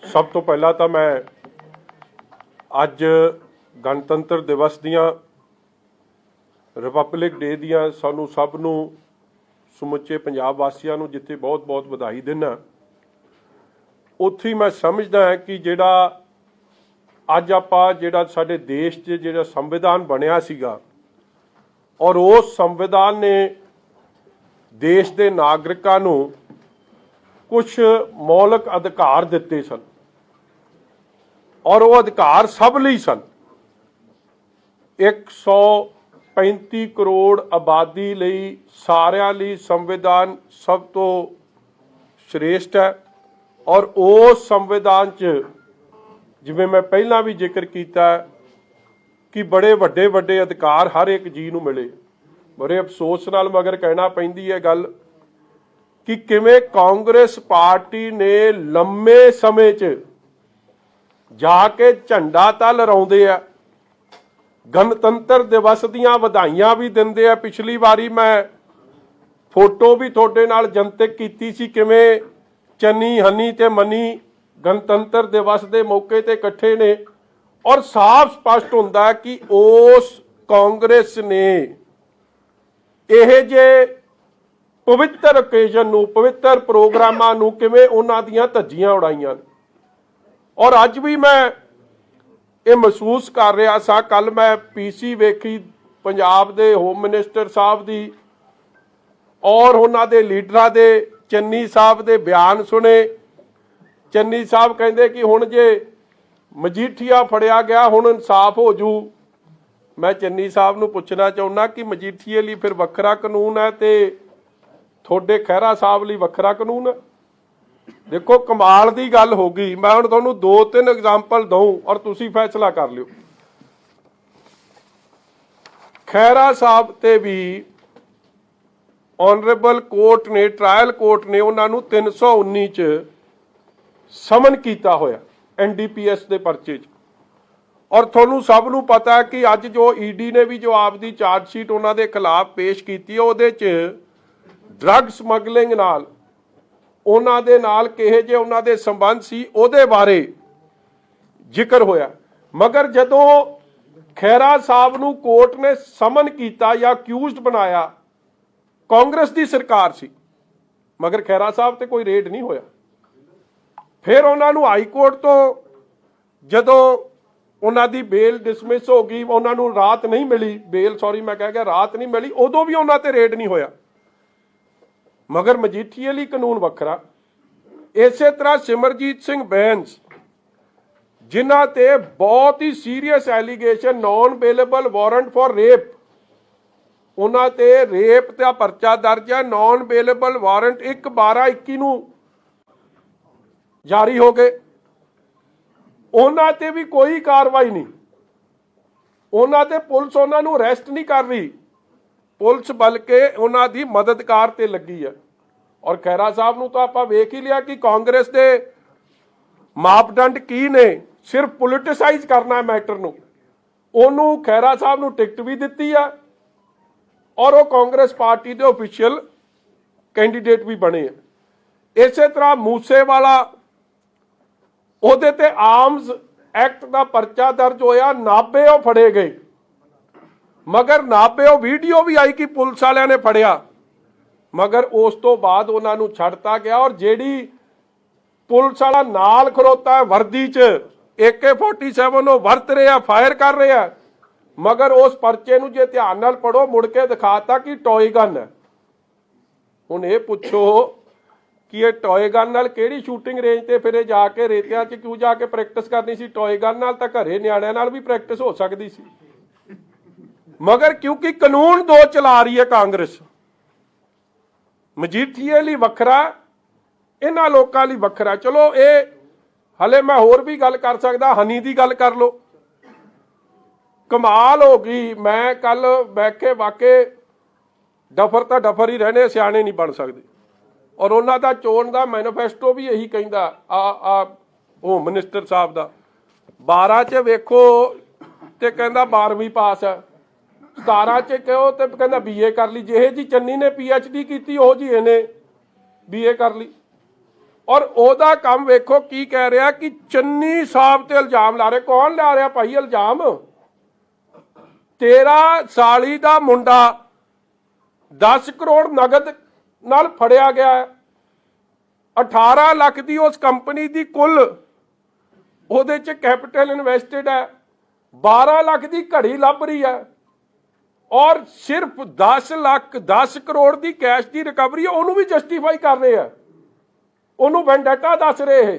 सब तो पहला तो मैं अज गणतंत्र दिवस दियां रिपब्लिक डे दियां सानू सब नू समुचे पंजाब वासियों नू जिथे बहुत बहुत बधाई देना। उत्थे ही मैं समझदा है कि जिहड़ा अज आपां जिहड़ा साडे देश 'च जिहड़ा संविधान बनिया सीगा और उस संविधान ने देश के नागरिकों नू कुछ मौलिक अधिकार दिते सन और वो अधिकार सब लई सन। 135 करोड़ आबादी लई सारिਆਂ ਲਈ संविधान सब तो श्रेष्ठ है और उस संविधान च जिवें मैं पहला भी जिक्र किया कि बड़े वड्डे वड्डे अधिकार हर एक जी नूं मिले। बड़े अफसोस नाल मगर कहना पैंदी है गल कि किवें कांग्रेस पार्टी ने लंबे समय च जाके झंडा तां लहराउंदे आ, गणतंत्र दिवस दीआं वधाइयां भी दिंदे आ। पिछली बारी मैं फोटो भी तुहाडे नाल जनतक कीती सी किवें चन्नी हनी ते मनी गणतंत्र दिवस के मौके ते इकट्ठे ने और साफ स्पष्ट हुंदा है कि उस कांग्रेस ने इहे जे पवित्र ओकेजन नूं पवित्र प्रोग्रामां नूं किवें उन्हां दीआं धज्जियां उड़ाईयां। और अज भी मैं ये महसूस कर रहा सा, कल मैं पीसी वेखी पंजाब दे होम मिनिस्टर साहब दी और उन्हां दे लीडरां दे चन्नी साहब दे बयान सुने। चन्नी साहब कहंदे कि हुण जे मजीठिया फड़िया गया हुण इंसाफ हो जू। मैं चन्नी साहब नूं पुछना चाहुंदा कि मजीठिए लई फिर वखरा कानून है ते थोड़े खैरा साहब लई वखरा कानून है। देखो कमाल की गल हो गई। मैं हुण तुहानूं 2-3 एग्जाम्पल दूं और तुसीं फैसला कर लिओ। खैरा साहब ते भी ऑनरेबल कोर्ट ने ट्रायल कोर्ट ने उन्होंने 319 च समन किया होया NDPS के परचे च। और तुहानूं सब नूं पता है कि अज जो ईडी ने भी जो आपकी चार्जशीट उन्होंने खिलाफ पेश की उहदे च ड्रग समगलिंग नाल उन्हां दे नाल किहे जे उन्हां दे संबंध सी उहदे बारे जिक्र होया। मगर जदों खैरा साहब नूं कोर्ट ने समन किया या अक्यूज्ड बनाया कांग्रेस की सरकार सी, मगर खैरा साहब ते कोई रेड नहीं होया। फिर उन्होंने हाई कोर्ट तो जदों उन्हां दी बेल डिसमिस हो गई, उन्होंने रात नहीं मिली, बेल सॉरी मैं कह गया रात नहीं मिली, उदों भी उन्हां ते रेड नहीं होया। मगर मजीठीए लई कानून वखरा। इस तरह सिमरजीत सिंह बैंस जिन्हां ते बहुत ही serious allegation non bailable warrant for rape, उन्हां ते रेप का परचा दर्ज है, नॉन बेलेबल वारंट 1/12/21 नूं जारी हो गए। उन्हां ते भी कोई कार्रवाई नहीं, उन्हां ते पुलिस उन्हां नूं अरेस्ट नहीं कर रही, पुलिस बल्कि उन्हां दी मददगार ते लगी है। और खैरा साहब नूं तां आपां वेख ही लिया कि कांग्रेस दे मापदंड की ने, सिर्फ पोलिटिसाइज करना है मैटर नूं। उन्होंने खैरा साहब नूं टिकट भी दित्ती है और वो कांग्रेस पार्टी के ऑफिशियल कैंडीडेट भी बने हैं। इस तरह मूसेवाला उहदे ते आर्म्स एक्ट का परचा दर्ज होया, नाभे वो फड़े गए, मगर नाभे वो वीडियो भी आई कि पुलिस वालियां ने फड़िया, मगर उस तो बाद उन्होंने छड्डता गया। और जेड़ी पुलिस वाला नाल खड़ोता है वर्दी च AK-47 वो वरत रहे, फायर कर रहे हैं, मगर उस परचे नूं जे ध्यान नाल पढ़ो मुड़ के दिखाता कि टॉय गन है। हुण ये पुछो कि ये टॉय गन नाल किहड़ी शूटिंग रेंज ते फिरे जाके रेतियां च क्यों जाके प्रैक्टिस करनी सी? टॉय गन नाल तां घरे निआणिआं नाल भी प्रैक्टिस हो सकदी सी, मगर क्योंकि कानून दो चला रही है कांग्रेस, मजीठीए लई वखरा, इन्हां लोकां लई वखरा। चलो ये हले मैं होर भी गल कर सकदा, हनी दी गल कर लो। कमाल हो गई। मैं कल बैठे वाके डफर तो डफर ही रहने, सियाणे नहीं बन सकते। और उन्हों का चोण का मैनीफेस्टो भी यही कहता आ होम मिनिस्टर साहब का 12 च वेखो तो कहता 12वीं पास है, 17 च कहो तो कहता BA कर ली। जिहे जी चन्नी ने PhD की जी इन्हें BA कर ली। ਔਰ ਉਹਦਾ ਕੰਮ ਵੇਖੋ ਕੀ ਕਹਿ ਰਿਹਾ ਕਿ ਚੰਨੀ ਸਾਹਿਬ ਤੇ ਇਲਜ਼ਾਮ ਲਾ ਰਹੇ। ਕੌਣ ਲਾ ਰਿਹਾ ਭਾਈ ਇਲਜ਼ਾਮ? 13 ਸਾਲੀ ਦਾ ਮੁੰਡਾ 10 ਕਰੋੜ ਨਗਦ ਨਾਲ ਫੜਿਆ ਗਿਆ ਹੈ। 18 ਲੱਖ ਦੀ ਉਸ ਕੰਪਨੀ ਦੀ ਕੁੱਲ ਉਹਦੇ ਚ ਕੈਪੀਟਲ ਇਨਵੈਸਟਡ ਹੈ। 12 ਲੱਖ ਦੀ ਘੜੀ ਲੱਭ ਰਹੀ ਹੈ ਔਰ ਸਿਰਫ 10 ਕਰੋੜ ਦੀ ਕੈਸ਼ ਦੀ ਰਿਕਵਰੀ ਹੈ। ਉਹਨੂੰ ਵੀ ਜਸਟੀਫਾਈ ਕਰ ਰਹੇ ਆ, ਉਹਨੂੰ ਵੈਂਡੇਟਾ ਦੱਸ ਰਹੇ ਹੈ।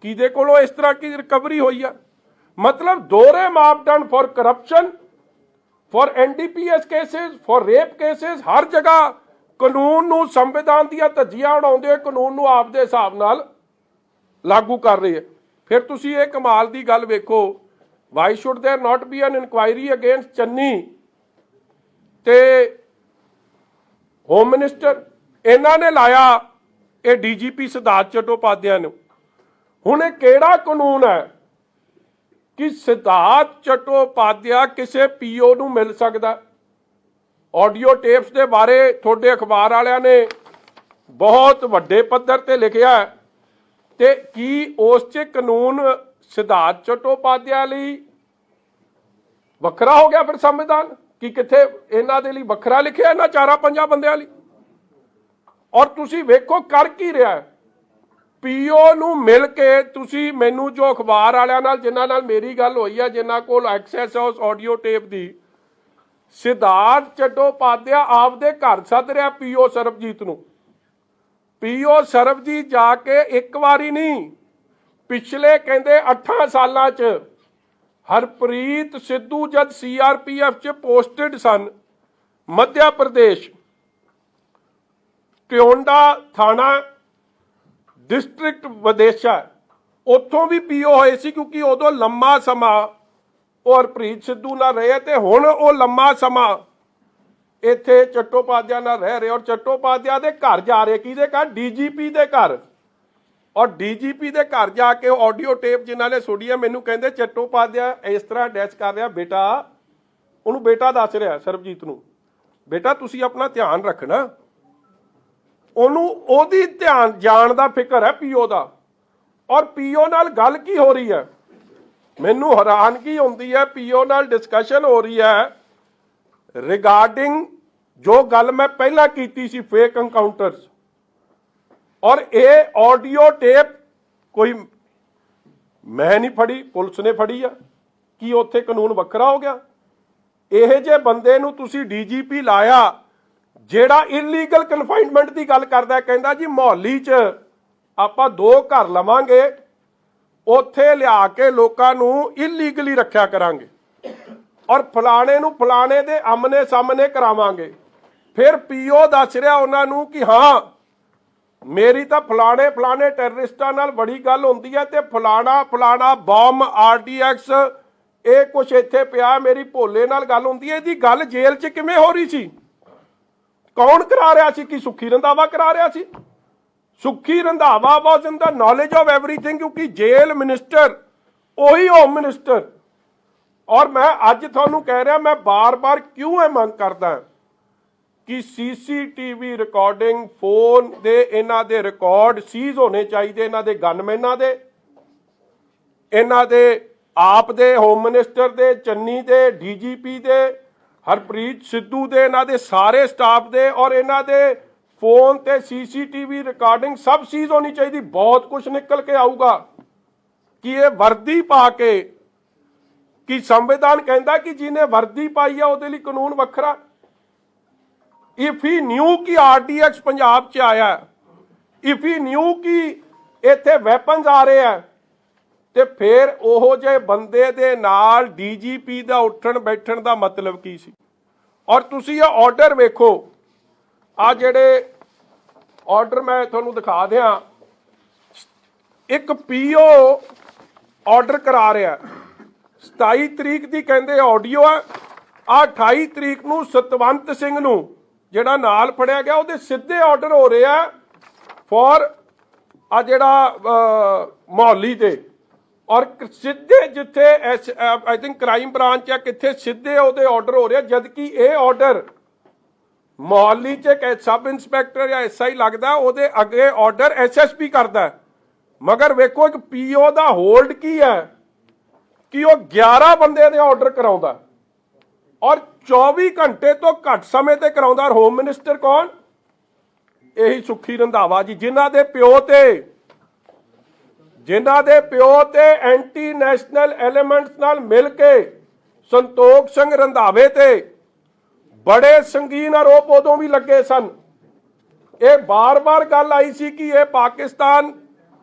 ਕਿਹਦੇ ਕੋਲੋਂ ਇਸ ਤਰ੍ਹਾਂ ਦੀ ਰਿਕਵਰੀ ਹੋਈ ਆ? ਮਤਲਬ ਦੋਹਰੇ ਮਾਪਦੰਡ for corruption, for NDPS cases, for rape cases. ਹਰ ਜਗ੍ਹਾ ਕਾਨੂੰਨ ਨੂੰ, ਸੰਵਿਧਾਨ ਦੀਆਂ ਧੱਜੀਆਂ ਉਡਾਉਂਦੇ ਹੋਏ ਕਾਨੂੰਨ ਨੂੰ ਆਪਦੇ ਹਿਸਾਬ ਨਾਲ ਲਾਗੂ ਕਰ ਰਹੇ ਹੈ। ਫਿਰ ਤੁਸੀਂ ਇਹ ਕਮਾਲ ਦੀ ਗੱਲ ਵੇਖੋ, why should there not be an inquiry against Channi ਤੇ ਹੋਮ ਮਿਨਿਸਟਰ? ਇਹਨਾਂ ਨੇ ਲਾਇਆ ਇਹ DGP ਸਿਧਾਰਥ ਚਟੋਪਾਧਿਆਏ ਨੂੰ। ਹੁਣ ਇਹ ਕਿਹੜਾ ਕਾਨੂੰਨ ਹੈ ਕਿ ਸਿਧਾਰਥ ਚਟੋਪਾਧਿਆਏ ਕਿਸੇ PO ਨੂੰ ਮਿਲ ਸਕਦਾ? ਆਡੀਓ ਟੇਪਸ ਦੇ ਬਾਰੇ ਤੁਹਾਡੇ ਅਖਬਾਰ ਵਾਲਿਆਂ ਨੇ ਬਹੁਤ ਵੱਡੇ ਪੱਧਰ ਤੇ ਲਿਖਿਆ ਹੈ, ਤੇ ਕੀ ਉਸ 'ਚ ਕਾਨੂੰਨ ਸਿਧਾਰਥ ਚਟੋਪਾਧਿਆਏ ਲਈ ਵੱਖਰਾ ਹੋ ਗਿਆ ਫਿਰ ਸੰਵਿਧਾਨ? ਕਿ ਕਿੱਥੇ ਇਹਨਾਂ ਦੇ ਲਈ ਵੱਖਰਾ ਲਿਖਿਆ ਇਹਨਾਂ 4-5 ਬੰਦਿਆਂ ਲਈ? ਔਰ ਤੁਸੀਂ ਵੇਖੋ ਕਰ ਕੀ ਰਿਹਾ ਹੈ। PO ਨੂੰ ਮਿਲ ਕੇ ਤੁਸੀਂ, ਮੈਨੂੰ ਜੋ ਅਖਬਾਰ ਵਾਲਿਆਂ ਨਾਲ ਜਿਨ੍ਹਾਂ ਨਾਲ ਮੇਰੀ ਗੱਲ ਹੋਈ ਹੈ, ਜਿਨ੍ਹਾਂ ਕੋਲ ਐਕਸੈਸ ਹੈ ਉਸ ਆਡੀਓ ਟੇਪ ਦੀ, ਸਿਧਾਰਥ ਚਟੋਪਾਧਿਆਏ ਆਪਦੇ ਘਰ ਸੱਦ ਰਿਹਾ PO ਸਰਬਜੀਤ ਨੂੰ। PO ਸਰਬਜੀਤ ਜਾ ਕੇ ਇੱਕ ਵਾਰੀ ਨਹੀਂ, ਪਿਛਲੇ ਕਹਿੰਦੇ 8 ਸਾਲਾਂ 'ਚ ਹਰਪ੍ਰੀਤ ਸਿੱਧੂ ਜਦ CRPF 'ਚ ਪੋਸਟਡ ਸਨ, ਮੱਧ ਪ੍ਰਦੇਸ਼ ਟਿਉਂਡਾ ਥਾਣਾ ਡਿਸਟ੍ਰਿਕਟ ਵਿਦੇਸ਼ਾ, ਉੱਥੋਂ ਵੀ PO ਹੋਏ ਸੀ, ਕਿਉਂਕਿ ਉਦੋਂ ਲੰਮਾ ਸਮਾਂ ਉਹ ਹਰਪ੍ਰੀਤ ਸਿੱਧੂ ਨਾਲ ਰਹੇ ਤੇ ਹੁਣ ਉਹ ਲੰਮਾ ਸਮਾਂ ਇੱਥੇ ਚਟੋਪਾਧਿਆਏ ਨਾਲ ਰਹਿ ਰਹੇ। ਔਰ ਚਟੋਪਾਧਿਆਏ ਦੇ ਘਰ ਜਾ ਰਹੇ, ਕਿਹਦੇ ਘਰ? DGP ਦੇ ਘਰ। ਔਰ DGP ਦੇ ਘਰ ਜਾ ਕੇ ਆਡੀਓ ਟੇਪ ਜਿਨ੍ਹਾਂ ਨੇ ਸੁਣੀ ਹੈ, ਮੈਨੂੰ ਕਹਿੰਦੇ ਚਟੋਪਾਧਿਆਏ ਇਸ ਤਰ੍ਹਾਂ ਡੈਸ਼ ਕਰ ਰਿਹਾ, ਬੇਟਾ, ਉਹਨੂੰ ਬੇਟਾ ਦੱਸ ਰਿਹਾ ਸਰਬਜੀਤ ਨੂੰ, ਬੇਟਾ ਤੁਸੀਂ ਆਪਣਾ ਧਿਆਨ ਰੱਖਣਾ। ਉਹਨੂੰ ਉਹਦੀ ਧਿਆਨ ਜਾਣ ਦਾ ਫਿਕਰ ਹੈ PO ਦਾ। ਔਰ PO ਨਾਲ ਗੱਲ ਕੀ ਹੋ ਰਹੀ ਹੈ? ਮੈਨੂੰ ਹੈਰਾਨਗੀ ਹੁੰਦੀ ਹੈ। PO ਨਾਲ ਡਿਸਕਸ਼ਨ ਹੋ ਰਹੀ ਹੈ ਰਿਗਾਰਡਿੰਗ ਜੋ ਗੱਲ ਮੈਂ ਪਹਿਲਾਂ ਕੀਤੀ ਸੀ, ਫੇਕ ਐਨਕਾਊਂਟਰਸ। ਔਰ ਇਹ ਆਡੀਓ ਟੇਪ ਕੋਈ ਮੈਂ ਨਹੀਂ ਫੜੀ, ਪੁਲਿਸ ਨੇ ਫੜੀ ਆ। ਕੀ ਉੱਥੇ ਕਾਨੂੰਨ ਵੱਖਰਾ ਹੋ ਗਿਆ? ਇਹ ਜੇ ਬੰਦੇ ਨੂੰ ਤੁਸੀਂ DGP ਲਾਇਆ ਜਿਹੜਾ ਇਲੀਗਲ ਕਨਫਾਈਨਮੈਂਟ ਦੀ ਗੱਲ ਕਰਦਾ, ਕਹਿੰਦਾ ਜੀ ਮੁਹੱਲੀ 'ਚ ਆਪਾਂ 2 ਘਰ ਲਵਾਂਗੇ, ਉੱਥੇ ਲਿਆ ਕੇ ਲੋਕਾਂ ਨੂੰ ਇਲੀਗਲੀ ਰੱਖਿਆ ਕਰਾਂਗੇ ਔਰ ਫਲਾਣੇ ਨੂੰ ਫਲਾਣੇ ਦੇ ਆਮਨੇ ਸਾਹਮਣੇ ਕਰਾਵਾਂਗੇ। ਫਿਰ PO ਦੱਸ ਰਿਹਾ ਉਹਨਾਂ ਨੂੰ ਕਿ ਹਾਂ ਮੇਰੀ ਤਾਂ ਫਲਾਣੇ ਟੈਰਰਿਸਟਾਂ ਨਾਲ ਬੜੀ ਗੱਲ ਹੁੰਦੀ ਹੈ ਤੇ ਫਲਾਣਾ ਬੰਬ RDX ਇਹ ਕੁਛ ਇੱਥੇ ਪਿਆ, ਮੇਰੀ ਭੋਲੇ ਨਾਲ ਗੱਲ ਹੁੰਦੀ ਹੈ। ਇਹਦੀ ਗੱਲ ਜੇਲ੍ਹ 'ਚ ਕਿਵੇਂ ਹੋ ਰਹੀ ਸੀ? ਕੌਣ ਕਰਾ ਰਿਹਾ ਸੀ? ਕਿ ਸੁੱਖੀ ਰੰਧਾਵਾ ਕਰਾ ਰਿਹਾ ਸੀ? ਸੁੱਖੀ ਰੰਧਾਵਾ ਵਾਸ ਇਨ ਦਾ ਨੌਲੇਜ ਆਫ ਐਵਰੀਥਿੰਗ, ਕਿਉਂਕਿ ਜੇਲ੍ਹ ਮਿਨਿਸਟਰ ਉਹੀ ਹੋਮ ਮਿਨਿਸਟਰ। ਔਰ ਮੈਂ ਅੱਜ ਤੁਹਾਨੂੰ ਕਹਿ ਰਿਹਾ, ਮੈਂ ਬਾਰ-ਬਾਰ ਕਿਉਂ ਇਹ ਮੰਗ ਕਰਦਾ ਕਿ CCTV ਰਿਕਾਰਡਿੰਗ, ਫੋਨ ਦੇ ਇਹਨਾਂ ਦੇ ਰਿਕਾਰਡ ਸੀਜ਼ ਹੋਣੇ ਚਾਹੀਦੇ, ਇਹਨਾਂ ਦੇ ਗਨਮੈਨਾਂ ਦੇ, ਇਹਨਾਂ ਦੇ ਆਪ ਦੇ, ਹੋਮ ਮਿਨਿਸਟਰ ਦੇ, ਚੰਨੀ ਦੇ, DGP ਦੇ, ਹਰਪ੍ਰੀਤ ਸਿੱਧੂ ਦੇ, ਇਹਨਾਂ ਦੇ ਸਾਰੇ ਸਟਾਫ ਦੇ, ਔਰ ਇਹਨਾਂ ਦੇ ਫੋਨ ਤੇ CCTV ਰਿਕਾਰਡਿੰਗ ਸਭ ਸੀਜ਼ ਹੋਣੀ ਚਾਹੀਦੀ। ਬਹੁਤ ਕੁਝ ਨਿਕਲ ਕੇ ਆਊਗਾ ਕਿ ਇਹ ਵਰਦੀ ਪਾ ਕੇ, ਕਿ ਸੰਵਿਧਾਨ ਕਹਿੰਦਾ ਕਿ ਜਿਹਨੇ ਵਰਦੀ ਪਾਈ ਆ ਉਹਦੇ ਲਈ ਕਾਨੂੰਨ ਵੱਖਰਾ। ਇਫ ਹੀ ਨਿਊ ਕਿ RDX ਪੰਜਾਬ 'ਚ ਆਇਆ, ਇਫ ਹੀ ਨਿਊ ਕਿ ਇੱਥੇ ਵੈਪਨਸ ਆ ਰਹੇ ਆ, ਤੇ ਫਿਰ ਉਹੋ ਜਿਹੇ ਬੰਦੇ ਦੇ ਨਾਲ DGP ਦਾ ਉੱਠਣ ਬੈਠਣ ਦਾ ਮਤਲਬ ਕੀ ਸੀ? ਔਰ ਤੁਸੀਂ ਇਹ ਆਰਡਰ ਵੇਖੋ, ਆ ਜਿਹੜੇ ਆਰਡਰ ਮੈਂ ਤੁਹਾਨੂੰ ਦਿਖਾ ਦਿਆਂ, ਇੱਕ PO ਆਰਡਰ ਕਰਾ ਰਿਹਾ 27 ਤਰੀਕ ਦੀ ਕਹਿੰਦੇ ਆਡੀਓ ਹੈ। ਆ 28 ਤਰੀਕ ਨੂੰ ਸਤਵੰਤ ਸਿੰਘ ਨੂੰ ਜਿਹੜਾ ਨਾਲ ਫੜਿਆ ਗਿਆ, ਉਹਦੇ ਸਿੱਧੇ ਆਰਡਰ ਹੋ ਰਿਹਾ ਫॉर ਆ ਜਿਹੜਾ ਮੁਹੱਲੀ ਦੇ, ਔਰ ਸਿੱਧੇ ਜਿੱਥੇ ਆਈ ਥਿੰਕ ਕ੍ਰਾਈਮ ਬ੍ਰਾਂਚ ਆ, ਕਿੱਥੇ ਸਿੱਧੇ ਉਹਦੇ ਆਰਡਰ ਹੋ ਰਿਹਾ, ਜਦਕਿ ਇਹ ਆਰਡਰ मोहाली च एक सब इंस्पैक्टर या SI लगता, ਉਹਦੇ ਅੱਗੇ ਆਰਡਰ SSP करता है, मगर वेखो एक PO ਦਾ होल्ड की है कि वो 11 ਬੰਦੇ ਦੇ ਆਰਡਰ ਕਰਾਉਂਦਾ और 24 घंटे तो घट समय ਤੇ ਕਰਾਉਂਦਾ। होम मिनिस्टर कौन? यही सुखी रंधावा जी, जिन्हां दे प्यो ते एंटी नैशनल एलीमेंट्स नाल मिल के संतोख सिंह रंधावे ते बड़े संगीन आरोप उदों भी लगे सन। ये बार बार गल आई सी कि ये पाकिस्तान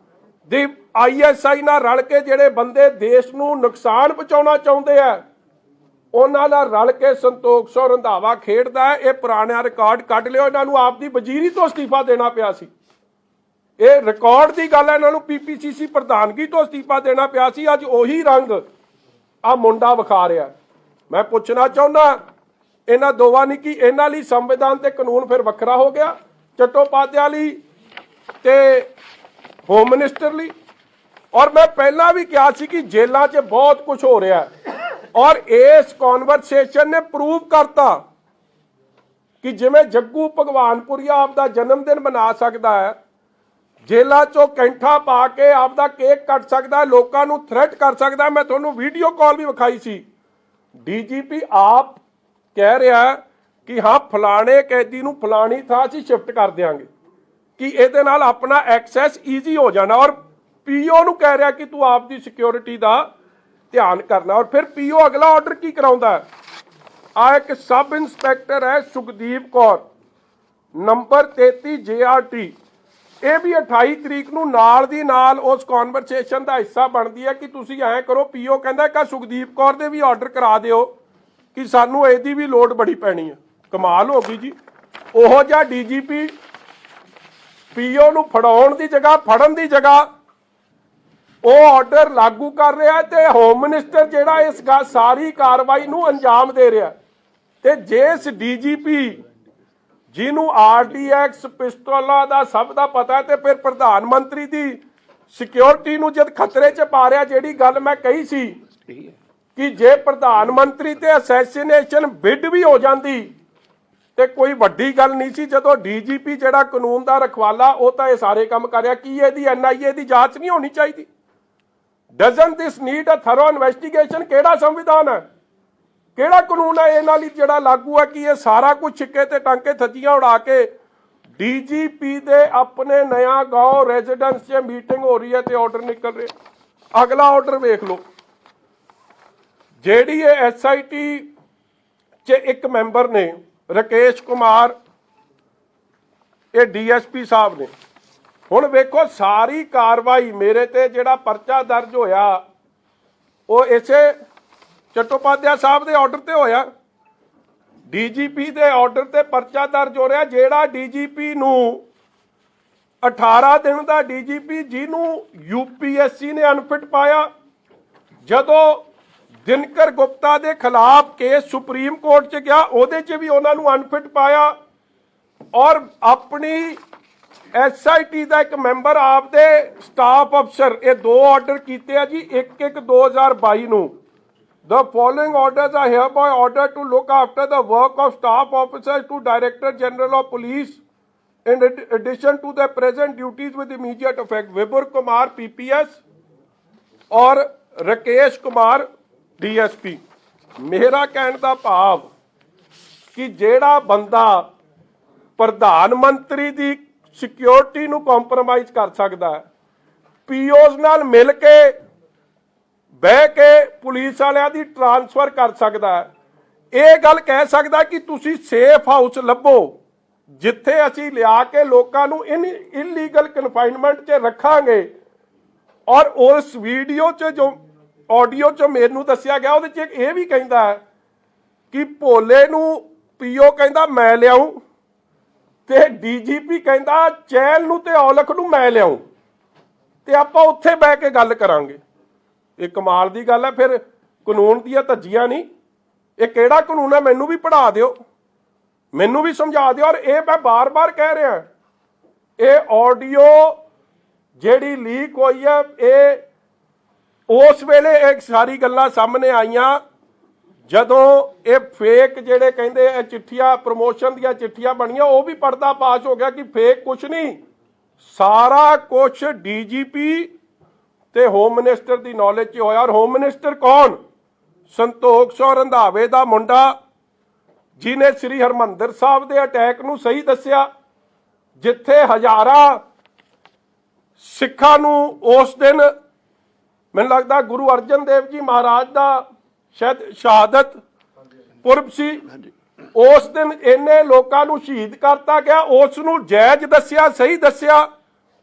दी ISI नाल रल के जिहड़े बंदे देश नूं नुकसान पहुंचाउणा चाहुंदे आ, उन्हां नाल रल के संतोख सिंह रंधावा खेडदा है। ये पुराना रिकॉर्ड कढ लिओ, इन्हां नूं आपदी वजीरी तो अस्तीफा देना पिया सी। ये रिकॉर्ड की गल है, इन्हां नूं PPCC प्रधानगी तो अस्तीफा देना पिया सी। अज उही रंग आ मुंडा विखा रहा। मैं पुछना चाहुंदा इन्हां दोवां ने कि इन्हां लई संविधान ते कानून फिर वखरा हो गया, चट्टोपाध्याय लई ते होम मिनिस्टर लई। और मैं पहला भी कहा सी कि जेलों च बहुत कुछ हो रहा है और इस कॉन्वरसेशन ने प्रूव करता कि जिवें जग्गू भगवानपुरिया आपदा जन्मदिन मना सकता है, जेलों चों कैंठा पा के आपदा केक कट सकता है, लोगों नूं थ्रेट कर सकता है। मैं तुहानूं वीडियो कॉल भी विखाई सी। DGP आप कह रहा है कि हाँ फलाने कैदी नूं फलानी थां असीं शिफ्ट कर देंगे कि इहदे नाल अपना एक्सैस ईजी हो जाना, और PO नूं कह रहा कि तू आपदी सिक्योरिटी दा ध्यान करना। और फिर PO अगला ऑर्डर की कराउंदा है। आ एक सब इंस्पैक्टर है सुखदीप कौर, नंबर 33 JRT, ये भी 28 तरीक नूं नाल दी नाल उस कॉन्वरसेशन का हिस्सा बनती है कि तुसीं ऐ करो। PO कहंदा कि सुखदीप कौर दे भी ऑर्डर करा दिओ कि सानू ਇਹਦੀ भी लोड़ बड़ी पैनी है। कमाल हो गई जी। ओहो जिहा DGP PO ਨੂੰ ਫੜਾਉਣ ਦੀ ਜਗ੍ਹਾ ਫੜਨ ਦੀ ਜਗ੍ਹਾ ਉਹ ਆਰਡਰ ਲਾਗੂ ਕਰ ਰਿਹਾ ਤੇ ਹੋਮ ਮਿਨਿਸਟਰ ਜਿਹੜਾ ਇਸ ਸਾਰੀ ਕਾਰਵਾਈ ਨੂੰ ਅੰਜਾਮ ਦੇ ਰਿਹਾ। ਤੇ ਜਿਸ DGP ਜਿਹਨੂੰ RDX ਪਿਸਤੌਲਾਂ ਦਾ ਸਭ ਦਾ ਪਤਾ ਤੇ ਫਿਰ ਪ੍ਰਧਾਨ ਮੰਤਰੀ ਦੀ ਸਿਕਿਉਰਿਟੀ ਨੂੰ ਜਦ ਖਤਰੇ 'ਚ ਪਾ ਰਿਹਾ, ਜਿਹੜੀ ਗੱਲ ਮੈਂ ਕਹੀ ਸੀ कि जे प्रधानमंत्री ते असैसीनेशन बिड भी हो जाती तो कोई वड्डी गल नहीं सी। जदों DGP जिहड़ा कानून दा रखवाला वो तो ये सारे काम कर रहा, कि इहदी NIA दी जांच नहीं होनी चाहिए? Doesn't this need a thorough investigation? केड़ा संविधान है, केड़ा कानून है इन्हां लई जिहड़ा लागू है कि ये सारा कुछ छिक्के ते टांके थज्जियां उड़ा के DGP दे अपने नया गांव रेजिडेंस से मीटिंग हो रही है तो ऑर्डर निकल रहे। अगला ऑर्डर वेख लो। ਜਿਹੜੀ SIT च एक मैंबर ने राकेश कुमार, ये DSP साहब ने। हुण वेखो सारी कार्रवाई मेरे ते जिहड़ा परचा दर्ज होया वो इसे चट्टोपाध्याय साहब के ऑर्डर ते होया। DGP के ऑर्डर ते परचा दर्ज हो रहा। जिहड़ा DGP नूं 18 दिन का DGP जिन्हों UPSC ने अनफिट पाया, जदों दिनकर गुप्ता के खिलाफ केस सुप्रीम कोर्ट च गया उहदे च भी उन्होंने अनफिट पाया, और अपनी SIT का एक मैंबर आपदे स्टाफ अफसर ये 2 ऑर्डर किए जी 1/1/2022 नूं। The following orders are hereby order to look after the work of staff officers to director general of police in addition to the present duties with immediate effect। Vipur Kumar PPS और Rakesh Kumar DSP। मेरा कहने का भाव कि जेड़ा बंदा प्रधानमंत्री की सिक्योरिटी नूं कॉम्प्रोमाइज़ कर सकता है, POs नाल मिल के बह के पुलिस वालियां दी ट्रांसफर कर सकता है, ये गल कह सकता कि तुसी सेफ हाउस लभो जिथे असी लिया के लोगों नूं इलीगल कन्फाइनमेंट च रखांगे। और उस वीडियो च जो ऑडियो च मैनूं दस्सिया गया उहदे च ये भी कहता है कि भोले नूं PO कहता मैं लियाऊं ते DGP कहता चैल नूं ते औलख नूं मैं लियाऊं ते आपां उत्थे बह के गल करांगे। ये कमाल दी गल है। फिर कानून दीयां धज्जियां नहीं, ये किहड़ा कानून है मैनूं भी पढ़ा दिओ, मैनूं भी समझा दिओ। और ये मैं बार बार कह रहा, ये ऑडियो जिहड़ी लीक होई है ये उस वेले एक सारी गल्लां सामने आईयां ਜਦੋਂ ਇਹ ਫੇਕ ਜਿਹੜੇ ਕਹਿੰਦੇ ਇਹ ਚਿੱਠੀਆਂ ਪ੍ਰਮੋਸ਼ਨ ਦੀਆਂ ਚਿੱਠੀਆਂ ਬਣੀਆਂ, ਉਹ ਵੀ ਪਰਦਾ ਪਾਸ ਹੋ ਗਿਆ ਕਿ ਫੇਕ ਕੁਛ ਨਹੀਂ, ਸਾਰਾ ਕੁਛ ਡੀਜੀਪੀ ਤੇ ਹੋਮ ਮਿਨਿਸਟਰ ਦੀ ਨੌਲੇਜ 'ਚ ਹੋਇਆ। ਔਰ ਹੋਮ ਮਿਨਿਸਟਰ ਕੌਣ? ਸੰਤੋਖ ਸਿੰਘ ਰੰਧਾਵੇ ਦਾ ਮੁੰਡਾ, ਜਿਹਨੇ ਸ੍ਰੀ ਹਰਮੰਦਰ ਸਾਹਿਬ ਦੇ ਅਟੈਕ ਨੂੰ ਸਹੀ ਦੱਸਿਆ, ਜਿੱਥੇ ਹਜ਼ਾਰਾਂ ਸਿੱਖਾਂ ਨੂੰ ਉਸ ਦਿਨ ਮੈਨੂੰ ਲੱਗਦਾ ਗੁਰੂ ਅਰਜਨ ਦੇਵ ਜੀ ਮਹਾਰਾਜ ਦਾ ਸ਼ਾਇਦ ਸ਼ਹਾਦਤ ਪੁਰਬ ਸੀ, ਉਸ ਦਿਨ ਇੰਨੇ ਲੋਕਾਂ ਨੂੰ ਸ਼ਹੀਦ ਕਰਤਾ ਗਿਆ, ਉਸ ਨੂੰ ਜਾਇਜ਼ ਦੱਸਿਆ, ਸਹੀ ਦੱਸਿਆ।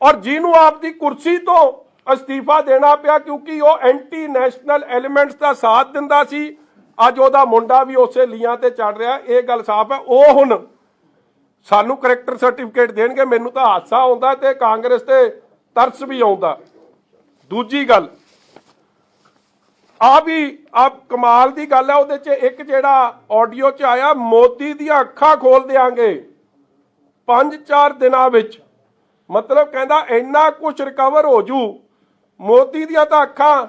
ਔਰ ਜਿਹਨੂੰ ਆਪਦੀ ਕੁਰਸੀ ਤੋਂ ਅਸਤੀਫਾ ਦੇਣਾ ਪਿਆ ਕਿਉਂਕਿ ਉਹ ਐਂਟੀ ਨੈਸ਼ਨਲ ਐਲੀਮੈਂਟਸ ਦਾ ਸਾਥ ਦਿੰਦਾ ਸੀ, ਅੱਜ ਉਹਦਾ ਮੁੰਡਾ ਵੀ ਉਸੇ ਲੀਆਂ ਤੇ ਚੜ ਰਿਹਾ। ਇਹ ਗੱਲ ਸਾਫ਼ ਹੈ। ਉਹ ਹੁਣ ਸਾਨੂੰ ਕਰੈਕਟਰ ਸਰਟੀਫਿਕੇਟ ਦੇਣਗੇ। ਮੈਨੂੰ ਤਾਂ ਹਾਸਾ ਆਉਂਦਾ ਤੇ ਕਾਂਗਰਸ ਤੇ ਤਰਸ ਵੀ ਆਉਂਦਾ। ਦੂਜੀ ਗੱਲ ਆ ਕਮਾਲ ਦੀ ਗੱਲ ਹੈ, ਉਹਦੇ 'ਚ ਇੱਕ ਜਿਹੜਾ ਆਡੀਓ 'ਚ ਆਇਆ, ਮੋਦੀ ਦੀਆਂ ਅੱਖਾਂ ਖੋਲ ਦਿਆਂਗੇ 5-4 ਦਿਨਾਂ ਵਿੱਚ। ਮਤਲਬ ਕਹਿੰਦਾ ਇੰਨਾ ਕੁਝ ਰਿਕਵਰ ਹੋ ਜੂ। ਮੋਦੀ ਦੀਆਂ ਤਾਂ ਅੱਖਾਂ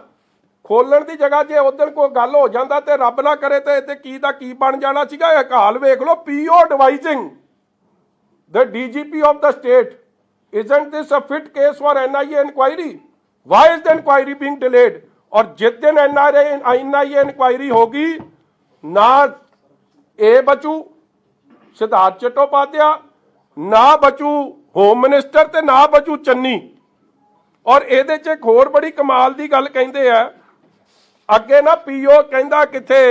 ਖੋਲਣ ਦੀ ਜਗ੍ਹਾ ਜੇ ਉਧਰ ਕੋਈ ਗੱਲ ਹੋ ਜਾਂਦਾ ਤੇ ਰੱਬ ਨਾ ਕਰੇ ਤੇ ਇੱਥੇ ਕੀ ਦਾ ਕੀ ਬਣ ਜਾਣਾ ਸੀਗਾ। ਇਹ ਹਾਲ ਵੇਖ ਲਓ। ਪੀਓ ਐਡਵਾਈਜ਼ਿੰਗ the DGP of the state, isn't this a fit case for NIA inquiry? Why is the inquiry being delayed? और जिस दिन NIA इंक्वायरी होगी, ना ए बचू सिद्धार्थ चट्टोपाध्याय, ना बचू होम मिनिस्टर ते ना बचू चन्नी। और ਇਹਦੇ 'ਚ ਇੱਕ ਹੋਰ ਬੜੀ ਕਮਾਲ ਦੀ ਗੱਲ ਕਹਿੰਦੇ ਆ, ਅੱਗੇ ਨਾ ਪੀਓ ਕਹਿੰਦਾ ਕਿੱਥੇ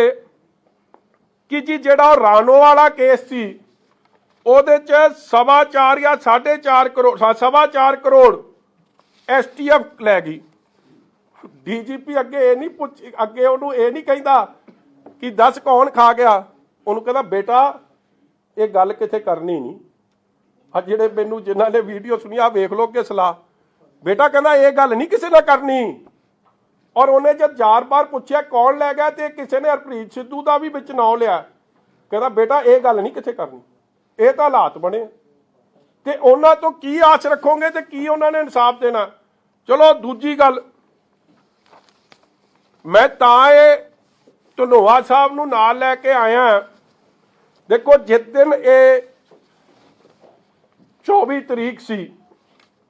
ਕਿ ਜੀ ਜਿਹੜਾ ਰਾਣੋ ਵਾਲਾ ਕੇਸ ਸੀ ਉਹਦੇ 'ਚ 4.25 ਜਾਂ 4.5 ਕਰੋੜ 4.25 ਕਰੋੜ STF ਲੈ ਗਈ। ਡੀਜੀਪੀ ਅੱਗੇ ਇਹ ਨਹੀਂ ਅੱਗੇ ਉਹਨੂੰ ਇਹ ਨਹੀਂ ਕਹਿੰਦਾ ਕਿ ਦੱਸ ਕੌਣ ਖਾ ਗਿਆ, ਉਹਨੂੰ ਕਹਿੰਦਾ ਬੇਟਾ ਇਹ ਗੱਲ ਕਿੱਥੇ ਕਰਨੀ ਨਹੀਂ। ਆ ਜਿਹੜੇ ਮੈਨੂੰ ਜਿਨ੍ਹਾਂ ਨੇ ਵੀਡੀਓ ਸੁਣੀ ਆ ਵੇਖ ਲਓ ਕਿ ਸਲਾਹ, ਬੇਟਾ ਕਹਿੰਦਾ ਇਹ ਗੱਲ ਨਹੀਂ ਕਿਸੇ ਨਾਲ ਕਰਨੀ। ਔਰ ਉਹਨੇ ਜਦ 4 ਵਾਰ ਪੁੱਛਿਆ ਕੌਣ ਲੈ ਗਿਆ ਤੇ ਕਿਸੇ ਨੇ ਹਰਪ੍ਰੀਤ ਸਿੱਧੂ ਦਾ ਵੀ ਵਿੱਚ ਨਾਂ ਲਿਆ, ਕਹਿੰਦਾ ਬੇਟਾ ਇਹ ਗੱਲ ਨਹੀਂ ਕਿੱਥੇ ਕਰਨੀ। ਇਹ ਤਾਂ ਹਾਲਾਤ ਬਣੇ ਤੇ ਉਹਨਾਂ ਤੋਂ ਕੀ ਆਸ ਰੱਖੋਗੇ ਤੇ ਕੀ ਉਹਨਾਂ ਨੇ ਇਨਸਾਫ ਦੇਣਾ। ਚਲੋ ਦੂਜੀ ਗੱਲ, ਮੈਂ ਤਾਂ ਇਹ ਧਨੋਆ ਸਾਹਿਬ ਨੂੰ ਨਾਲ ਲੈ ਕੇ ਆਇਆ। ਦੇਖੋ ਜਿਸ ਦਿਨ ਇਹ 24 ਤਰੀਕ ਸੀ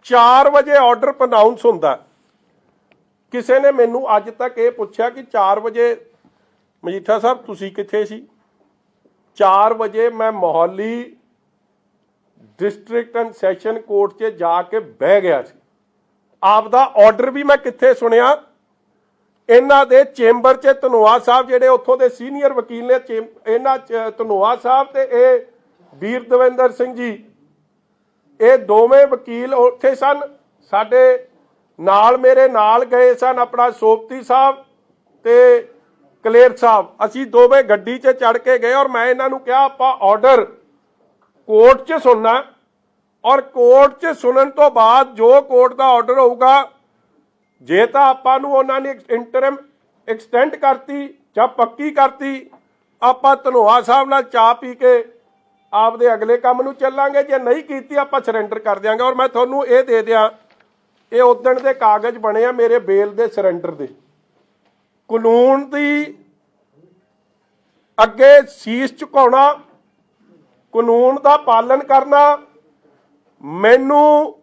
4 ਵਜੇ ਆਰਡਰ ਪ੍ਰਨਾਉਂਸ ਹੁੰਦਾ, ਕਿਸੇ ਨੇ ਮੈਨੂੰ ਅੱਜ ਤੱਕ ਇਹ ਪੁੱਛਿਆ ਕਿ 4 ਵਜੇ ਮਜੀਠਾ ਸਾਹਿਬ ਤੁਸੀਂ ਕਿੱਥੇ ਸੀ? 4 ਵਜੇ ਮੈਂ Mohali district and session court 'ਚ ਜਾ ਕੇ ਬਹਿ ਗਿਆ ਸੀ। ਆਪਦਾ ਆਰਡਰ ਵੀ ਮੈਂ ਕਿੱਥੇ ਸੁਣਿਆ? ਇਹਨਾਂ ਦੇ ਚੈਂਬਰ 'ਚ ਧਨੋਆ ਸਾਹਿਬ ਜਿਹੜੇ ਉੱਥੋਂ ਦੇ ਸੀਨੀਅਰ ਵਕੀਲ ਨੇ, ਇਹਨਾਂ ਧਨੋਆ ਸਾਹਿਬ ਤੇ ਇਹ ਵੀਰ ਦਵਿੰਦਰ ਸਿੰਘ ਜੀ, ਇਹ ਦੋਵੇਂ ਵਕੀਲ ਉੱਥੇ ਸਨ। ਸਾਡੇ ਨਾਲ ਮੇਰੇ ਨਾਲ ਗਏ ਸਨ ਆਪਣਾ ਸੋਪਤੀ ਸਾਹਿਬ ਤੇ ਕਲੇਰ ਸਾਹਿਬ। ਅਸੀਂ ਦੋਵੇਂ ਗੱਡੀ 'ਚ ਚੜ ਕੇ ਗਏ ਔਰ ਮੈਂ ਇਹਨਾਂ ਨੂੰ ਕਿਹਾ ਆਪਾਂ ਆਰਡਰ ਕੋਰਟ 'ਚ ਸੁਣਨਾ ਔਰ ਕੋਰਟ 'ਚ ਸੁਣਨ ਤੋਂ ਬਾਅਦ ਜੋ ਕੋਰਟ ਦਾ ਆਰਡਰ ਹੋਊਗਾ, ਜੇ ਤਾਂ ਆਪਾਂ ਨੂੰ ਉਹਨਾਂ ਨੇ ਇੰਟਰਮ ਐਕਸਟੈਂਡ ਕਰਤੀ ਜਾਂ ਪੱਕੀ ਕਰਤੀ, ਆਪਾਂ ਧਨੋਆ ਸਾਹਿਬ ਨਾਲ ਚਾਹ ਪੀ ਕੇ ਆਪਦੇ ਅਗਲੇ ਕੰਮ ਨੂੰ ਚੱਲਾਂਗੇ। ਜੇ ਨਹੀਂ ਕੀਤੀ ਆਪਾਂ ਸਰੈਂਡਰ ਕਰ ਦਿਆਂਗੇ। ਔਰ ਮੈਂ ਤੁਹਾਨੂੰ ਇਹ ਦੇ ਦਿਆਂ, ਇਹ ਉਦਣ ਦੇ ਕਾਗਜ਼ ਬਣੇ ਆ ਮੇਰੇ ਬੇਲ ਦੇ ਸਰੈਂਡਰ ਦੇ। ਕਾਨੂੰਨ ਦੀ ਅੱਗੇ ਸੀਸ ਝੁਕਾਉਣਾ, ਕਾਨੂੰਨ ਦਾ ਪਾਲਣ ਕਰਨਾ। ਮੈਨੂੰ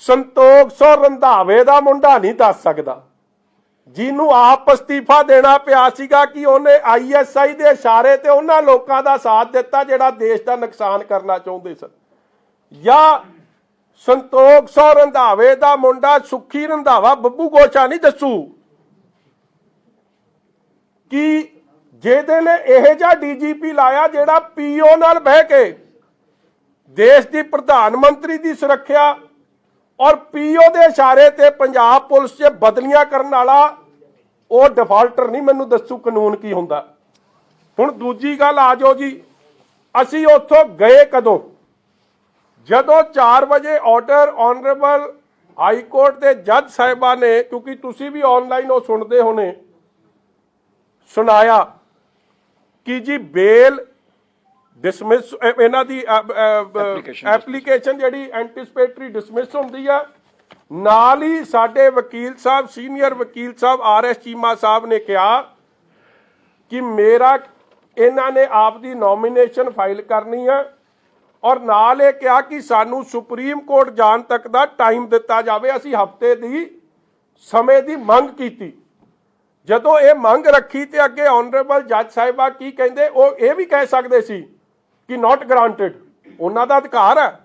ਸੰਤੋਖ ਸਿੰਘ ਰੰਧਾਵੇ ਦਾ ਮੁੰਡਾ ਨਹੀਂ ਦੱਸ ਸਕਦਾ, ਜਿਹਨੂੰ ਆਪ ਅਸਤੀਫਾ ਦੇਣਾ ਪਿਆ ਸੀਗਾ ਕਿ ਉਹਨੇ ISI ਦੇ ਇਸ਼ਾਰੇ ਤੇ ਉਹਨਾਂ ਲੋਕਾਂ ਦਾ ਸਾਥ ਦਿੱਤਾ ਜਿਹੜਾ ਦੇਸ਼ ਦਾ ਨੁਕਸਾਨ ਕਰਨਾ ਚਾਹੁੰਦੇ ਸਨ। ਜਾਂ ਸੰਤੋਖ ਸਿੰਘ ਰੰਧਾਵੇ ਦਾ ਮੁੰਡਾ ਸੁੱਖੀ ਰੰਧਾਵਾ ਬੱਬੂ ਗੋਸ਼ਾ ਨਹੀਂ ਦੱਸੂ ਕਿ ਜਿਹਦੇ ਨੇ ਇਹ ਜਿਹਾ DGP ਲਾਇਆ ਜਿਹੜਾ PO ਨਾਲ ਬਹਿ ਕੇ ਦੇਸ਼ ਦੀ ਪ੍ਰਧਾਨ ਮੰਤਰੀ ਦੀ ਸੁਰੱਖਿਆ ਔਰ PO ਦੇ ਇਸ਼ਾਰੇ ਤੇ ਪੰਜਾਬ ਪੁਲਿਸ 'ਚ ਬਦਲੀਆਂ ਕਰਨ ਵਾਲਾ ਉਹ ਡਿਫਾਲਟਰ ਨਹੀਂ ਮੈਨੂੰ ਦੱਸੂ ਕਾਨੂੰਨ ਕੀ ਹੁੰਦਾ। ਹੁਣ ਦੂਜੀ ਗੱਲ ਆ ਜਾਓ ਜੀ, ਅਸੀਂ ਉੱਥੋਂ ਗਏ ਕਦੋਂ? ਜਦੋਂ 4 ਵਜੇ ਆਰਡਰ ਆਨਰੇਬਲ ਹਾਈ ਕੋਰਟ ਦੇ ਜੱਜ ਸਾਹਿਬਾਂ ਨੇ, ਕਿਉਂਕਿ ਤੁਸੀਂ ਵੀ ਆਨਲਾਈਨ ਉਹ ਸੁਣਦੇ ਹੋਣੇ, ਸੁਣਾਇਆ ਕਿ ਜੀ ਬੇਲ ਡਿਸਮਿਸ, ਇਹਨਾਂ ਦੀ ਐਪਲੀਕੇਸ਼ਨ ਜਿਹੜੀ ਐਂਟੀਸਪੇਟਰੀ ਡਿਸਮਿਸ ਹੁੰਦੀ ਆ। ਨਾਲ ਹੀ ਸਾਡੇ ਵਕੀਲ ਸਾਹਿਬ, ਸੀਨੀਅਰ ਵਕੀਲ ਸਾਹਿਬ RS ਚੀਮਾ ਸਾਹਿਬ ਨੇ ਕਿਹਾ ਕਿ ਮੇਰਾ ਇਹਨਾਂ ਨੇ ਆਪ ਦੀ ਨੋਮੀਨੇਸ਼ਨ ਫਾਈਲ ਕਰਨੀ ਹੈ ਔਰ ਨਾਲ ਇਹ ਕਿਹਾ ਕਿ ਸਾਨੂੰ ਸੁਪਰੀਮ ਕੋਰਟ ਜਾਣ ਤੱਕ ਦਾ ਟਾਈਮ ਦਿੱਤਾ ਜਾਵੇ। ਅਸੀਂ ਹਫ਼ਤੇ ਦੀ ਸਮੇਂ ਦੀ ਮੰਗ ਕੀਤੀ। ਜਦੋਂ ਇਹ ਮੰਗ ਰੱਖੀ ਤੇ ਅੱਗੇ ਆਨਰੇਬਲ ਜੱਜ ਸਾਹਿਬਾ ਕੀ ਕਹਿੰਦੇ, ਉਹ ਇਹ ਵੀ ਕਹਿ ਸਕਦੇ ਸੀ ਕਿ ਨਾਟ ਗ੍ਰਾਂਟਡ, ਉਹਨਾਂ ਦਾ ਅਧਿਕਾਰ ਹੈ,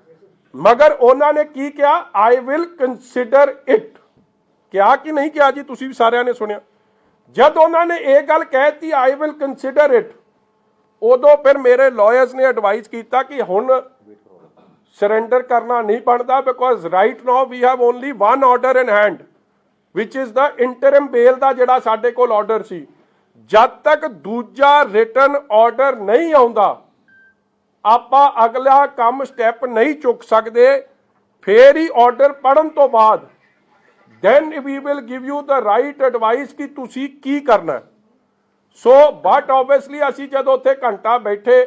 ਮਗਰ ਉਹਨਾਂ ਨੇ ਕੀ ਕਿਹਾ, ਆਈ ਵਿਲ ਕੰਸੀਡਰ ਇਟ। ਕਿਹਾ ਕਿ ਨਹੀਂ ਕਿਹਾ ਜੀ, ਤੁਸੀਂ ਵੀ ਸਾਰਿਆਂ ਨੇ ਸੁਣਿਆ। ਜਦ ਉਹਨਾਂ ਨੇ ਇਹ ਗੱਲ ਕਹਿਤੀ ਆਈ ਵਿਲ ਕੰਸੀਡਰ ਇਟ, ਉਦੋਂ ਫਿਰ ਮੇਰੇ ਲਾਇਰਸ ਨੇ ਐਡਵਾਈਸ ਕੀਤਾ ਕਿ ਹੁਣ ਸਰੈਂਡਰ ਕਰਨਾ ਨਹੀਂ ਬਣਦਾ, because right now we have only one order in hand ਵਿਚ ਇਜ਼ ਦਾ ਇੰਟਰਮ ਬੇਲ ਦਾ ਜਿਹੜਾ ਸਾਡੇ ਕੋਲ ਆਰਡਰ ਸੀ। ਜਦ ਤੱਕ ਦੂਜਾ ਰਿਟਨ ਆਰਡਰ ਨਹੀਂ ਆਉਂਦਾ ਆਪਾਂ ਅਗਲਾ ਕੰਮ ਸਟੈਪ ਨਹੀਂ ਚੁੱਕ ਸਕਦੇ। ਫੇਰ ਹੀ ਆਰਡਰ ਪੜਨ ਤੋਂ ਬਾਅਦ then we will give you the right advice ਕਿ ਤੁਸੀਂ ਕੀ ਕਰਨਾ। ਸੋ ਬਟ ਆਬਵੀਅਸਲੀ ਅਸੀਂ ਜਦੋਂ ਉੱਥੇ ਘੰਟਾ ਬੈਠੇ,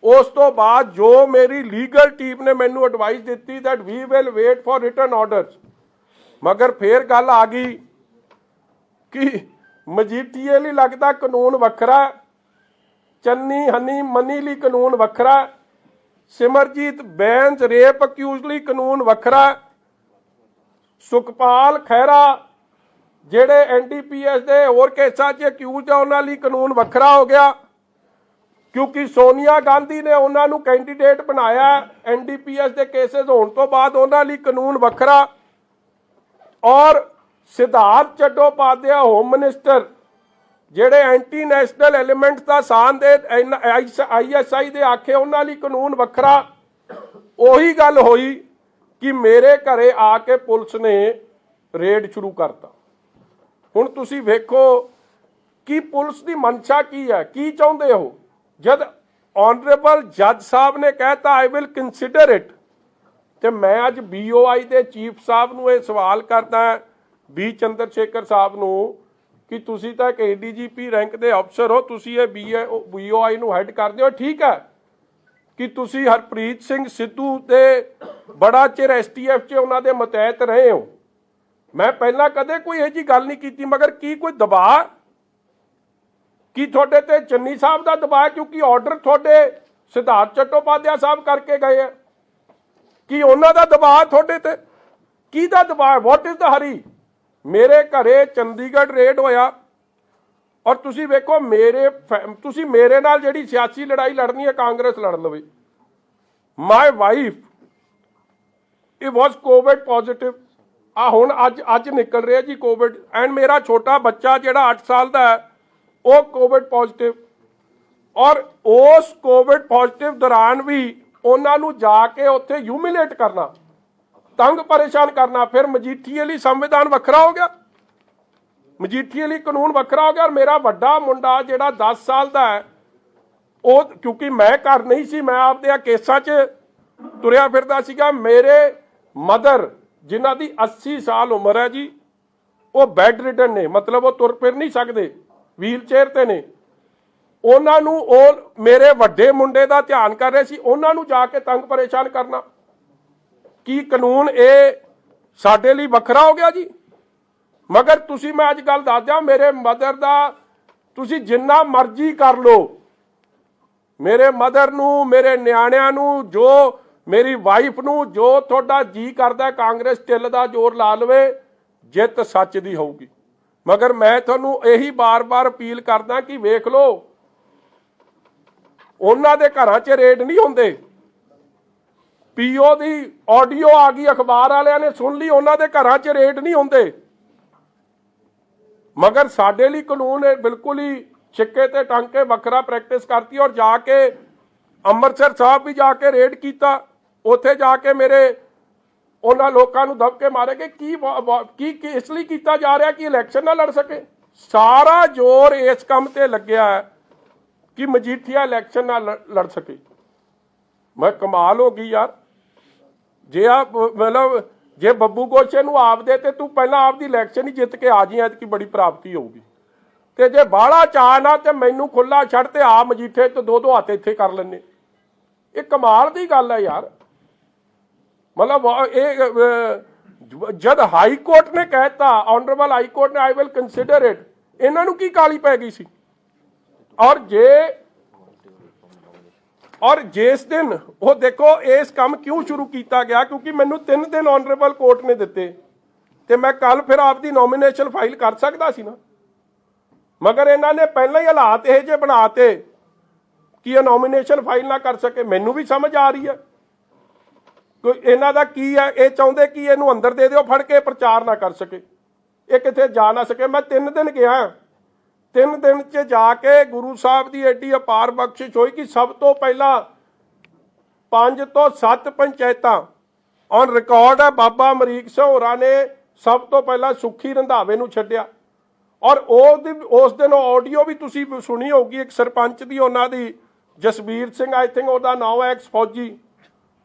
ਉਸ ਤੋਂ ਬਾਅਦ ਜੋ ਮੇਰੀ ਲੀਗਲ ਟੀਮ ਨੇ ਮੈਨੂੰ ਐਡਵਾਈਸ ਦਿੱਤੀ that we will wait for written orders, ਮਗਰ ਫੇਰ ਗੱਲ ਆ ਗਈ ਕਿ ਮਜੀਠੀਏ ਲਈ ਲੱਗਦਾ ਕਾਨੂੰਨ ਵੱਖਰਾ, ਚੰਨੀ ਹਨੀ ਮਨੀ ਲਈ ਕਾਨੂੰਨ ਵੱਖਰਾ, ਸਿਮਰਜੀਤ ਬੈਂਸ ਰੇਪ ਅਕਿਊਜ਼ ਲਈ ਕਾਨੂੰਨ ਵੱਖਰਾ, ਸੁਖਪਾਲ ਖਹਿਰਾ ਜਿਹੜੇ NDPS ਦੇ ਹੋਰ ਕੇਸਾਂ 'ਚ ਅਕਿਊਜ਼ ਆ ਉਹਨਾਂ ਲਈ ਕਾਨੂੰਨ ਵੱਖਰਾ ਹੋ ਗਿਆ, ਕਿਉਂਕਿ ਸੋਨੀਆ ਗਾਂਧੀ ਨੇ ਉਹਨਾਂ ਨੂੰ ਕੈਂਡੀਡੇਟ ਬਣਾਇਆ। NDPS ਦੇ ਕੇਸਿਸ ਹੋਣ ਤੋਂ ਬਾਅਦ ਉਹਨਾਂ ਲਈ ਕਾਨੂੰਨ ਵੱਖਰਾ। ਔਰ ਸਿਧਾਰਥ ਚੱਟੋਪਾਧਿਆਏ ਹੋਮ ਮਿਨਿਸਟਰ ਜਿਹੜੇ ਐਂਟੀ ਨੈਸ਼ਨਲ ਐਲੀਮੈਂਟਸ ਦਾ ਸਾਥ ਦੇ ISI ਦੇ ਆਖੇ, ਉਹਨਾਂ ਲਈ ਕਾਨੂੰਨ ਵੱਖਰਾ। ਉਹੀ ਗੱਲ ਹੋਈ ਕਿ ਮੇਰੇ ਘਰੇ ਆ ਕੇ ਪੁਲਿਸ ਨੇ ਰੇਡ ਸ਼ੁਰੂ ਕਰਤਾ। ਹੁਣ ਤੁਸੀਂ ਵੇਖੋ ਕਿ ਪੁਲਿਸ ਦੀ ਮਨਸ਼ਾ ਕੀ ਹੈ, ਕੀ ਚਾਹੁੰਦੇ ਹੋ। ਜਦ ਆਨਰੇਬਲ ਜੱਜ ਸਾਹਿਬ ਨੇ ਕਹਿਤਾ ਆਈ ਵਿਲ ਕੰਸੀਡਰ ਇਟ, ਤੇ ਮੈਂ ਅੱਜ BOI ਦੇ ਚੀਫ ਸਾਹਿਬ ਨੂੰ ਇਹ ਸਵਾਲ ਕਰਦਾ, B ਚੰਦਰਸ਼ੇਖਰ ਸਾਹਿਬ ਨੂੰ, ਕਿ ਤੁਸੀਂ ਤਾਂ ਇੱਕ ADGP ਰੈਂਕ ਦੇ ਅਫਸਰ ਹੋ, ਤੁਸੀਂ ਇਹ BOI ਨੂੰ ਹੈਡ ਕਰਦੇ ਹੋ। ਠੀਕ ਹੈ ਕਿ ਤੁਸੀਂ ਹਰਪ੍ਰੀਤ ਸਿੰਘ ਸਿੱਧੂ ਦੇ ਬੜਾ ਚਿਰ STF 'ਚ ਉਹਨਾਂ ਦੇ ਮਤਹਿਤ ਰਹੇ ਹੋ, ਮੈਂ ਪਹਿਲਾਂ ਕਦੇ ਕੋਈ ਇਹੋ ਜਿਹੀ ਗੱਲ ਨਹੀਂ ਕੀਤੀ, ਮਗਰ ਕੀ ਕੋਈ ਦਬਾਅ, ਕੀ ਤੁਹਾਡੇ ਤੇ ਚੰਨੀ ਸਾਹਿਬ ਦਾ ਦਬਾਅ, ਕਿਉਂਕਿ ਆਰਡਰ ਤੁਹਾਡੇ ਸਿਧਾਰਥ ਚੱਟੋਪਾਧਿਆਏ ਸਾਹਿਬ ਕਰਕੇ ਗਏ ਆ, ਕੀ ਉਹਨਾਂ ਦਾ ਦਬਾਅ ਤੁਹਾਡੇ ਤੇ, ਕਿਹਦਾ ਦਬਾਅ, ਵਾਟ ਇਜ਼ ਦਾ ਹਰੀ। ਮੇਰੇ ਘਰੇ ਚੰਡੀਗੜ੍ਹ ਰੇਡ ਹੋਇਆ ਔਰ ਤੁਸੀਂ ਵੇਖੋ ਤੁਸੀਂ ਮੇਰੇ ਨਾਲ ਜਿਹੜੀ ਸਿਆਸੀ ਲੜਾਈ ਲੜਨੀ ਹੈ ਕਾਂਗਰਸ ਲੜ ਲਵੇ। My wife it was Covid positive, ਆ ਹੁਣ ਅੱਜ ਨਿਕਲ ਰਿਹਾ ਜੀ ਕੋਵਿਡ, ਐਂਡ ਮੇਰਾ ਛੋਟਾ ਬੱਚਾ ਜਿਹੜਾ 8 ਸਾਲ ਦਾ ਹੈ ਉਹ ਕੋਵਿਡ ਪੋਜ਼ਿਟਿਵ। ਔਰ ਉਸ ਕੋਵਿਡ ਪੋਜ਼ਿਟਿਵ ਦੌਰਾਨ ਵੀ ਉਹਨਾਂ ਨੂੰ ਜਾ ਕੇ ਉੱਥੇ ਹਿਊਮਿਲੇਟ ਕਰਨਾ, ਤੰਗ ਪਰੇਸ਼ਾਨ ਕਰਨਾ। ਫਿਰ ਮਜੀਠੀਏ ਲਈ ਸੰਵਿਧਾਨ ਵੱਖਰਾ ਹੋ ਗਿਆ, ਮਜੀਠੀਏ ਲਈ ਕਾਨੂੰਨ ਵੱਖਰਾ ਹੋ ਗਿਆ। ਔਰ ਮੇਰਾ ਵੱਡਾ ਮੁੰਡਾ ਜਿਹੜਾ 10 ਸਾਲ ਦਾ ਹੈ, ਉਹ ਕਿਉਂਕਿ ਮੈਂ ਘਰ ਨਹੀਂ ਸੀ, ਮੈਂ ਆਪਦੇ ਆ ਕੇਸਾਂ 'ਚ ਤੁਰਿਆ ਫਿਰਦਾ ਸੀਗਾ। ਮੇਰੇ ਮਦਰ ਜਿਨ੍ਹਾਂ ਦੀ 80 ਸਾਲ ਉਮਰ ਹੈ ਜੀ, ਉਹ ਬੈੱਡ ਰਿਡਨ ਨੇ, ਮਤਲਬ ਉਹ ਤੁਰ ਫਿਰ ਨਹੀਂ ਸਕਦੇ, ਵੀਲ ਚੇਅਰ ਤੇ ਨੇ। ਉਹਨਾਂ ਨੂੰ ਉਹ ਮੇਰੇ ਵੱਡੇ ਮੁੰਡੇ ਦਾ ਧਿਆਨ ਕਰ ਰਹੇ ਸੀ, ਉਹਨਾਂ ਨੂੰ ਜਾ ਕੇ ਤੰਗ ਪਰੇਸ਼ਾਨ ਕਰਨਾ। ਕੀ ਕਾਨੂੰਨ ਇਹ ਸਾਡੇ ਲਈ ਵੱਖਰਾ ਹੋ ਗਿਆ ਜੀ। ਮਗਰ ਤੁਸੀਂ, ਮੈਂ ਅੱਜ ਗੱਲ ਦੱਸ ਦਿਆਂ, ਮੇਰੇ ਮਦਰ ਦਾ ਤੁਸੀਂ ਜਿੰਨਾ ਮਰਜ਼ੀ ਕਰ ਲਓ, ਮੇਰੇ ਮਦਰ ਨੂੰ, ਮੇਰੇ ਨਿਆਣਿਆਂ ਨੂੰ, ਜੋ ਮੇਰੀ ਵਾਈਫ ਨੂੰ, ਜੋ ਤੁਹਾਡਾ ਜੀ ਕਰਦਾ ਕਾਂਗਰਸ ਢਿੱਲ ਦਾ ਜ਼ੋਰ ਲਾ ਲਵੇ, ਜਿੱਤ ਸੱਚ ਦੀ ਹੋਊਗੀ। ਮਗਰ ਮੈਂ ਤੁਹਾਨੂੰ ਇਹੀ ਬਾਰ-ਬਾਰ ਅਪੀਲ ਕਰਦਾ ਕਿ ਵੇਖ ਲਓ, ਉਹਨਾਂ ਦੇ ਘਰਾਂ 'ਚ ਰੇਡ ਨਹੀਂ ਹੁੰਦੇ। PO ਦੀ ਆਡੀਓ ਆ ਗਈ, ਅਖਬਾਰ ਵਾਲਿਆਂ ਨੇ ਸੁਣ ਲਈ, ਉਹਨਾਂ ਦੇ ਘਰਾਂ 'ਚ ਰੇਡ ਨਹੀਂ ਹੁੰਦੇ। ਮਗਰ ਸਾਡੇ ਲਈ ਕਾਨੂੰਨ ਬਿਲਕੁਲ ਹੀ ਛਿੱਕੇ ਤੇ ਟੰਗ ਕੇ ਵੱਖਰਾ ਪ੍ਰੈਕਟਿਸ ਕਰਤੀ। ਔਰ ਜਾ ਕੇ ਅੰਮ੍ਰਿਤਸਰ ਸਾਹਿਬ ਵੀ ਜਾ ਕੇ ਰੇਡ ਕੀਤਾ, ਉੱਥੇ ਜਾ ਕੇ ਮੇਰੇ ਉਹਨਾਂ ਲੋਕਾਂ ਨੂੰ ਦਬਕੇ ਮਾਰੇ ਕਿ ਕੀ ਇਸ ਲਈ ਕੀਤਾ ਜਾ ਰਿਹਾ ਕਿ ਇਲੈਕਸ਼ਨ ਨਾ ਲੜ ਸਕੇ। ਸਾਰਾ ਜ਼ੋਰ ਇਸ ਕੰਮ ਤੇ ਲੱਗਿਆ ਹੈ ਕਿ ਮਜੀਠੀਆ ਇਲੈਕਸ਼ਨ ਨਾ ਲੜ ਸਕੇ। ਮੈਂ ਕਮਾਲ ਹੋ ਗਈ ਯਾਰ, ਜੇ ਆ ਮਤਲਬ ਜੇ ਬੱਬੂ ਗੋਸ਼ੇ ਨੂੰ ਆਪਦੇ ਤੇ ਤੂੰ ਪਹਿਲਾਂ ਆਪਦੀ ਇਲੈਕਸ਼ਨ ਹੀ ਜਿੱਤ ਕੇ ਆ ਜੀ, ਐਤਕੀ ਬੜੀ ਪ੍ਰਾਪਤੀ ਹੋਊਗੀ। ਤੇ ਜੇ ਬਾਹਲਾ ਚਾਅ ਨਾ ਤੇ ਮੈਨੂੰ ਖੁੱਲਾ ਛੱਡ ਤੇ ਆ ਮਜੀਠੇ ਤੇ ਦੋ ਹੱਥ ਇੱਥੇ ਕਰ ਲੈਣੇ। ਇਹ ਕਮਾਲ ਦੀ ਗੱਲ ਹੈ ਯਾਰ। ਮਤਲਬ ਇਹ ਜਦ ਹਾਈ ਕੋਰਟ ਨੇ ਕਹਿਤਾ, ਆਨਰੇਬਲ ਹਾਈ ਕੋਰਟ ਨੇ ਆਈ ਵਿਲ ਕੰਸੀਡਰ ਇਟ, ਇਹਨਾਂ ਨੂੰ ਕੀ ਕਾਲੀ ਪੈ ਗਈ ਸੀ। ਔਰ ਜਿਸ ਦਿਨ ਉਹ ਦੇਖੋ ਇਸ ਕੰਮ ਕਿਉਂ ਸ਼ੁਰੂ ਕੀਤਾ ਗਿਆ, ਕਿਉਂਕਿ ਮੈਨੂੰ 3 ਦਿਨ ਆਨਰੇਬਲ ਕੋਰਟ ਨੇ ਦਿੱਤੇ ਤੇ ਮੈਂ ਕੱਲ ਫਿਰ ਆਪਦੀ ਨੋਮੀਨੇਸ਼ਨ ਫਾਈਲ ਕਰ ਸਕਦਾ ਸੀ ਨਾ, ਮਗਰ ਇਹਨਾਂ ਨੇ ਪਹਿਲਾਂ ਹੀ ਹਾਲਾਤ ਇਹ ਜਿਹੇ ਬਣਾਤੇ ਕਿ ਇਹ ਨੋਮੀਨੇਸ਼ਨ ਫਾਈਲ ਨਾ ਕਰ ਸਕੇ। ਮੈਨੂੰ ਵੀ ਸਮਝ ਆ ਰਹੀ ਹੈ ਕੋਈ ਇਹਨਾਂ ਦਾ ਕੀ ਹੈ, ਇਹ ਚਾਹੁੰਦੇ ਕਿ ਇਹਨੂੰ ਅੰਦਰ ਦੇ ਦਿਓ ਫੜ ਕੇ, ਪ੍ਰਚਾਰ ਨਾ ਕਰ ਸਕੇ, ਇਹ ਕਿਤੇ ਜਾ ਨਾ ਸਕੇ। ਮੈਂ 3 ਦਿਨ ਗਿਆ, 3 ਦਿਨ 'ਚ ਜਾ ਕੇ ਗੁਰੂ ਸਾਹਿਬ ਦੀ ਐਡੀ ਅਪਾਰ ਬਖਸ਼ਿਸ਼ ਹੋਈ ਕਿ ਸਭ ਤੋਂ ਪਹਿਲਾਂ 5 ਤੋਂ 7 ਪੰਚਾਇਤਾਂ ਔਨ ਰਿਕਾਰਡ ਹੈ, ਬਾਬਾ ਅਮਰੀਕ ਸਿੰਘ ਹੋਰਾਂ ਨੇ ਸਭ ਤੋਂ ਪਹਿਲਾਂ ਸੁੱਖੀ ਰੰਧਾਵੇ ਨੂੰ ਛੱਡਿਆ। ਔਰ ਉਸ ਦਿਨ ਆਡੀਓ ਵੀ ਤੁਸੀਂ ਸੁਣੀ ਹੋਊਗੀ, ਇੱਕ ਸਰਪੰਚ ਦੀ ਉਹਨਾਂ ਦੀ ਜਸਬੀਰ ਸਿੰਘ ਆਈ ਥਿੰਕ ਉਹਦਾ ਨਾਮ ਹੈ, ਐਕਸ ਫੌਜੀ,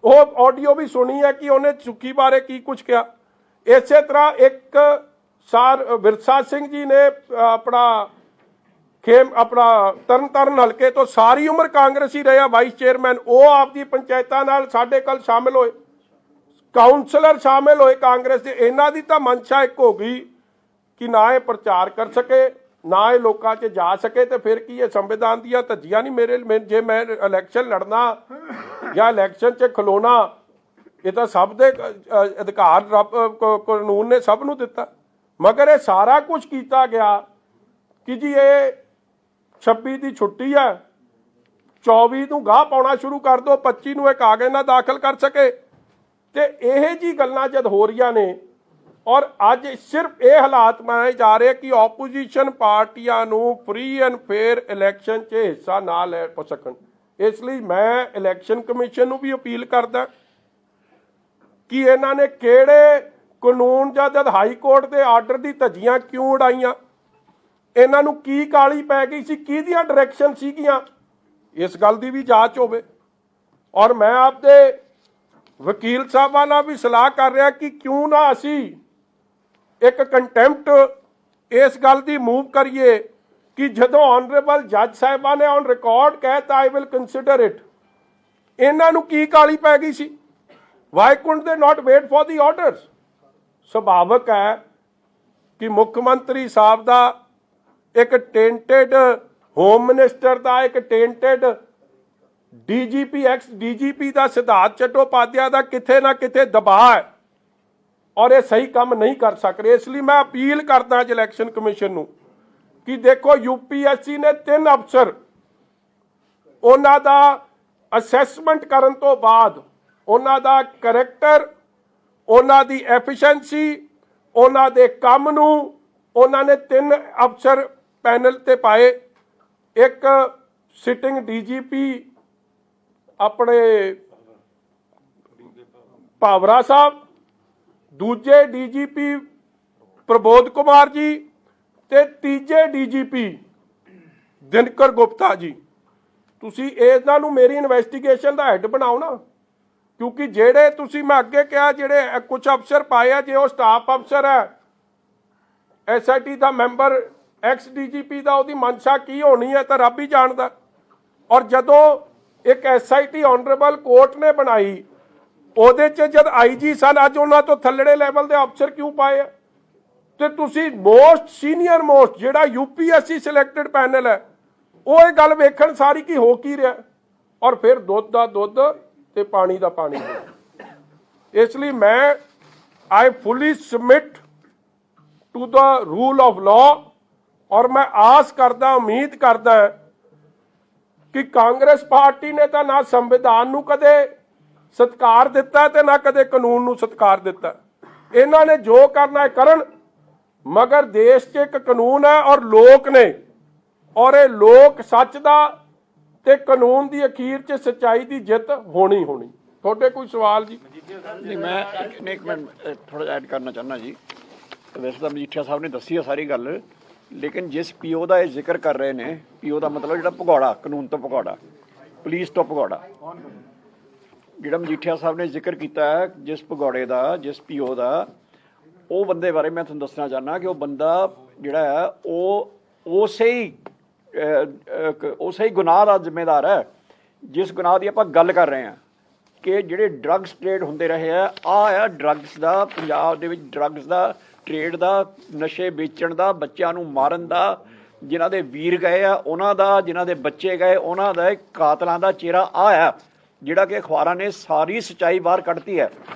ਉਹ ਆਡੀਓ ਵੀ ਸੁਣੀ ਹੈ ਕਿ ਉਹਨੇ ਸੁੱਖੀ ਬਾਰੇ ਕੀ ਕੁਝ ਕਿਹਾ। ਇਸੇ ਤਰ੍ਹਾਂ ਇੱਕ ਵਿਰਸਾ ਸਿੰਘ ਜੀ ਨੇ ਆਪਣਾ ਤਰਨਤਾਰਨ ਹਲਕੇ ਤੋਂ ਸਾਰੀ ਉਮਰ ਕਾਂਗਰਸੀ ਰਿਹਾ ਵਾਈਸ ਚੇਅਰਮੈਨ, ਉਹ ਆਪਦੀ ਪੰਚਾਇਤਾਂ ਨਾਲ ਸਾਡੇ ਕੱਲ ਸ਼ਾਮਿਲ ਹੋਏ, ਕਾਉਂਸਲਰ ਸ਼ਾਮਿਲ ਹੋਏ ਕਾਂਗਰਸ ਦੇ। ਇਹਨਾਂ ਦੀ ਤਾਂ ਮਨਸ਼ਾ ਇੱਕ ਹੋ ਗਈ ਕਿ ਨਾ ਇਹ ਪ੍ਰਚਾਰ ਕਰ ਸਕੇ, ਨਾ ਇਹ ਲੋਕਾਂ 'ਚ ਜਾ ਸਕੇ, ਤੇ ਫਿਰ ਕੀ ਇਹ ਸੰਵਿਧਾਨ ਦੀਆਂ ਧੱਜੀਆਂ ਨਹੀਂ ਮੇਰੇ ਜੇ ਮੈਂ ਇਲੈਕਸ਼ਨ ਲੜਨਾ ਜਾਂ ਇਲੈਕਸ਼ਨ 'ਚ ਖਲੋਣਾ, ਇਹ ਤਾਂ ਸਭ ਦੇ ਅਧਿਕਾਰ ਕਾਨੂੰਨ ਨੇ ਸਭ ਨੂੰ ਦਿੱਤਾ। ਮਗਰ ਇਹ ਸਾਰਾ ਕੁਝ ਕੀਤਾ ਗਿਆ ਕਿ ਜੀ ਇਹ 26 ਦੀ ਛੁੱਟੀ ਹੈ, 24 ਨੂੰ ਗਾਹ ਪਾਉਣਾ ਸ਼ੁਰੂ ਕਰ ਦਿਓ, 25 ਨੂੰ ਇਹ ਕਾਗਜ਼ ਨਾ ਦਾਖਲ ਕਰ ਸਕੇ। ਤੇ ਇਹ ਜੀ ਗੱਲਾਂ ਜਦ ਹੋ ਰਹੀਆਂ ਨੇ, ਔਰ ਅੱਜ ਸਿਰਫ ਇਹ ਹਾਲਾਤ ਬਣਾਏ ਜਾ ਰਹੇ ਕਿ ਆਪੋਜੀਸ਼ਨ ਪਾਰਟੀਆਂ ਨੂੰ ਫ੍ਰੀ ਐਂਡ ਫੇਅਰ ਇਲੈਕਸ਼ਨ 'ਚ ਹਿੱਸਾ ਨਾ ਲੈ ਸਕਣ। ਇਸ ਲਈ ਮੈਂ ਇਲੈਕਸ਼ਨ ਕਮਿਸ਼ਨ ਨੂੰ ਵੀ ਅਪੀਲ ਕਰਦਾ ਕਿ ਇਹਨਾਂ ਨੇ ਕਿਹੜੇ ਕਾਨੂੰਨ ਜਾਂ ਜਦ ਹਾਈ ਕੋਰਟ ਦੇ ਆਰਡਰ ਦੀ ਧੱਜੀਆਂ ਕਿਉਂ ਉਡਾਈਆਂ, ਇਹਨਾਂ ਨੂੰ ਕੀ ਕਾਲੀ ਪੈ ਗਈ ਸੀ, ਕਿਹਦੀਆਂ ਡਾਇਰੈਕਸ਼ਨ ਸੀਗੀਆਂ, ਇਸ ਗੱਲ ਦੀ ਵੀ ਜਾਂਚ ਹੋਵੇ। ਔਰ ਮੈਂ ਆਪਦੇ ਵਕੀਲ ਸਾਹਿਬਾਂ ਨਾਲ ਵੀ ਸਲਾਹ ਕਰ ਰਿਹਾ ਕਿ ਕਿਉਂ ਨਾ ਅਸੀਂ ਇੱਕ ਕੰਟੈਂਪਟ ਇਸ ਗੱਲ ਦੀ ਮੂਵ ਕਰੀਏ ਕਿ ਜਦੋਂ ਆਨਰੇਬਲ ਜੱਜ ਸਾਹਿਬਾਂ ਨੇ ਔਨ ਰਿਕਾਰਡ ਕਹਿਤਾ ਆਈ ਵਿਲ ਕੰਸੀਡਰ ਇਟ, ਇਹਨਾਂ ਨੂੰ ਕੀ ਕਾਲੀ ਪੈ ਗਈ ਸੀ, ਵਾਈ ਕੁਡਨਟ ਦੇ ਨਾਟ ਵੇਟ ਫॉर ਦੀ ਆਰਡਰਸ। ਸੁਭਾਵਕ ਹੈ ਕਿ ਮੁੱਖ ਮੰਤਰੀ ਸਾਹਿਬ ਦਾ ਇੱਕ ਟੈਂਟਡ ਹੋਮ ਮਿਨਿਸਟਰ ਦਾ, ਇੱਕ ਟੈਂਟਡ ਡੀਜੀਪੀ ਐਕਸ ਡੀਜੀਪੀ ਦਾ ਸਿਧਾਰਥ ਚੱਟੋਪਾਧਿਆਏ ਦਾ ਕਿਤੇ ਨਾ ਕਿਤੇ ਦਬਾਅ ਹੈ ਔਰ ਇਹ ਸਹੀ ਕੰਮ ਨਹੀਂ ਕਰ ਸਕ ਰਹੇ। ਇਸ ਲਈ ਮੈਂ ਅਪੀਲ ਕਰਦਾ ਅੱਜ ਇਲੈਕਸ਼ਨ ਕਮਿਸ਼ਨ ਨੂੰ ਕਿ ਦੇਖੋ UPSC ਨੇ 3 ਅਫਸਰ, ਉਹਨਾਂ ਦਾ ਅਸੈਸਮੈਂਟ ਕਰਨ ਤੋਂ ਬਾਅਦ ਉਹਨਾਂ ਦਾ ਕਰੈਕਟਰ, ਉਹਨਾਂ ਦੀ ਐਫੀਸ਼ੀਐਂਸੀ, ਉਹਨਾਂ ਦੇ ਕੰਮ ਨੂੰ ਉਹਨਾਂ ਨੇ 3 ਅਫਸਰ ਪੈਨਲ ਤੇ ਪਾਏ। ਇੱਕ ਸਿਟਿੰਗ DGP ਆਪਣੇ ਭਾਵਰਾ ਸਾਹਿਬ, ਦੂਜੇ DGP ਪ੍ਰਬੋਧ ਕੁਮਾਰ ਜੀ ਤੇ ਤੀਜੇ DGP ਦਿਨਕਰ ਗੁਪਤਾ ਜੀ। ਤੁਸੀਂ ਇਹਨਾਂ ਨੂੰ ਮੇਰੀ ਇਨਵੈਸਟੀਗੇਸ਼ਨ ਦਾ ਹੈੱਡ ਬਣਾਓ ਨਾ, ਕਿਉਂਕਿ ਜਿਹੜੇ ਤੁਸੀਂ ਮੈਂ ਅੱਗੇ ਕਿਹਾ ਜਿਹੜੇ ਕੁਝ ਅਫਸਰ ਪਾਏ ਆ, ਜੇ ਉਹ ਸਟਾਫ ਅਫਸਰ ਹੈ, SIT ਦਾ ਮੈਂਬਰ, ਐਕਸ DGP ਦਾ ਉਹਦੀ ਮਨਸ਼ਾ ਕੀ ਹੋਣੀ ਹੈ ਤਾਂ ਰੱਬ ਹੀ ਜਾਣਦਾ। ਔਰ ਜਦੋਂ ਇੱਕ SIT ਆਨਰੇਬਲ ਕੋਰਟ ਨੇ ਬਣਾਈ, ਉਹਦੇ 'ਚ ਜਦ IG ਸਨ, ਅੱਜ ਉਹਨਾਂ ਤੋਂ ਥੱਲੜੇ ਲੈਵਲ ਦੇ ਅਫਸਰ ਕਿਉਂ ਪਾਏ ਆ? ਤੇ ਤੁਸੀਂ ਮੋਸਟ ਸੀਨੀਅਰ ਮੋਸਟ ਜਿਹੜਾ UPSC ਸਿਲੈਕਟਡ ਪੈਨਲ ਹੈ, ਉਹ ਇਹ ਗੱਲ ਵੇਖਣ ਸਾਰੀ ਕੀ ਹੋ ਕੀ ਰਿਹਾ, ਔਰ ਫਿਰ ਦੁੱਧ ਦਾ ਦੁੱਧ ਤੇ ਪਾਣੀ ਦਾ ਪਾਣੀ। ਇਸ ਲਈ ਮੈਂ I fully submit to the rule of law, ਔਰ ਮੈਂ ਆਸ ਕਰਦਾ, ਉਮੀਦ ਕਰਦਾ ਕਿ ਕਾਂਗਰਸ ਪਾਰਟੀ ਨੇ ਤਾਂ ਨਾ ਸੰਵਿਧਾਨ ਨੂੰ ਕਦੇ ਸਤਿਕਾਰ ਦਿੱਤਾ ਤੇ ਨਾ ਕਦੇ ਕਾਨੂੰਨ ਨੂੰ ਸਤਿਕਾਰ ਦਿੱਤਾ। ਇਹਨਾਂ ਨੇ ਜੋ ਕਰਨਾ ਹੈ ਕਰਨ, ਮਗਰ ਦੇਸ਼ 'ਚ ਇੱਕ ਕਾਨੂੰਨ ਹੈ ਔਰ ਲੋਕ ਨੇ, ਔਰ ਇਹ ਲੋਕ ਸੱਚ ਦਾ ਤੇ ਕਾਨੂੰਨ ਦੀ ਅਖੀਰ 'ਚ ਸੱਚਾਈ ਦੀ ਜਿੱਤ ਹੋਣੀ ਹੋਣੀ। ਤੁਹਾਡੇ ਕੋਈ ਸਵਾਲ ਜੀ? ਨਹੀਂ, ਮੈਂ ਇੱਕ ਮਿੰਟ ਥੋੜਾ ਜਿਹਾ ਐਡ ਕਰਨਾ ਚਾਹੁੰਦਾ ਜੀ। ਵੈਸੇ ਤਾਂ ਮਜੀਠੀਆ ਸਾਹਿਬ ਨੇ ਦੱਸੀ ਹੈ ਸਾਰੀ ਗੱਲ, ਲੇਕਿਨ ਜਿਸ PO ਦਾ ਇਹ ਜ਼ਿਕਰ ਕਰ ਰਹੇ ਨੇ, PO ਦਾ ਮਤਲਬ ਜਿਹੜਾ ਭਗੌੜਾ, ਕਾਨੂੰਨ ਤੋਂ ਭਗੌੜਾ, ਪੁਲਿਸ ਤੋਂ ਭਗੌੜਾ, ਜਿਹੜਾ ਮਜੀਠੀਆ ਸਾਹਿਬ ਨੇ ਜ਼ਿਕਰ ਕੀਤਾ ਹੈ, ਜਿਸ ਭਗੌੜੇ ਦਾ, ਜਿਸ PO ਦਾ, ਉਹ ਬੰਦੇ ਬਾਰੇ ਮੈਂ ਤੁਹਾਨੂੰ ਦੱਸਣਾ ਚਾਹੁੰਦਾ ਕਿ ਉਹ ਬੰਦਾ ਜਿਹੜਾ ਹੈ ਉਹ ਉਸੇ ਹੀ ਗੁਨਾਹ ਦਾ ਜ਼ਿੰਮੇਦਾਰ ਹੈ ਜਿਸ ਗੁਨਾਹ ਦੀ ਆਪਾਂ ਗੱਲ ਕਰ ਰਹੇ ਹਾਂ ਕਿ ਜਿਹੜੇ ਡਰੱਗਸ ਟ੍ਰੇਡ ਹੁੰਦੇ ਰਹੇ ਆ। ਆ ਡਰੱਗਸ ਦਾ, ਪੰਜਾਬ ਦੇ ਵਿੱਚ ਡਰੱਗਸ ਦਾ ਟ੍ਰੇਡ ਦਾ, ਨਸ਼ੇ ਵੇਚਣ ਦਾ, ਬੱਚਿਆਂ ਨੂੰ ਮਾਰਨ ਦਾ, ਜਿਨ੍ਹਾਂ ਦੇ ਵੀਰ ਗਏ ਆ ਉਹਨਾਂ ਦਾ, ਜਿਨ੍ਹਾਂ ਦੇ ਬੱਚੇ ਗਏ ਉਹਨਾਂ ਦਾ, ਕਾਤਲਾਂ ਦਾ ਚਿਹਰਾ ਆ ਆ ਜਿਹੜਾ ਕਿ ਅਖਬਾਰਾਂ ਨੇ ਸਾਰੀ ਸੱਚਾਈ ਬਾਹਰ ਕੱਢਤੀ ਹੈ।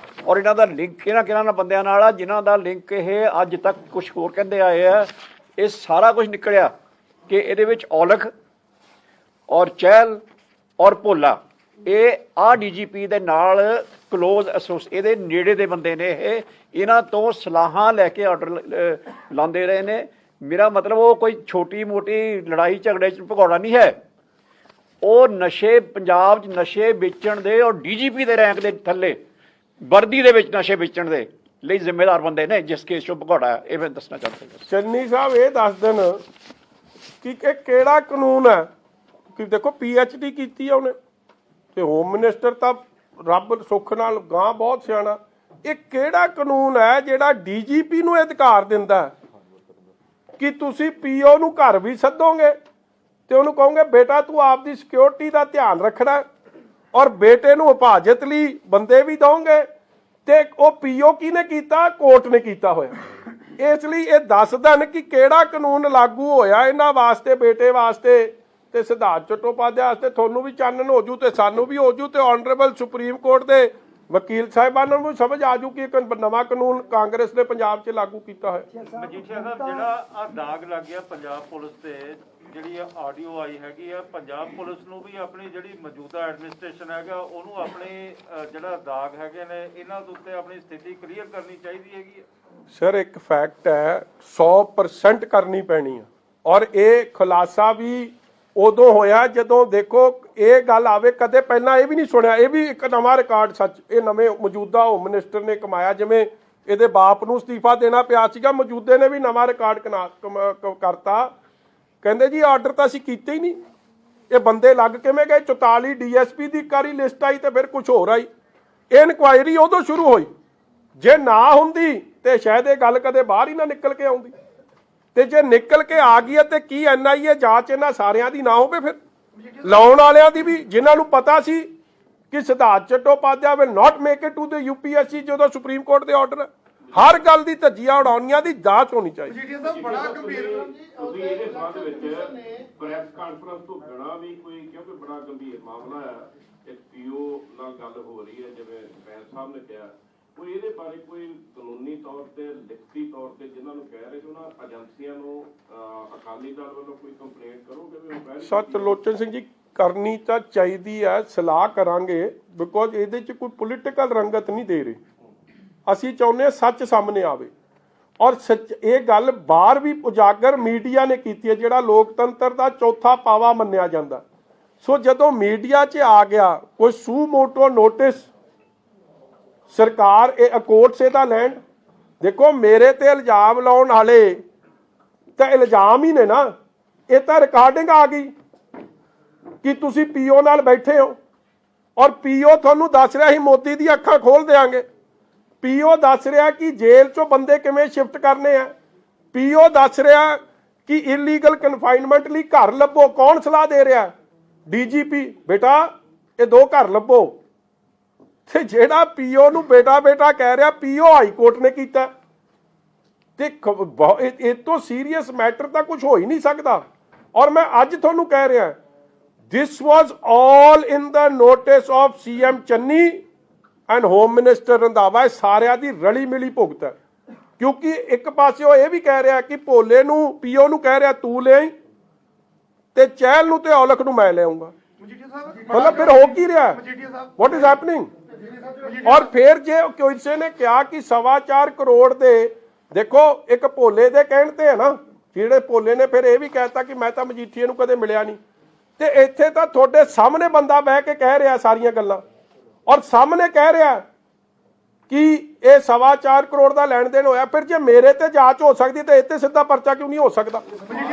ਔਰ ਇਹਨਾਂ ਦਾ ਲਿੰਕ ਕਿਹਨਾਂ ਨਾਲ ਬੰਦਿਆਂ ਨਾਲ ਆ ਜਿਨ੍ਹਾਂ ਦਾ ਲਿੰਕ ਇਹ ਅੱਜ ਤੱਕ ਕੁਝ ਹੋਰ ਕਹਿੰਦੇ ਆਏ ਆ। ਇਹ ਸਾਰਾ ਕੁਝ ਨਿਕਲਿਆ ਕਿ ਇਹਦੇ ਵਿੱਚ ਔਲਖ ਔਰ ਚਹਿਲ ਔਰ ਭੋਲਾ ਇਹ DGP ਦੇ ਨਾਲ ਕਲੋਜ਼ ਇਹਦੇ ਨੇੜੇ ਦੇ ਬੰਦੇ ਨੇ। ਇਹ ਇਹਨਾਂ ਤੋਂ ਸਲਾਹਾਂ ਲੈ ਕੇ ਆਰਡਰ ਲਾਉਂਦੇ ਰਹੇ ਨੇ। ਮੇਰਾ ਮਤਲਬ ਉਹ ਕੋਈ ਛੋਟੀ ਮੋਟੀ ਲੜਾਈ ਝਗੜੇ 'ਚ ਭਗੌੜਾ ਨਹੀਂ ਹੈ। ਉਹ ਨਸ਼ੇ ਪੰਜਾਬ 'ਚ ਨਸ਼ੇ ਵੇਚਣ ਦੇ ਔਰ DGP ਦੇ ਰੈਂਕ ਦੇ ਥੱਲੇ ਵਰਦੀ ਦੇ ਵਿੱਚ ਨਸ਼ੇ ਵੇਚਣ ਦੇ ਲਈ ਜ਼ਿੰਮੇਦਾਰ ਬੰਦੇ ਨੇ ਜਿਸ ਕੇਸ 'ਚੋਂ ਭਗੌੜਾ ਹੈ। ਇਹ ਮੈਂ ਦੱਸਣਾ ਚਾਹੁੰਦਾ। ਚੰਨੀ ਸਾਹਿਬ ਇਹ ਦੱਸ ਦੇਣ ਕਿ ਕਿਹੜਾ ਕਾਨੂੰਨ ਹੈ ਕਿ ਦੇਖੋ PhD ਕੀਤੀ ਆ ਉਹਨੇ ਤੇ ਹੋਮ ਮਿਨਿਸਟਰ ਤਾਂ ਰੱਬ ਸੁੱਖ ਨਾਲ ਗਾਂ ਬਹੁਤ ਸਿਆਣਾ। ਇਹ ਕਿਹੜਾ ਕਾਨੂੰਨ ਹੈ ਜਿਹੜਾ DGP ਨੂੰ ਅਧਿਕਾਰ ਦਿੰਦਾ ਕਿ ਤੁਸੀਂ PO ਨੂੰ ਘਰ ਵੀ ਸੱਦੋਗੇ ਤੇ ਉਹਨੂੰ ਕਹੋਗੇ ਬੇਟਾ ਤੂੰ ਆਪਦੀ ਸਿਕਿਉਰਿਟੀ ਦਾ ਧਿਆਨ ਰੱਖਣਾ ਔਰ ਬੇਟੇ ਨੂੰ ਹਿਫਾਜ਼ਤ ਲਈ ਬੰਦੇ ਵੀ ਦਓਗੇ ਤੇ ਉਹ PO ਕਿਹਨੇ ਕੀਤਾ? ਕੋਰਟ ਨੇ ਕੀਤਾ ਹੋਇਆ। ਇਸ ਲਈ ਇਹ ਦੱਸ ਦੇਣ ਕਿ ਕਿਹੜਾ ਕਾਨੂੰਨ ਲਾਗੂ ਹੋਇਆ ਇਹਨਾਂ ਵਾਸਤੇ, ਬੇਟੇ ਵਾਸਤੇ ਤੇ ਸਿਧਾਰਥ ਚਟੋਪਾਧਿਆਏ ਵਾਸਤੇ। ਤੁਹਾਨੂੰ ਵੀ ਚਾਨਣ ਹੋ ਜੂ ਤੇ ਸਾਨੂੰ ਵੀ ਹੋ ਜੂ ਤੇ ਆਨਰੇਬਲ ਸੁਪਰੀਮ ਕੋਰਟ ਦੇ ਵਕੀਲ ਸਾਹਿਬਾਨਾਂ ਨੂੰ ਸਮਝ ਆ ਜੂ ਕਿ ਇੱਕ ਨਵਾਂ ਕਾਨੂੰਨ ਕਾਂਗਰਸ ਨੇ ਪੰਜਾਬ 'ਚ ਲਾਗੂ ਕੀਤਾ ਹੋਇਆ। ਮਜੀਠੀਆ ਸਾਹਿਬ ਜਿਹੜਾ ਆ ਦਾਗ ਲੱਗ ਗਿਆ ਪੰਜਾਬ ਪੁਲਿਸ ਤੇ, ਜਿਹੜੀ ਆਡੀਓ ਆਈ ਹੈਗੀ ਆ, ਪੰਜਾਬ ਪੁਲਿਸ ਨੂੰ ਵੀ ਆਪਣੀ ਜਿਹੜੀ ਮੌਜੂਦਾ ਐਡਮਿਨਿਸਟ੍ਰੇਸ਼ਨ ਹੈਗਾ ਉਹਨੂੰ ਆਪਣੇ ਜਿਹੜਾ ਦਾਗ ਹੈਗੇ ਨੇ ਇਹਨਾਂ ਦੇ ਉੱਤੇ ਆਪਣੀ ਸਥਿਤੀ ਕਲੀਅਰ ਕਰਨੀ ਚਾਹੀਦੀ ਹੈਗੀ। ਸਰ ਇੱਕ ਫੈਕਟ ਹੈ 100% ਕਰਨੀ ਪੈਣੀ ਆ ਔਰ ਇਹ ਖੁਲਾਸਾ ਵੀ ਉਦੋਂ ਹੋਇਆ ਜਦੋਂ ਦੇਖੋ ਇਹ ਗੱਲ ਆਵੇ। ਕਦੇ ਪਹਿਲਾਂ ਇਹ ਵੀ ਨਹੀਂ ਸੁਣਿਆ। ਇਹ ਵੀ ਇੱਕ ਨਵਾਂ ਰਿਕਾਰਡ ਸੱਚ ਇਹ ਨਵੇਂ ਮੌਜੂਦਾ ਹੋਮ ਮਿਨਿਸਟਰ ਨੇ ਕਮਾਇਆ। ਜਿਵੇਂ ਇਹਦੇ ਬਾਪ ਨੂੰ ਅਸਤੀਫਾ ਦੇਣਾ ਪਿਆ ਸੀਗਾ, ਮੌਜੂਦੇ ਨੇ ਵੀ ਨਵਾਂ ਰਿਕਾਰਡ ਕਰਤਾ। ਕਹਿੰਦੇ ਜੀ ਆਰਡਰ ਤਾਂ ਅਸੀਂ ਕੀਤੇ ਹੀ ਨਹੀਂ। ਇਹ ਬੰਦੇ ਲੱਗ ਕਿਵੇਂ ਗਏ? 44 DSP ਦੀ ਕਾਰੀ ਲਿਸਟ ਆਈ ਤੇ ਫਿਰ ਕੁਝ ਹੋਰ ਆਈ। ਇਹ ਇਨਕੁਆਇਰੀ ਉਦੋਂ ਸ਼ੁਰੂ ਹੋਈ। ਜੇ ਨਾ ਹੁੰਦੀ ਤੇ ਸ਼ਾਇਦ ਇਹ ਗੱਲ ਕਦੇ ਬਾਹਰ ਹੀ ਨਾ ਨਿਕਲ ਕੇ ਆਉਂਦੀ। ਤੇ ਜੇ ਨਿਕਲ ਕੇ ਆ ਗਈ ਹੈ ਤੇ ਕੀ NIA ਜਾਂਚ ਇਹਨਾਂ ਸਾਰਿਆਂ ਦੀ ਨਾ ਹੋਵੇ? ਫਿਰ ਲਾਉਣ ਵਾਲਿਆਂ ਦੀ ਵੀ, ਜਿਨ੍ਹਾਂ ਨੂੰ ਪਤਾ ਸੀ ਕਿ Siddharth Chattopadhyay will not make it to the UPSC ਜਦੋਂ ਸੁਪਰੀਮ ਕੋਰਟ ਦੇ ਆਰਡਰ ਹਰ ਗੱਲ ਦੀ ਧੱਜੀਆਂ ਉਡਾਉਣੀਆਂ ਦੀ ਜਾਂਚ ਹੋਣੀ ਚਾਹੀਦੀ। ਬੜਾ ਗੰਭੀਰ ਤੁਸੀਂ ਇਹਦੇ ਸੰਬੰਧ ਵਿੱਚ ਪ੍ਰੈਸ ਕਾਨਫਰੰਸ ਤੋਂ ਬਿਨਾਂ ਵੀ ਕੋਈ, ਕਿਉਂਕਿ ਬੜਾ ਗੰਭੀਰ ਮਾਮਲਾ ਹੈ, ਇੱਕ PO ਨਾਲ ਗੱਲ ਹੋ ਰਹੀ ਹੈ ਜਿਵੇਂ ਬੈਂਸ ਸਾਹਿਬ ਨੇ ਕਿਹਾ, ਕੋਈ ਇਹਦੇ ਬਾਰੇ ਕੋਈ ਕਾਨੂੰਨੀ ਤੌਰ ਤੇ ਲਿਖਤੀ ਤੌਰ ਤੇ ਜਿਨ੍ਹਾਂ ਨੂੰ ਕਹਿ ਰਹੇ ਕਿ ਉਹਨਾਂ ਏਜੰਸੀਆਂ ਨੂੰ ਅਕਾਲੀ ਦਲ ਵੱਲੋਂ ਕੋਈ ਕੰਪਲੇਂਟ ਕਰੋਗੇ ਵੀ ਉਹ ਕਹਿ ਰਹੇ? ਤਰਲੋਚਨ ਸਿੰਘ ਜੀ ਕਰਨੀ ਤਾਂ ਚਾਹੀਦੀ ਹੈ, ਸਲਾਹ ਕਰਾਂਗੇ ਬਿਕੋਜ਼ ਇਹਦੇ 'ਚ ਕੋਈ ਪੋਲੀਟੀਕਲ ਰੰਗਤ ਨਹੀਂ ਦੇ ਰਹੇ। ਅਸੀਂ ਚਾਹੁੰਦੇ ਹਾਂ ਸੱਚ ਸਾਹਮਣੇ ਆਵੇ ਔਰ ਸੱਚ ਇਹ ਗੱਲ ਬਾਹਰ ਵੀ ਉਜਾਗਰ ਮੀਡੀਆ ਨੇ ਕੀਤੀ ਹੈ ਜਿਹੜਾ ਲੋਕਤੰਤਰ ਦਾ ਚੌਥਾ ਪਾਵਾ ਮੰਨਿਆ ਜਾਂਦਾ। ਸੋ ਜਦੋਂ ਮੀਡੀਆ 'ਚ ਆ ਗਿਆ ਕੋਈ ਸੂ ਮੋਟੋ ਨੋਟਿਸ ਸਰਕਾਰ ਇਹ ਕੋਰਟ ਸੇ ਦਾ ਲੈਂਡ ਦੇਖੋ ਮੇਰੇ ਤੇ ਇਲਜ਼ਾਮ ਲਾਉਣ ਵਾਲੇ ਤਾਂ ਇਲਜ਼ਾਮ ਹੀ ਨੇ ਨਾ। ਇਹ ਤਾਂ ਰਿਕਾਰਡਿੰਗ ਆ ਗਈ ਕਿ ਤੁਸੀਂ PO ਨਾਲ ਬੈਠੇ ਹੋ ਔਰ PO ਤੁਹਾਨੂੰ ਦੱਸ ਰਿਹਾ ਸੀ ਮੋਦੀ ਦੀ ਅੱਖਾਂ ਖੋਲ ਦੇਾਂਗੇ। PO ਦੱਸ ਰਿਹਾ ਕਿ ਜੇਲ੍ਹ 'ਚੋਂ ਬੰਦੇ ਕਿਵੇਂ ਸ਼ਿਫਟ ਕਰਨੇ ਆ। PO ਦੱਸ ਰਿਹਾ ਕਿ ਇਲੀਗਲ ਕਨਫਾਈਨਮੈਂਟ ਲਈ ਘਰ ਲੱਭੋ। ਕੌਣ ਸਲਾਹ ਦੇ ਰਿਹਾ? DGP। ਬੇਟਾ ਇਹ 2 ਘਰ ਲੱਭੋ। ਤੇ ਜਿਹੜਾ PO ਨੂੰ ਬੇਟਾ ਬੇਟਾ ਕਹਿ ਰਿਹਾ PO ਹਾਈ ਕੋਰਟ ਨੇ ਕੀਤਾ। ਤੇ ਇਹ ਤੋਂ ਸੀਰੀਅਸ ਮੈਟਰ ਤਾਂ ਕੁਝ ਹੋ ਹੀ ਨਹੀਂ ਸਕਦਾ। ਔਰ ਮੈਂ ਅੱਜ ਤੁਹਾਨੂੰ ਕਹਿ ਰਿਹਾ this was all in the notice of CM Channi and home minister Randhawa. ਸਾਰਿਆਂ ਦੀ ਰਲੀ ਮਿਲੀ ਭੁਗਤ ਹੈ ਕਿਉਂਕਿ ਇੱਕ ਪਾਸੇ ਉਹ ਇਹ ਵੀ ਕਹਿ ਰਿਹਾ ਕਿ ਭੋਲੇ ਨੂੰ PO ਨੂੰ ਕਹਿ ਰਿਹਾ ਤੂੰ ਲੈ ਆਈ ਤੇ ਚਹਿਲ ਨੂੰ ਤੇ ਔਲਖ ਨੂੰ ਮੈਂ ਲੈ ਆਉਂਗਾ। ਮਤਲਬ ਫਿਰ ਹੋ ਕੀ ਰਿਹਾ? What is happening? ਔਰ ਫਿਰ ਜੇ ਕਿਸੇ ਨੇ ਕਿਹਾ ਕਿ 4.25 ਕਰੋੜ ਦੇ ਦੇਖੋ ਇੱਕ ਭੋਲੇ ਦੇ ਕਹਿਣ ਤੇ ਹੈ ਨਾ, ਜਿਹੜੇ ਭੋਲੇ ਨੇ ਫਿਰ ਇਹ ਵੀ ਕਹਿਤਾ ਕਿ ਮੈਂ ਤਾਂ ਮਜੀਠੀਏ ਨੂੰ ਕਦੇ ਮਿਲਿਆ ਨਹੀਂ। ਤੇ ਇੱਥੇ ਤਾਂ ਤੁਹਾਡੇ ਸਾਹਮਣੇ ਬੰਦਾ ਬਹਿ ਕੇ ਕਹਿ ਰਿਹਾ ਸਾਰੀਆਂ ਗੱਲਾਂ ਔਰ ਸਾਹਮਣੇ ਕਹਿ ਰਿਹਾ ਕਿ ਇਹ 4.25 ਕਰੋੜ ਦਾ ਲੈਣ ਦੇਣ ਹੋਇਆ। ਫਿਰ ਜੇ ਮੇਰੇ ਤੇ ਜਾਂਚ ਹੋ ਸਕਦੀ ਤੇ ਇੱਥੇ ਸਿੱਧਾ ਪਰਚਾ ਕਿਉਂ ਨਹੀਂ ਹੋ ਸਕਦਾ?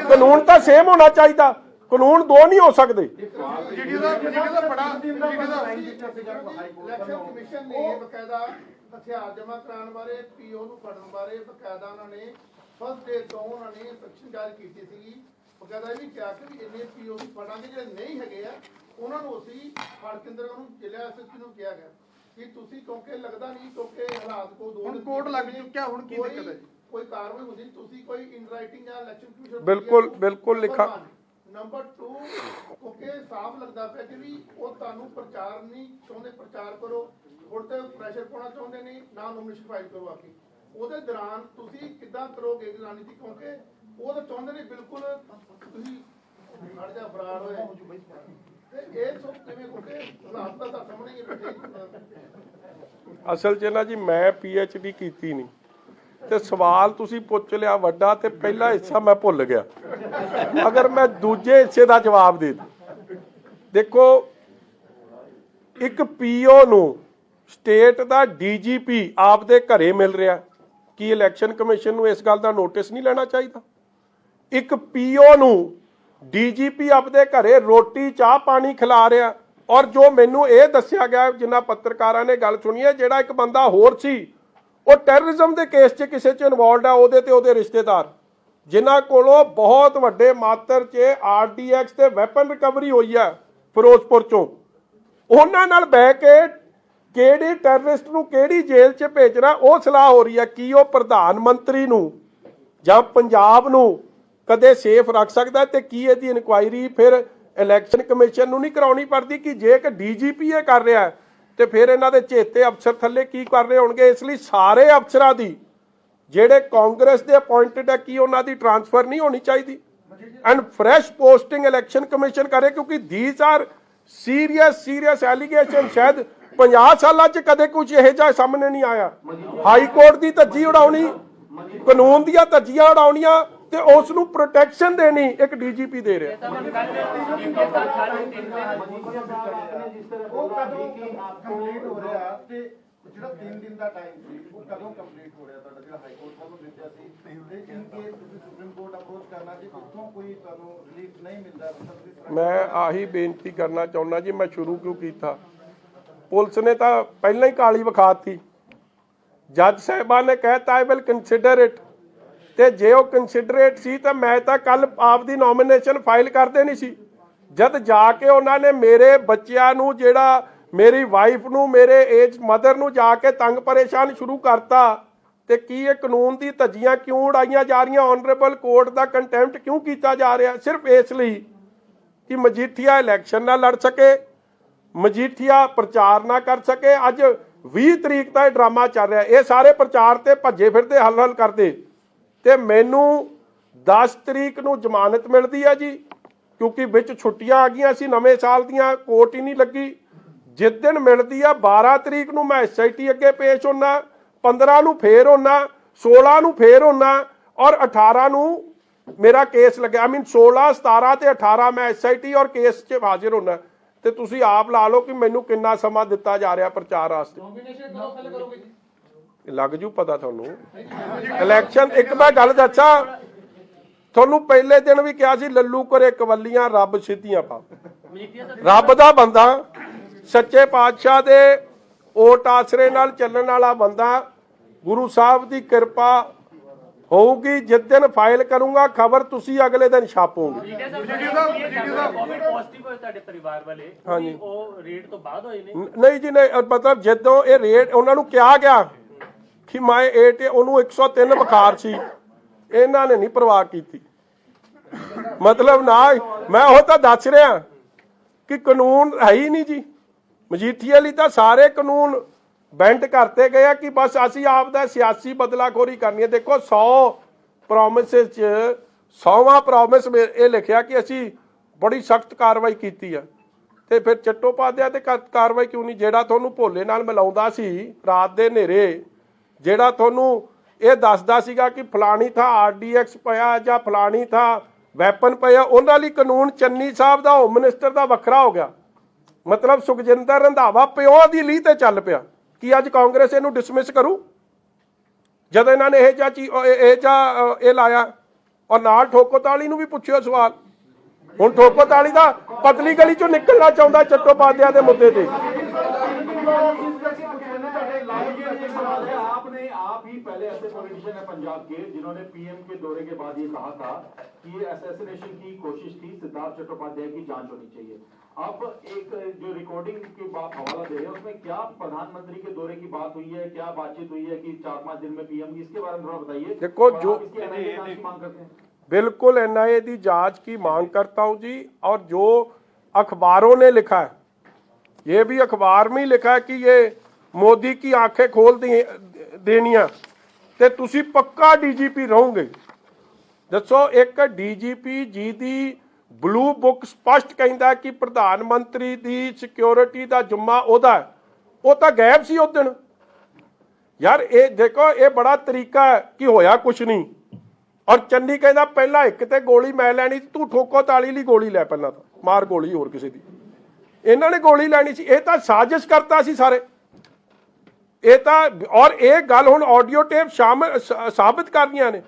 ਕਾਨੂੰਨ ਤਾਂ ਸੇਮ ਹੋਣਾ ਚਾਹੀਦਾ। ਕਾਨੂੰਨ 2 ਨਹੀਂ ਹੋ ਸਕਦੇ। ਕਮਿਸ਼ਨ ਨੇ ਬਕਾਇਦਾ ਹਥਿਆਰ ਜਮ੍ਹਾਂ ਕਰਾਉਣ ਬਾਰੇ PO ਨੂੰ ਫੜਨ ਬਾਰੇ ਬਕਾਇਦਾ ਉਹਨਾਂ ਨੇ ਫਸਟ ਡੇ ਤੋਂ ਉਹਨਾਂ ਨੇ ਇੰਸਟਰਕਸ਼ਨ ਜਾਰੀ ਕੀਤੀ ਸੀਗੀ। ਬਕਾਇਦਾ ਇਹ ਵੀ ਕਿਹਾ ਕਿ ਇੰਨੇ PO ਨੂੰ ਫੜਾਂਗੇ ਜਿਹੜੇ ਨਹੀਂ ਹੈਗੇ ਆ ਉਹਨਾਂ ਨੂੰ ਅਸੀਂ ਫੜ ਕੇਂਦਰ ਨੂੰ ਜ਼ਿਲ੍ਹਾ SSP ਨੂੰ ਕਿਹਾ ਗਿਆ ਕਿ ਤੁਸੀਂ ਕਿਉਂਕਿ ਲੱਗਦਾ ਨਹੀਂ ਕਿਉਂਕਿ ਹਾਲਾਤ ਕੋ 2 ਦਿਨ ਕੋਰਟ ਲੱਗ ਚੁੱਕਿਆ ਹੁਣ ਕੀ ਦਿੱਕਤ ਹੈ? ਕੋਈ ਕਾਰਵਾਈ ਹੁੰਦੀ ਤੁਸੀਂ ਕੋਈ ਇਨ ਰਾਈਟਿੰਗ ਜਾਂ ਇਲੈਕਸ਼ਨ ਕਮਿਸ਼ਨ ਬਿਲਕੁਲ ਲਿਖਾ। ਨੰਬਰ 2 ਕਿਉਂਕਿ ਸਾਫ਼ ਲੱਗਦਾ ਪਿਆ ਕਿ ਵੀ ਉਹ ਤੁਹਾਨੂੰ ਪ੍ਰਚਾਰ ਨਹੀਂ ਚਾਹੁੰਦੇ, ਪ੍ਰਚਾਰ ਕਰੋ ਹੁਣ ਤੇ ਪ੍ਰੈਸ਼ਰ ਪਾਉਣਾ ਚਾਹੁੰਦੇ ਨਹੀਂ, ਨਾ ਨੋਮੀਨੇਸ਼ਨ ਫਾਈਲ ਕਰੋ ਆ ਕੇ। ਉਹਦੇ ਦੌਰਾਨ ਤੁਸੀਂ ਕਿੱਦਾਂ ਕਰੋਗੇ ਰਣਨੀਤੀ, ਕਿਉਂਕਿ ਉਹ ਤਾਂ ਚਾਹੁੰਦੇ ਨੇ ਬਿਲਕੁਲ ਤੁਸੀਂ ਖੜ ਜਾ ਫਰਾਰ ਹੋਏ ਤੇ ਇਹ ਸਭ ਕਿਵੇਂ, ਕਿਉਂਕਿ ਹਾਲਾਤ ਤਾਂ ਸਾਹਮਣੇ ਹੀ ਬੈਠੇ। ਅਸਲ 'ਚ ਨਾ ਜੀ ਮੈਂ PhD ਕੀਤੀ ਨਹੀਂ ਤੇ ਸਵਾਲ ਤੁਸੀਂ ਪੁੱਛ ਲਿਆ ਵੱਡਾ ਤੇ ਪਹਿਲਾ ਹਿੱਸਾ ਮੈਂ ਭੁੱਲ ਗਿਆ। ਅਗਰ ਮੈਂ ਦੂਜੇ ਹਿੱਸੇ ਦਾ ਜਵਾਬ ਦੇ ਦਾਂ, ਦੇਖੋ ਇੱਕ PO ਨੂੰ ਸਟੇਟ ਦਾ DGP ਆਪਦੇ ਘਰੇ ਮਿਲ ਰਿਹਾ, ਕੀ ਇਲੈਕਸ਼ਨ ਕਮਿਸ਼ਨ ਨੂੰ ਇਸ ਗੱਲ ਦਾ ਨੋਟਿਸ ਨਹੀਂ ਲੈਣਾ ਚਾਹੀਦਾ? ਇੱਕ PO ਨੂੰ DGP ਆਪਦੇ ਘਰੇ ਰੋਟੀ ਚਾਹ ਪਾਣੀ ਖਿਲਾ ਰਿਹਾ, ਔਰ ਜੋ ਮੈਨੂੰ ਇਹ ਦੱਸਿਆ ਗਿਆ ਜਿਨ੍ਹਾਂ ਪੱਤਰਕਾਰਾਂ ਨੇ ਗੱਲ ਸੁਣੀ ਹੈ, ਜਿਹੜਾ ਇੱਕ ਬੰਦਾ ਹੋਰ ਸੀ ਉਹ ਟੈਰਰਿਜ਼ਮ ਦੇ ਕੇਸ 'ਚ ਕਿਸੇ 'ਚ ਇਨਵੋਲਡ ਹੈ, ਉਹਦੇ ਤੇ ਉਹਦੇ ਰਿਸ਼ਤੇਦਾਰ ਜਿਨ੍ਹਾਂ ਕੋਲੋਂ ਬਹੁਤ ਵੱਡੇ ਮਾਤਰ 'ਚ RDX ਤੇ ਵੈਪਨ ਰਿਕਵਰੀ ਹੋਈ ਹੈ ਫਿਰੋਜ਼ਪੁਰ 'ਚੋਂ, ਉਹਨਾਂ ਨਾਲ ਬਹਿ ਕੇ ਕਿਹੜੀ ਟੈਰਰਿਸਟ ਨੂੰ ਕਿਹੜੀ ਜੇਲ੍ਹ 'ਚ ਭੇਜਣਾ ਉਹ ਸਲਾਹ ਹੋ ਰਹੀ ਹੈ। ਕੀ ਉਹ ਪ੍ਰਧਾਨ ਮੰਤਰੀ ਨੂੰ ਜਾਂ ਪੰਜਾਬ ਨੂੰ ਕਦੇ ਸੇਫ ਰੱਖ ਸਕਦਾ? ਤੇ ਕੀ ਇਹਦੀ ਇਨਕੁਆਇਰੀ ਫਿਰ ਇਲੈਕਸ਼ਨ ਕਮਿਸ਼ਨ ਨੂੰ ਨਹੀਂ ਕਰਾਉਣੀ ਪੜਦੀ? ਕਿ ਜੇ ਇੱਕ DGP ਇਹ ਕਰ ਰਿਹਾ ਤੇ ਫਿਰ ਇਹਨਾਂ ਦੇ ਚੇਤੇ ਅਫਸਰ ਥੱਲੇ ਕੀ ਕਰ ਰਹੇ ਹੋਣਗੇ? ਇਸ ਲਈ ਸਾਰੇ ਅਫਸਰਾਂ ਦੀ ਜਿਹੜੇ ਕਾਂਗਰਸ ਦੇ ਅਪਾਇੰਟਡ ਹੈ, ਕੀ ਉਹਨਾਂ ਦੀ ਟ੍ਰਾਂਸਫਰ ਨਹੀਂ ਹੋਣੀ ਚਾਹੀਦੀ and fresh posting election commission ਕਰੇ? ਕਿਉਂਕਿ ਥੀਸ ਆਰ ਸੀਰੀਅਸ ਐਲੀਗੇਸ਼ਨ। ਸ਼ਾਇਦ 50 ਸਾਲਾਂ 'ਚ ਕਦੇ ਕੁਝ ਇਹੋ ਜਿਹਾ ਸਾਹਮਣੇ ਨਹੀਂ ਆਇਆ। ਹਾਈ ਕੋਰਟ ਦੀ ਧੱਜੀ ਉਡਾਉਣੀ, ਕਾਨੂੰਨ ਦੀਆਂ ਧੱਜੀਆਂ ਉਡਾਉਣੀਆਂ ਤੇ ਉਸ ਨੂੰ ਪ੍ਰੋਟੈਕਸ਼ਨ ਦੇਣੀ ਇੱਕ DGP ਦੇ ਰਿਹਾ। ਉਹ ਕਦੋਂ ਕੰਪਲੀਟ ਹੋ ਰਿਹਾ ਤੇ ਜਿਹੜਾ 3 ਦਿਨ ਦਾ ਟਾਈਮ ਸੀ ਉਹ ਕਦੋਂ ਕੰਪਲੀਟ ਹੋ ਰਿਹਾ ਤੁਹਾਡਾ, ਜਿਹੜਾ ਹਾਈ ਕੋਰਟ ਵੱਲੋਂ ਦਿੱਤਾ ਸੀ? ਤੇ ਇਨ ਕੇਸ ਤੁਸੀਂ ਸੁਪਰੀਮ ਕੋਰਟ ਅਪਰੋਚ ਕਰਨਾ ਜੇ ਉੱਥੋਂ ਕੋਈ ਤੁਹਾਨੂੰ ਰਿਲੀਫ ਨਹੀਂ ਮਿਲਦਾ? ਮੈਂ ਆਹੀ ਬੇਨਤੀ ਕਰਨਾ ਚਾਹੁੰਦਾ ਜੀ, ਮੈਂ ਸ਼ੁਰੂ ਕਿਉਂ ਕੀਤਾ, ਪੁਲਿਸ ਨੇ ਤਾਂ ਪਹਿਲਾਂ ਹੀ ਕਾਲੀ ਵਿਖਾਤੀ। ਜੱਜ ਸਾਹਿਬਾਨ ਨੇ ਕਹਿਤਾ ਆਈ ਵਿਲ ਕੰਸੀਡਰ ਇਟ, ਤੇ ਜੇ ਉਹ ਕੰਸੀਡਰੇਟ ਸੀ ਤਾਂ ਮੈਂ ਤਾਂ ਕੱਲ ਆਪਦੀ ਨੋਮੀਨੇਸ਼ਨ ਫਾਈਲ ਕਰਦੇ ਨਹੀਂ ਸੀ। ਜਦ ਜਾ ਕੇ ਉਹਨਾਂ ਨੇ ਮੇਰੇ ਬੱਚਿਆਂ ਨੂੰ, ਜਿਹੜਾ ਮੇਰੀ ਵਾਈਫ ਨੂੰ, ਮੇਰੇ ਏਜ ਮਦਰ ਨੂੰ ਜਾ ਕੇ ਤੰਗ ਪਰੇਸ਼ਾਨ ਸ਼ੁਰੂ ਕਰਤਾ, ਤੇ ਕੀ ਇਹ ਕਾਨੂੰਨ ਦੀ ਧੱਜੀਆਂ ਕਿਉਂ ਉਡਾਈਆਂ ਜਾ ਰਹੀਆਂ? ਆਨਰੇਬਲ ਕੋਰਟ ਦਾ ਕੰਟੈਂਪਟ ਕਿਉਂ ਕੀਤਾ ਜਾ ਰਿਹਾ? ਸਿਰਫ ਇਸ ਲਈ ਕਿ ਮਜੀਠੀਆ ਇਲੈਕਸ਼ਨ ਨਾ ਲੜ ਸਕੇ, ਮਜੀਠੀਆ ਪ੍ਰਚਾਰ ਨਾ ਕਰ ਸਕੇ। ਅੱਜ 20 ਤਰੀਕ ਦਾ ਇਹ ਡਰਾਮਾ ਚੱਲ ਰਿਹਾ, ਇਹ ਸਾਰੇ ਪ੍ਰਚਾਰ ਤੇ ਭੱਜੇ ਫਿਰਦੇ ਹਲ ਕਰਦੇ, ਤੇ ਮੈਨੂੰ 10 ਤਰੀਕ ਨੂੰ ਜ਼ਮਾਨਤ ਮਿਲਦੀ ਹੈ ਜੀ, ਕਿਉਂਕਿ ਵਿੱਚ ਛੁੱਟੀਆਂ ਆ ਗਈਆਂ ਸੀ ਨਵੇਂ ਸਾਲ ਦੀਆਂ, ਕੋਰਟ ਹੀ ਨਹੀਂ ਲੱਗੀ। ਜਿਸ ਦਿਨ ਮਿਲਦੀ ਆ 12 ਤਰੀਕ ਨੂੰ ਮੈਂ SIT ਅੱਗੇ ਪੇਸ਼ ਹੋਣਾ, 15 ਨੂੰ ਫੇਰ ਹੋਣਾ, 16 ਨੂੰ ਫੇਰ ਹੋਣਾ, ਔਰ 18 ਨੂੰ ਮੇਰਾ ਕੇਸ ਲੱਗਿਆ। 16, 17 ਤੇ 18 ਮੈਂ SIT ਔਰ ਕੇਸ 'ਚ ਹਾਜ਼ਰ ਹੋਣਾ। ਤੇ ਤੁਸੀਂ ਆਪ ਲਾ ਲਓ ਕਿ ਮੈਨੂੰ ਕਿੰਨਾ ਸਮਾਂ ਦਿੱਤਾ ਜਾ ਰਿਹਾ ਪ੍ਰਚਾਰ ਵਾਸਤੇ। ਲੱਗ ਜੂ ਪਤਾ ਤੁਹਾਨੂੰ। ਇਲੈਕਸ਼ਨ, ਇੱਕ ਮੈਂ ਗੱਲ ਦੱਸਾਂ ਤੁਹਾਨੂੰ, ਪਹਿਲੇ ਦਿਨ ਵੀ ਕਿਹਾ ਸੀ ਲੱਲੂ ਕਰੇ ਕਵੱਲੀਆਂ ਰੱਬ ਸਿੱਧੀਆਂ ਪਾ। ਰੱਬ ਦਾ ਬੰਦਾ, ਸੱਚੇ ਪਾਤਸ਼ਾਹ ਦੇ ਓਟ ਆਸਰੇ ਨਾਲ ਚੱਲਣ ਵਾਲਾ ਬੰਦਾ, ਗੁਰੂ ਸਾਹਿਬ ਦੀ ਕਿਰਪਾ ਹੋਊਗੀ। ਜਿਸ ਦਿਨ ਫਾਈਲ ਕਰੂੰਗਾ ਖਬਰ ਤੁਸੀਂ ਅਗਲੇ ਦਿਨ ਛਾਪੋਗੇ। ਹਾਂਜੀ, ਨਹੀਂ ਜੀ ਨਹੀਂ, ਮਤਲਬ ਜਦੋਂ ਇਹ ਰੇਟ ਉਹਨਾਂ ਨੂੰ ਕਿਹਾ ਗਿਆ ਕਿ ਮੈਂ 8, ਉਹਨੂੰ 103 ਬੁਖਾਰ ਸੀ, ਇਹਨਾਂ ਨੇ ਨਹੀਂ ਪਰਵਾਹ ਕੀਤੀ। ਮਤਲਬ ਨਾ, ਮੈਂ ਉਹ ਤਾਂ ਦੱਸ ਰਿਹਾ ਕਿ ਕਾਨੂੰਨ ਹੈ ਹੀ ਨਹੀਂ ਜੀ। ਮਜੀਠੀਏ ਲਈ ਤਾਂ ਸਾਰੇ ਕਾਨੂੰਨ ਬੈਂਡ ਕਰਤੇ ਗਏ ਆ ਕਿ ਬਸ ਅਸੀਂ ਆਪ ਦਾ ਸਿਆਸੀ ਬਦਲਾਖੋਰੀ ਕਰਨੀ ਹੈ। ਦੇਖੋ 100 ਪ੍ਰੋਮਿਸਿਸ 'ਚ 100ਵਾਂ ਪ੍ਰੋਮਿਸ ਇਹ ਲਿਖਿਆ ਕਿ ਅਸੀਂ ਬੜੀ ਸਖਤ ਕਾਰਵਾਈ ਕੀਤੀ ਆ, ਤੇ ਫਿਰ ਚੱਟੋਪਾਧਿਆਏ ਤੇ ਕਾਰਵਾਈ ਕਿਉਂ ਨਹੀਂ? ਜਿਹੜਾ ਤੁਹਾਨੂੰ ਭੋਲੇ ਨਾਲ ਮਿਲਾਉਂਦਾ ਸੀ ਰਾਤ ਦੇ ਹਨੇਰੇ, ਜਿਹੜਾ ਤੁਹਾਨੂੰ ਇਹ ਦੱਸਦਾ ਸੀਗਾ ਕਿ ਫਲਾਣੀ ਥਾਂ RDX ਪਿਆ ਜਾਂ ਫਲਾਣੀ ਥਾਂ ਵੈਪਨ ਪਿਆ, ਉਹਨਾਂ ਲਈ ਕਾਨੂੰਨ ਚੰਨੀ ਸਾਹਿਬ ਦਾ ਹੋਮ ਮਿਨਿਸਟਰ ਦਾ ਵੱਖਰਾ ਹੋ ਗਿਆ। ਮਤਲਬ ਸੁਖਜਿੰਦਰ ਰੰਧਾਵਾ ਪਿਓ ਦੀ ਲੀਹ ਤੇ ਚੱਲ ਪਿਆ। ਕੀ ਅੱਜ ਕਾਂਗਰਸ ਇਹਨੂੰ ਡਿਸਮਿਸ ਕਰੂ? ਜਦ ਇਹਨਾਂ ਨੇ ਇਹ ਲਾਇਆ, ਔਰ ਨਾਲ ਠੋਕੋਤਾਲੀ ਨੂੰ ਵੀ ਪੁੱਛਿਓ ਸਵਾਲ। ਹੁਣ ਠੋਕੋਤਾਲੀ ਦਾ ਪਤਲੀ ਗਲੀ ਚੋਂ ਨਿਕਲਣਾ ਚਾਹੁੰਦਾ ਚੱਟੋਪਾਧਿਆਏ ਦੇ ਮੁੱਦੇ ਤੇ। आपने आप ही पहले ऐसे पॉलिटिशियन है पंजाब के जिन्होंने पीएम के दौरे के बाद ये कहा था कि ये असैसिनेशन की कोशिश थी, सिद्धार्थ चट्टोपाध्याय की जांच होनी चाहिए। आप एक जो रिकॉर्डिंग के बाद हवाला दे रहे हैं उसमें क्या प्रधानमंत्री के दौरे की बात हुई है, क्या बातचीत हुई है कि 4-5 दिन में पीएम की, इसके बारे में थोड़ा बताइए। देखो, और जो आप इसकी NIA जांच की मांग करते हैं। बिल्कुल एनआईए की जांच की मांग करता हूं जी। और जो अखबारों ने लिखा है, ये भी अखबार में ही लिखा है कि ये मोदी की आंखें खोल देनिया ते तुसी पक्का डीजीपी रहोगे। दसो, एक डीजीपी जी दी ब्लू बुक स्पष्ट कहता कि प्रधानमंत्री दी सिक्योरिटी का जुम्मा ओदा है, वो तो गायब सी उस दिन। यार ये देखो, ये बड़ा तरीका है कि होया कुछ नहीं। और चन्नी कहता पहला एक ते गोली मैं लैनी, तू ठोको ताली ली गोली लै, पहला तो मार गोली होर किसी दी। इन्हां ने गोली लैनी सी, ये तो साजिश करता सी सारे। ये तो और ये गल हुण ऑडियो टेप शामिल साबित करदियां ने।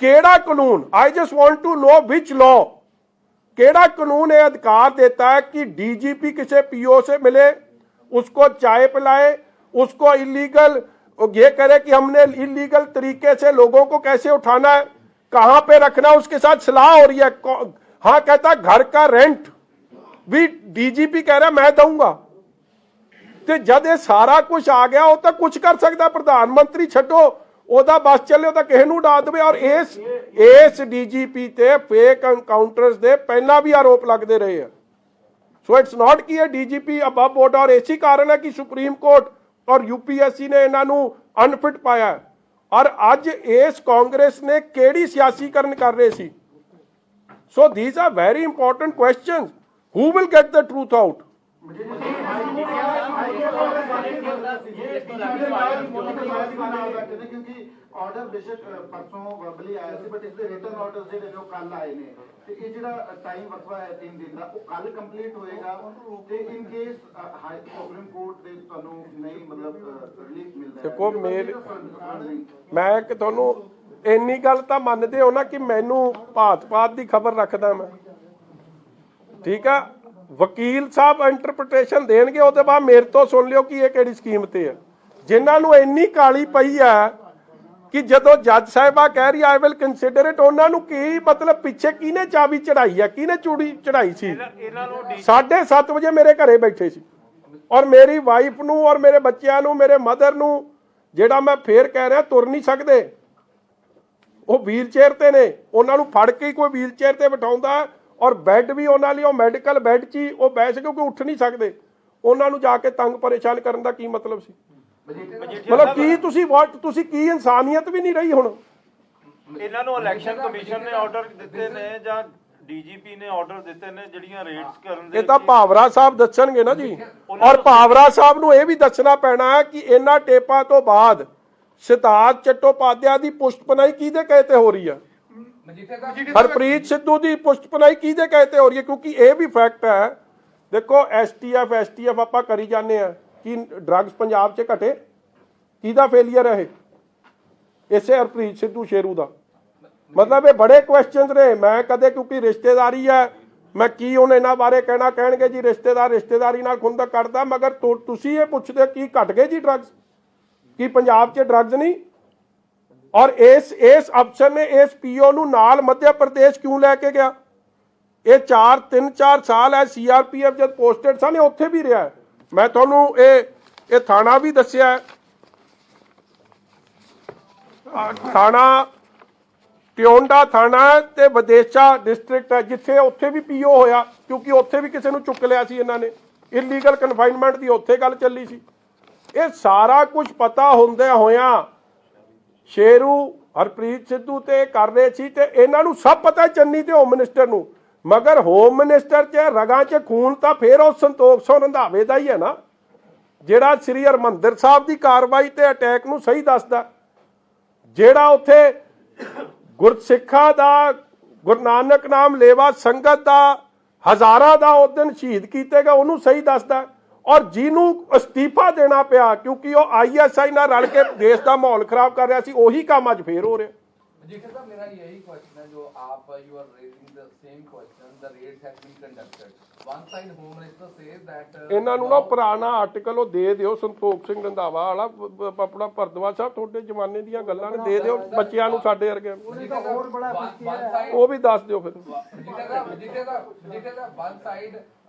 केड़ा कानून, I just want to know which law, केड़ा कानून ये अधिकार देता है कि डीजीपी किसी पीओ से मिले, उसको चाय पिलाए, उसको इलीगल ये करे कि हमने इलीगल तरीके से लोगों को कैसे उठाना है, कहां पे रखना, उसके साथ सलाह हो रही है। हाँ कहता घर का रेंट भी डीजीपी कह रहा मैं दूंगा। तो जब ये सारा कुछ आ गया, वो तो कुछ कर सकता प्रधानमंत्री, छड्डो ओदा बस चले, तो किसी नूं उड़ा देवे। और इस डीजीपी ते फेक एनकाउंटर्स दे पहला भी आरोप लगते रहे हैं। सो इट्स नॉट कि ये डीजीपी अबव बोर्ड, और इसी कारण है कि सुप्रीम कोर्ट और यूपीएससी ने इन्हों अनफिट पाया है। और अज इस कांग्रेस ने केड़ी सियासीकरण कर रहे सी। So these are very important questions, who will get the truth out. क्योंकि ऑर्डर बेशक परसों वर्बली आया सी, बट इसके रिटन ऑर्डर्स ਜਿਹੜੇ ਜੋ ਕੱਲ ਆਏ ਨੇ, ਤੇ ਇਹ ਜਿਹੜਾ ਟਾਈਮ ਵਕਫਾ ਹੈ 3 ਦਿਨ ਦਾ, ਉਹ ਕੱਲ ਕੰਪਲੀਟ ਹੋਏਗਾ। ਤੇ in case high supreme court ਦੇ ਤੁਹਾਨੂੰ ਨਹੀਂ ਮਤਲਬ ਰਿਲੀਫ ਮਿਲਦਾ ਹੈ, ਦੇਖੋ ਮੈਂ ਕਿ ਤੁਹਾਨੂੰ ਇੰਨੀ ਗੱਲ ਤਾਂ ਮੰਨਦੇ ਹੋ ਨਾ ਕਿ ਮੈਨੂੰ ਭਾਤ-ਭਾਤ ਦੀ ਖਬਰ ਰੱਖਦਾ ਮੈਂ, ਠੀਕ ਆ। ਵਕੀਲ ਸਾਹਿਬ ਇੰਟਰਪ੍ਰੀਟੇਸ਼ਨ ਦੇਣਗੇ, ਉਹਦੇ ਬਾਅਦ ਮੇਰੇ ਤੋਂ ਸੁਣ ਲਿਓ ਕਿ ਇਹ ਕਿਹੜੀ ਸਕੀਮ ਤੇ ਹੈ। ਜਿਨ੍ਹਾਂ ਨੂੰ ਇੰਨੀ ਕਾਲੀ ਪਈ ਆ ਕਿ ਜਦੋਂ ਜੱਜ ਸਾਹਿਬਾ ਕਹਿ ਰਹੀ ਆਈ ਵਿਲ ਕੰਸੀਡਰ ਇਟ, ਉਹਨਾਂ ਨੂੰ ਕੀ ਮਤਲਬ ਪਿੱਛੇ ਕਿਹਨੇ ਚਾਬੀ ਚੜਾਈ ਆ, ਕਿਹਨੇ ਚੂੜੀ ਚੜਾਈ ਸੀ। 7:30 ਵਜੇ ਮੇਰੇ ਘਰੇ ਬੈਠੇ ਸੀ, ਔਰ ਮੇਰੀ ਵਾਈਫ ਨੂੰ ਔਰ ਮੇਰੇ ਬੱਚਿਆਂ ਨੂੰ, ਮੇਰੇ ਮਦਰ ਨੂੰ, ਜਿਹੜਾ ਮੈਂ ਫੇਰ ਕਹਿ ਰਿਹਾ ਤੁਰ ਨਹੀਂ ਸਕਦੇ, ਉਹ ਵੀਲ ਚੇਅਰ ਤੇ ਨੇ, ਉਹਨਾਂ ਨੂੰ ਫੜ ਕੇ ਕੋਈ ਵੀਲ ਚੇਅਰ ਤੇ ਬਿਠਾਉਂਦਾ, ਔਰ ਬੈੱਡ ਵੀ ਉਹਨਾਂ ਲਈ ਉਹ ਮੈਡੀਕਲ ਬੈੱਡ 'ਚ ਹੀ ਉਹ ਬੈਠ ਕਿਉਂਕਿ ਉੱਠ ਨਹੀਂ ਸਕਦੇ। ਉਹਨਾਂ ਨੂੰ ਜਾ ਕੇ ਤੰਗ ਪਰੇਸ਼ਾਨ ਕਰਨ ਦਾ ਕੀ ਮਤਲਬ ਸੀ। ਮਤਲਬ ਕੀ ਤੁਸੀਂ ਕੀ ਇਨਸਾਨੀਅਤ ਵੀ ਨਹੀਂ ਰਹੀ ਹੁਣ। ਇਹਨਾਂ ਨੂੰ ਇਲੈਕਸ਼ਨ ਕਮਿਸ਼ਨ ਨੇ ਆਰਡਰ ਦਿੱਤੇ ਨੇ ਜਾਂ ਡੀਜੀਪੀ ਨੇ ਆਰਡਰ ਦਿੱਤੇ ਨੇ ਜਿਹੜੀਆਂ ਰੇਡਸ ਕਰਨ ਦੇ? ਇਹ ਤਾਂ ਭਾਵਰਾ ਸਾਹਿਬ ਦੱਸਣਗੇ ਨਾ ਜੀ। ਔਰ ਭਾਵਰਾ ਸਾਹਿਬ ਨੂੰ ਇਹ ਵੀ ਦੱਸਣਾ ਪੈਣਾ ਹੈ ਕਿ ਇਹਨਾਂ ਟੇਪਾਂ ਤੋਂ ਬਾਅਦ ਸਿਧਾਰਥ ਚਟੋਪਾਧਿਆਏ ਦੀ ਪੁਸ਼ਤਪਨਾਈ ਕਿਹਦੇ ਕਹੇ ਤੇ ਹੋ ਰਹੀ ਹੈ, ਹਰਪ੍ਰੀਤ ਸਿੱਧੂ ਦੀ ਪੁਸ਼ਤਪਨਾਈ ਕਿਹਦੇ ਕਹੇ ਤੇ ਹੋ ਰਹੀ ਹੈ। ਕਿਉਂਕਿ ਇਹ ਵੀ ਫੈਕਟ ਹੈ, ਦੇਖੋ ਐਸਟੀਐਫ ਆਪਾਂ ਕਰੀ ਜਾਂਦੇ ਆ ਕਿ ਡਰੱਗਸ ਪੰਜਾਬ 'ਚ ਘਟੇ, ਕਿਹਦਾ ਫੇਲੀਅਰ ਹੈ ਇਹ? ਇਸੇ ਹਰਪ੍ਰੀਤ ਸਿੱਧੂ ਸ਼ੇਰੂ ਦਾ। ਮਤਲਬ ਇਹ ਬੜੇ ਕੁਐਸਚਨਸ ਨੇ। ਮੈਂ ਕਦੇ ਕਿਉਂਕਿ ਰਿਸ਼ਤੇਦਾਰੀ ਹੈ, ਮੈਂ ਕੀ ਹੁਣ ਇਹਨਾਂ ਬਾਰੇ ਕਹਿਣਾ, ਕਹਿਣਗੇ ਜੀ ਰਿਸ਼ਤੇਦਾਰੀ ਨਾਲ ਖੁੰਦਕ ਕੱਢਦਾ, ਮਗਰ ਤੁਸੀਂ ਇਹ ਪੁੱਛਦੇ ਕੀ ਘਟ ਗਏ ਜੀ ਡਰੱਗਸ, ਕੀ ਪੰਜਾਬ 'ਚ ਡਰੱਗਸ ਨਹੀਂ? ਔਰ ਇਸ ਅਫਸਰ ਨੇ ਇਸ ਪੀਓ ਨੂੰ ਨਾਲ ਮੱਧ ਪ੍ਰਦੇਸ਼ ਕਿਉਂ ਲੈ ਕੇ ਗਿਆ? ਇਹ 3-4 ਸਾਲ ਹੈ ਸੀਆਰਪੀਐਫ ਜਦ ਪੋਸਟਡ ਸਨ, ਉੱਥੇ ਵੀ ਰਿਹਾ। ਮੈਂ ਤੁਹਾਨੂੰ ਇਹ ਥਾਣਾ ਵੀ ਦੱਸਿਆ, ਥਾਣਾ ਟਿਉਂਡਾ ਥਾਣਾ ਤੇ ਵਿਦੇਸ਼ਾ ਡਿਸਟ੍ਰਿਕਟ ਹੈ, ਜਿੱਥੇ ਉੱਥੇ ਵੀ ਪੀਓ ਹੋਇਆ, ਕਿਉਂਕਿ ਉੱਥੇ ਵੀ ਕਿਸੇ ਨੂੰ ਚੁੱਕ ਲਿਆ ਸੀ ਇਹਨਾਂ ਨੇ, ਇਲੀਗਲ ਕਨਫਾਈਨਮੈਂਟ ਦੀ ਉੱਥੇ ਗੱਲ ਚੱਲੀ ਸੀ। ਇਹ ਸਾਰਾ ਕੁਝ ਪਤਾ ਹੁੰਦਿਆਂ ਹੋਇਆਂ ਸ਼ੇਰੂ ਹਰਪ੍ਰੀਤ ਸਿੱਧੂ ਤੇ ਕਰ ਰਹੇ ਸੀ, ਤੇ ਇਹਨਾਂ ਨੂੰ ਸਭ ਪਤਾ ਚੰਨੀ ਤੇ ਹੋਮ ਮਿਨਿਸਟਰ ਨੂੰ, ਮਗਰ ਹੋਮ ਮਿਨਿਸਟਰ 'ਚ ਰਗਾਂ 'ਚ ਖੂਨ ਤਾਂ ਫਿਰ ਉਹ ਸੰਤੋਖ ਸਿੰਘ ਰੰਧਾਵੇ ਦਾ ਹੀ ਹੈ ਨਾ, ਜਿਹੜਾ ਸ੍ਰੀ ਹਰਿਮੰਦਰ ਸਾਹਿਬ ਦੀ ਕਾਰਵਾਈ ਤੇ ਅਟੈਕ ਨੂੰ ਸਹੀ ਦੱਸਦਾ, ਜਿਹੜਾ ਉੱਥੇ ਗੁਰਸਿੱਖਾਂ ਦਾ, ਗੁਰੂ ਨਾਨਕ ਨਾਮ ਲੇਵਾ ਸੰਗਤ ਦਾ, ਹਜ਼ਾਰਾਂ ਦਾ ਉਸ ਦਿਨ ਸ਼ਹੀਦ ਕੀਤੇ ਗਏ, ਉਹਨੂੰ ਸਹੀ ਦੱਸਦਾ। ਔਰ ਜਿਹਨੂੰ ਅਸਤੀਫਾ ਦੇਣਾ ਪਿਆ ਕਿਉਂਕਿ ਉਹ ISI ਨਾਲ ਰਲ ਕੇ ਦੇਸ਼ ਦਾ ਮਾਹੌਲ ਖਰਾਬ ਕਰ ਰਿਹਾ ਸੀ, ਉਹੀ ਕੰਮ ਅੱਜ ਫੇਰ ਹੋ ਰਿਹਾ। मजीठिया साहब, मेरा यही क्वेश्चन है जो आप you are raising the same question, the raids have been conducted, one side home minister says that ਇਹਨਾਂ ਨੂੰ ਨਾ ਪੁਰਾਣਾ ਆਰਟੀਕਲ ਉਹ ਦੇ ਦਿਓ, ਸੰਤੋਖ ਸਿੰਘ ਰੰਧਾਵਾ ਵਾਲਾ ਆਪਣਾ ਭਰਦਵਾਜ ਸਾਹਿਬ, ਤੁਹਾਡੇ ਜ਼ਮਾਨੇ ਦੀਆਂ ਗੱਲਾਂ ਨੇ, ਦੇ ਦਿਓ ਬੱਚਿਆਂ ਨੂੰ ਸਾਡੇ ਵਰਗੇ, ਉਹ ਵੀ ਦੱਸ ਦਿਓ ਫਿਰ। वन साइड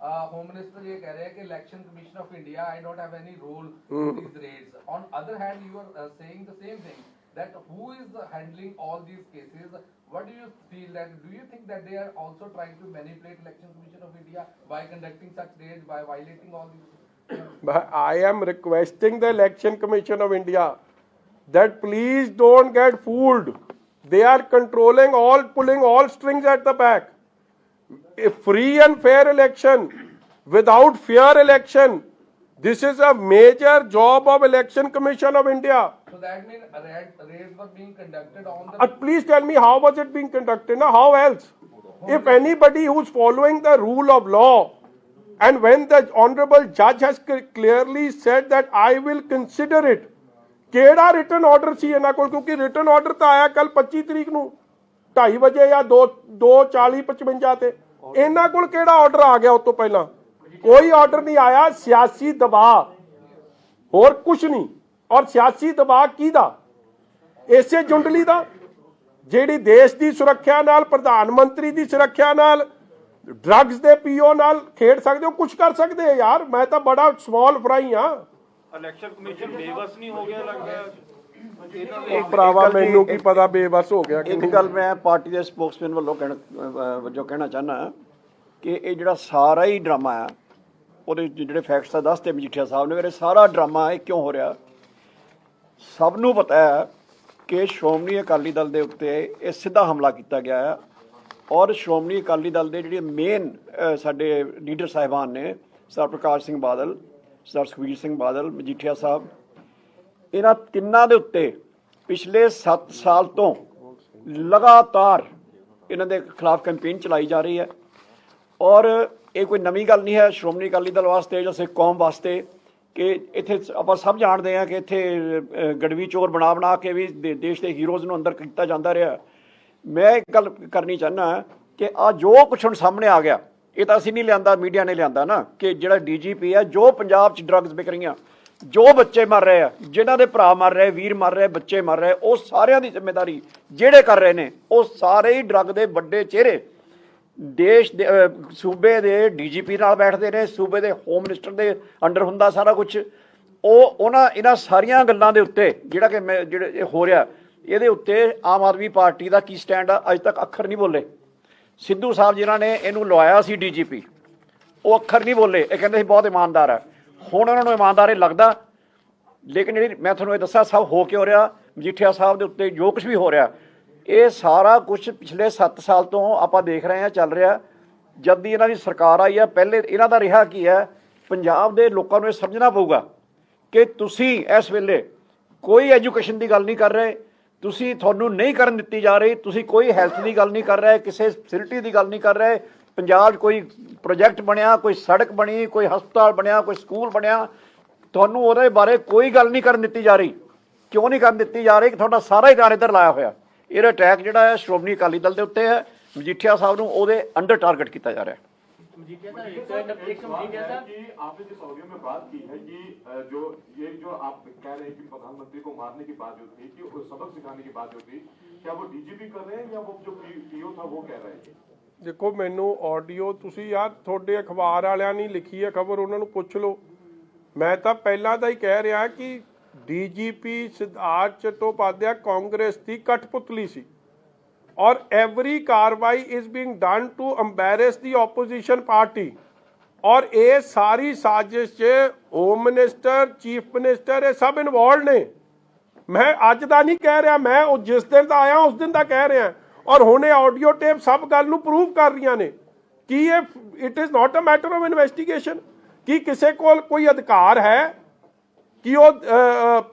होम मिनिस्टर ये कह रहे हैं कि election commission of India I don't have any role in these raids. On other hand, you are saying the same thing, that who is handling all these cases. What do you feel, that do you think that they are also trying to manipulate election commission of India by conducting such raids, by violating all these? I am requesting the election commission of India that please don't get fooled. They are controlling all, pulling all strings at the back. A free and fair election without fair election, this is a major job of election commission of India. So that means raids were being conducted on the Please tell me, how was it being conducted? Now, how else? If anybody who's following the rule of law, and when the honorable judge has clearly said that I will consider it, ਕਿਹੜਾ written order ਸੀ ਇਹਨਾਂ ਕੋਲ? ਕਿਉਂਕਿ written order ਤਾਂ ਆਇਆ ਕੱਲ 25 ਤਰੀਕ ਨੂੰ 2:30 ਵਜੇ ਜਾਂ 2:40-55 ਤੇ। ਇਹਨਾਂ ਕੋਲ ਕਿਹੜਾ ਆਰਡਰ ਆ ਗਿਆ? ਉਸ ਤੋਂ ਪਹਿਲਾਂ ਕੋਈ ਆਰਡਰ ਨਹੀਂ ਆਇਆ। ਸਿਆਸੀ ਦਬਾਅ, ਹੋਰ ਕੁਝ ਨਹੀਂ। ਔਰ ਸਿਆਸੀ ਦਬਾਅ ਕਿਹਦਾ? ਇਸੇ ਜੁੰਡਲੀ ਦਾ, ਜਿਹੜੀ ਦੇਸ਼ ਦੀ ਸੁਰੱਖਿਆ ਨਾਲ, ਪ੍ਰਧਾਨ ਮੰਤਰੀ ਦੀ ਸੁਰੱਖਿਆ ਨਾਲ, ਡਰੱਗਸ ਦੇ ਪੀਓ ਨਾਲ ਖੇਡ ਸਕਦੇ ਹੋ, ਕੁਝ ਕਰ ਸਕਦੇ ਹੋ ਯਾਰ। ਮੈਂ ਤਾਂ ਬੜਾ ਸਮਾਲ ਫਰਾਈ ਹਾਂ। ਇਲੈਕਸ਼ਨ ਕਮਿਸ਼ਨ ਬੇਵਸ ਨਹੀਂ ਹੋ ਗਿਆ ਲੱਗਦਾ? ਉਹ ਭਰਾਵਾ ਮੈਨੂੰ ਕੀ ਪਤਾ ਬੇਬਸ ਹੋ ਗਿਆ ਕਿ ਇੱਕ ਗੱਲ ਮੈਂ ਪਾਰਟੀ ਦੇ ਸਪੋਕਸਮੈਨ ਵੱਲੋਂ ਕਹਿਣਾ ਚਾਹੁੰਦਾ ਕਿ ਇਹ ਜਿਹੜਾ ਸਾਰਾ ਹੀ ਡਰਾਮਾ ਆ, ਉਹਦੇ ਜਿਹੜੇ ਫੈਕਟਸ ਤਾਂ ਦੱਸਦੇ ਮਜੀਠੀਆ ਸਾਹਿਬ ਨੇ, ਮੇਰੇ ਸਾਰਾ ਡਰਾਮਾ ਇਹ ਕਿਉਂ ਹੋ ਰਿਹਾ? ਸਭ ਨੂੰ ਪਤਾ ਹੈ ਕਿ ਸ਼੍ਰੋਮਣੀ ਅਕਾਲੀ ਦਲ ਦੇ ਉੱਤੇ ਇਹ ਸਿੱਧਾ ਹਮਲਾ ਕੀਤਾ ਗਿਆ ਹੈ, ਔਰ ਸ਼੍ਰੋਮਣੀ ਅਕਾਲੀ ਦਲ ਦੇ ਜਿਹੜੇ ਮੇਨ ਸਾਡੇ ਲੀਡਰ ਸਾਹਿਬਾਨ ਨੇ, ਸਰਦਾਰ ਪ੍ਰਕਾਸ਼ ਸਿੰਘ ਬਾਦਲ, ਸਰਦਾਰ ਸੁਖਬੀਰ ਸਿੰਘ ਬਾਦਲ, ਮਜੀਠੀਆ ਸਾਹਿਬ, ਇਹਨਾਂ ਤਿੰਨਾਂ ਦੇ ਉੱਤੇ ਪਿਛਲੇ 7 ਸਾਲ ਤੋਂ ਲਗਾਤਾਰ ਇਹਨਾਂ ਦੇ ਖਿਲਾਫ ਕੈਂਪੇਨ ਚਲਾਈ ਜਾ ਰਹੀ ਹੈ। ਔਰ ਇਹ ਕੋਈ ਨਵੀਂ ਗੱਲ ਨਹੀਂ ਹੈ ਸ਼੍ਰੋਮਣੀ ਅਕਾਲੀ ਦਲ ਵਾਸਤੇ ਜਾਂ ਸਿੱਖ ਕੌਮ ਵਾਸਤੇ, ਕਿ ਇੱਥੇ ਆਪਾਂ ਸਭ ਜਾਣਦੇ ਹਾਂ ਕਿ ਇੱਥੇ ਗੜਵੀ ਚੋਰ ਬਣਾ ਕੇ ਵੀ ਦੇਸ਼ ਦੇ ਹੀਰੋਜ਼ ਨੂੰ ਅੰਦਰ ਕੀਤਾ ਜਾਂਦਾ ਰਿਹਾ। ਮੈਂ ਇੱਕ ਗੱਲ ਕਰਨੀ ਚਾਹੁੰਦਾ ਕਿ ਆ ਜੋ ਕੁਛ ਹੁਣ ਸਾਹਮਣੇ ਆ ਗਿਆ, ਇਹ ਤਾਂ ਅਸੀਂ ਨਹੀਂ ਲਿਆਂਦਾ, ਮੀਡੀਆ ਨੇ ਲਿਆਂਦਾ ਨਾ, ਕਿ ਜਿਹੜਾ DGP ਹੈ, ਜੋ ਪੰਜਾਬ 'ਚ ਡਰੱਗਸ ਵਿਕ ਰਹੀਆਂ, ਜੋ ਬੱਚੇ ਮਰ ਰਹੇ ਆ, ਜਿਨ੍ਹਾਂ ਦੇ ਭਰਾ ਮਰ ਰਹੇ, ਵੀਰ ਮਰ ਰਹੇ, ਬੱਚੇ ਮਰ ਰਹੇ, ਉਹ ਸਾਰਿਆਂ ਦੀ ਜ਼ਿੰਮੇਵਾਰੀ ਜਿਹੜੇ ਕਰ ਰਹੇ ਨੇ, ਉਹ ਸਾਰੇ ਹੀ ਡਰੱਗ ਦੇ ਵੱਡੇ ਚਿਹਰੇ ਦੇਸ਼ ਦੇ ਸੂਬੇ ਦੇ DGP ਨਾਲ ਬੈਠਦੇ ਨੇ, ਸੂਬੇ ਦੇ ਹੋਮ ਮਿਨਿਸਟਰ ਦੇ ਅੰਡਰ ਹੁੰਦਾ ਸਾਰਾ ਕੁਝ। ਇਹਨਾਂ ਸਾਰੀਆਂ ਗੱਲਾਂ ਦੇ ਉੱਤੇ ਜਿਹੜਾ ਕਿ ਜਿਹੜੇ ਇਹ ਹੋ ਰਿਹਾ, ਇਹਦੇ ਉੱਤੇ ਆਮ ਆਦਮੀ ਪਾਰਟੀ ਦਾ ਕੀ ਸਟੈਂਡ ਆ, ਅੱਜ ਤੱਕ ਅੱਖਰ ਨਹੀਂ ਬੋਲੇ। ਸਿੱਧੂ ਸਾਹਿਬ ਜਿਨ੍ਹਾਂ ਨੇ ਇਹਨੂੰ ਲਵਾਇਆ ਸੀ DGP, ਉਹ ਅੱਖਰ ਨਹੀਂ ਬੋਲੇ, ਇਹ ਕਹਿੰਦੇ ਸੀ ਬਹੁਤ ਇਮਾਨਦਾਰ ਹੈ। ਹੁਣ ਉਹਨਾਂ ਨੂੰ ਇਮਾਨਦਾਰ ਲੱਗਦਾ, ਲੇਕਿਨ ਜਿਹੜੀ ਮੈਂ ਤੁਹਾਨੂੰ ਇਹ ਦੱਸਿਆ ਸਭ ਹੋ ਕਿਉਂ ਰਿਹਾ, ਮਜੀਠੀਆ ਸਾਹਿਬ ਦੇ ਉੱਤੇ ਜੋ ਕੁਝ ਵੀ ਹੋ ਰਿਹਾ, ਇਹ ਸਾਰਾ ਕੁਝ ਪਿਛਲੇ 7 ਸਾਲ ਤੋਂ ਆਪਾਂ ਦੇਖ ਰਹੇ ਹਾਂ ਚੱਲ ਰਿਹਾ। ਜਦ ਦੀ ਇਹਨਾਂ ਦੀ ਸਰਕਾਰ ਆਈ ਹੈ, ਪਹਿਲੇ ਇਹਨਾਂ ਦਾ ਰਿਹਾ ਕੀ ਹੈ, ਪੰਜਾਬ ਦੇ ਲੋਕਾਂ ਨੂੰ ਇਹ ਸਮਝਣਾ ਪਊਗਾ ਕਿ ਤੁਸੀਂ ਇਸ ਵੇਲੇ ਕੋਈ ਐਜੂਕੇਸ਼ਨ ਦੀ ਗੱਲ ਨਹੀਂ ਕਰ ਰਹੇ, ਤੁਸੀਂ ਤੁਹਾਨੂੰ ਨਹੀਂ ਕਰਨ ਦਿੱਤੀ ਜਾ ਰਹੀ, ਤੁਸੀਂ ਕੋਈ ਹੈਲਥ ਦੀ ਗੱਲ ਨਹੀਂ ਕਰ ਰਹੇ, ਕਿਸੇ ਫੈਸਿਲਿਟੀ ਦੀ ਗੱਲ ਨਹੀਂ ਕਰ ਰਹੇ। ਪੰਜਾਬ 'ਚ ਕੋਈ ਪ੍ਰੋਜੈਕਟ ਬਣਿਆ, ਕੋਈ ਸੜਕ ਬਣੀ, ਕੋਈ ਹਸਪਤਾਲ ਬਣਿਆ, ਕੋਈ ਸਕੂਲ ਬਣਿਆ, ਤੁਹਾਨੂੰ ਉਹਦੇ ਬਾਰੇ ਕੋਈ ਗੱਲ ਨਹੀਂ ਕਰਨ ਦਿੱਤੀ ਜਾ ਰਹੀ। ਕਿਉਂ ਨਹੀਂ ਕਰਨ ਦਿੱਤੀ ਜਾ ਰਹੀ? ਕਿ ਤੁਹਾਡਾ ਸਾਰਾ ਹੀ ਧਿਆਨ ਇੱਧਰ ਲਾਇਆ ਹੋਇਆ। ਇਹ ਅਟੈਕ ਜਿਹੜਾ ਹੈ ਸ਼੍ਰੋਮਣੀ ਅਕਾਲੀ ਦਲ ਦੇ ਉੱਤੇ ਹੈ, ਮਜੀਠੀਆ ਸਾਹਿਬ ਨੂੰ ਉਹਦੇ ਅੰਡਰ टारगेट किया जा रहा है। आपने जिस ऑडियो में बात की है कि जो आप कह रहे हैं कि प्रधानमंत्री को मारने की बात जो थी, कि सबक सिखाने की बात जो थी, क्या वो DGP कर रहे हैं या वो जो PO था वो कह रहे हैं? ਦੇਖੋ ਮੈਨੂੰ ਆਡੀਓ ਤੁਸੀਂ ਯਾਰ ਤੁਹਾਡੇ ਅਖਬਾਰ ਵਾਲਿਆਂ ਨੇ ਲਿਖੀ ਹੈ ਖਬਰ, ਉਹਨਾਂ ਨੂੰ ਪੁੱਛ ਲਓ। ਮੈਂ ਤਾਂ ਪਹਿਲਾਂ ਦਾ ਹੀ ਕਹਿ ਰਿਹਾ ਕਿ DGP ਸਿਧਾਰਥ ਚਟੋਪਾਧਿਆਏ ਕਾਂਗਰਸ ਦੀ ਕਠਪੁਤਲੀ ਸੀ, ਔਰ ਐਵਰੀ ਕਾਰਵਾਈ is being done to ਅੰਬੈਰਸ the opposition party. ਔਰ ਇਹ ਸਾਰੀ ਸਾਜ਼ਿਸ਼ 'ਚ ਹੋਮ ਮਿਨਿਸਟਰ, ਚੀਫ ਮਿਨਿਸਟਰ, ਇਹ ਸਭ ਇਨਵੋਲਡ ਨੇ। ਮੈਂ ਅੱਜ ਦਾ ਨਹੀਂ ਕਹਿ ਰਿਹਾ, ਮੈਂ ਉਹ ਜਿਸ ਦਿਨ ਦਾ ਆਇਆ ਉਸ ਦਿਨ ਦਾ ਕਹਿ ਰਿਹਾ। ਔਰ ਹੁਣ ਇਹ ਆਡੀਓ ਟੇਪ ਸਭ ਗੱਲ ਨੂੰ ਪ੍ਰੂਵ ਕਰ ਰਹੀਆਂ ਨੇ ਕਿ ਇਹ it is not a matter of investigation. ਕਿ ਕਿਸੇ ਕੋਲ ਕੋਈ ਅਧਿਕਾਰ ਹੈ ਕਿ ਉਹ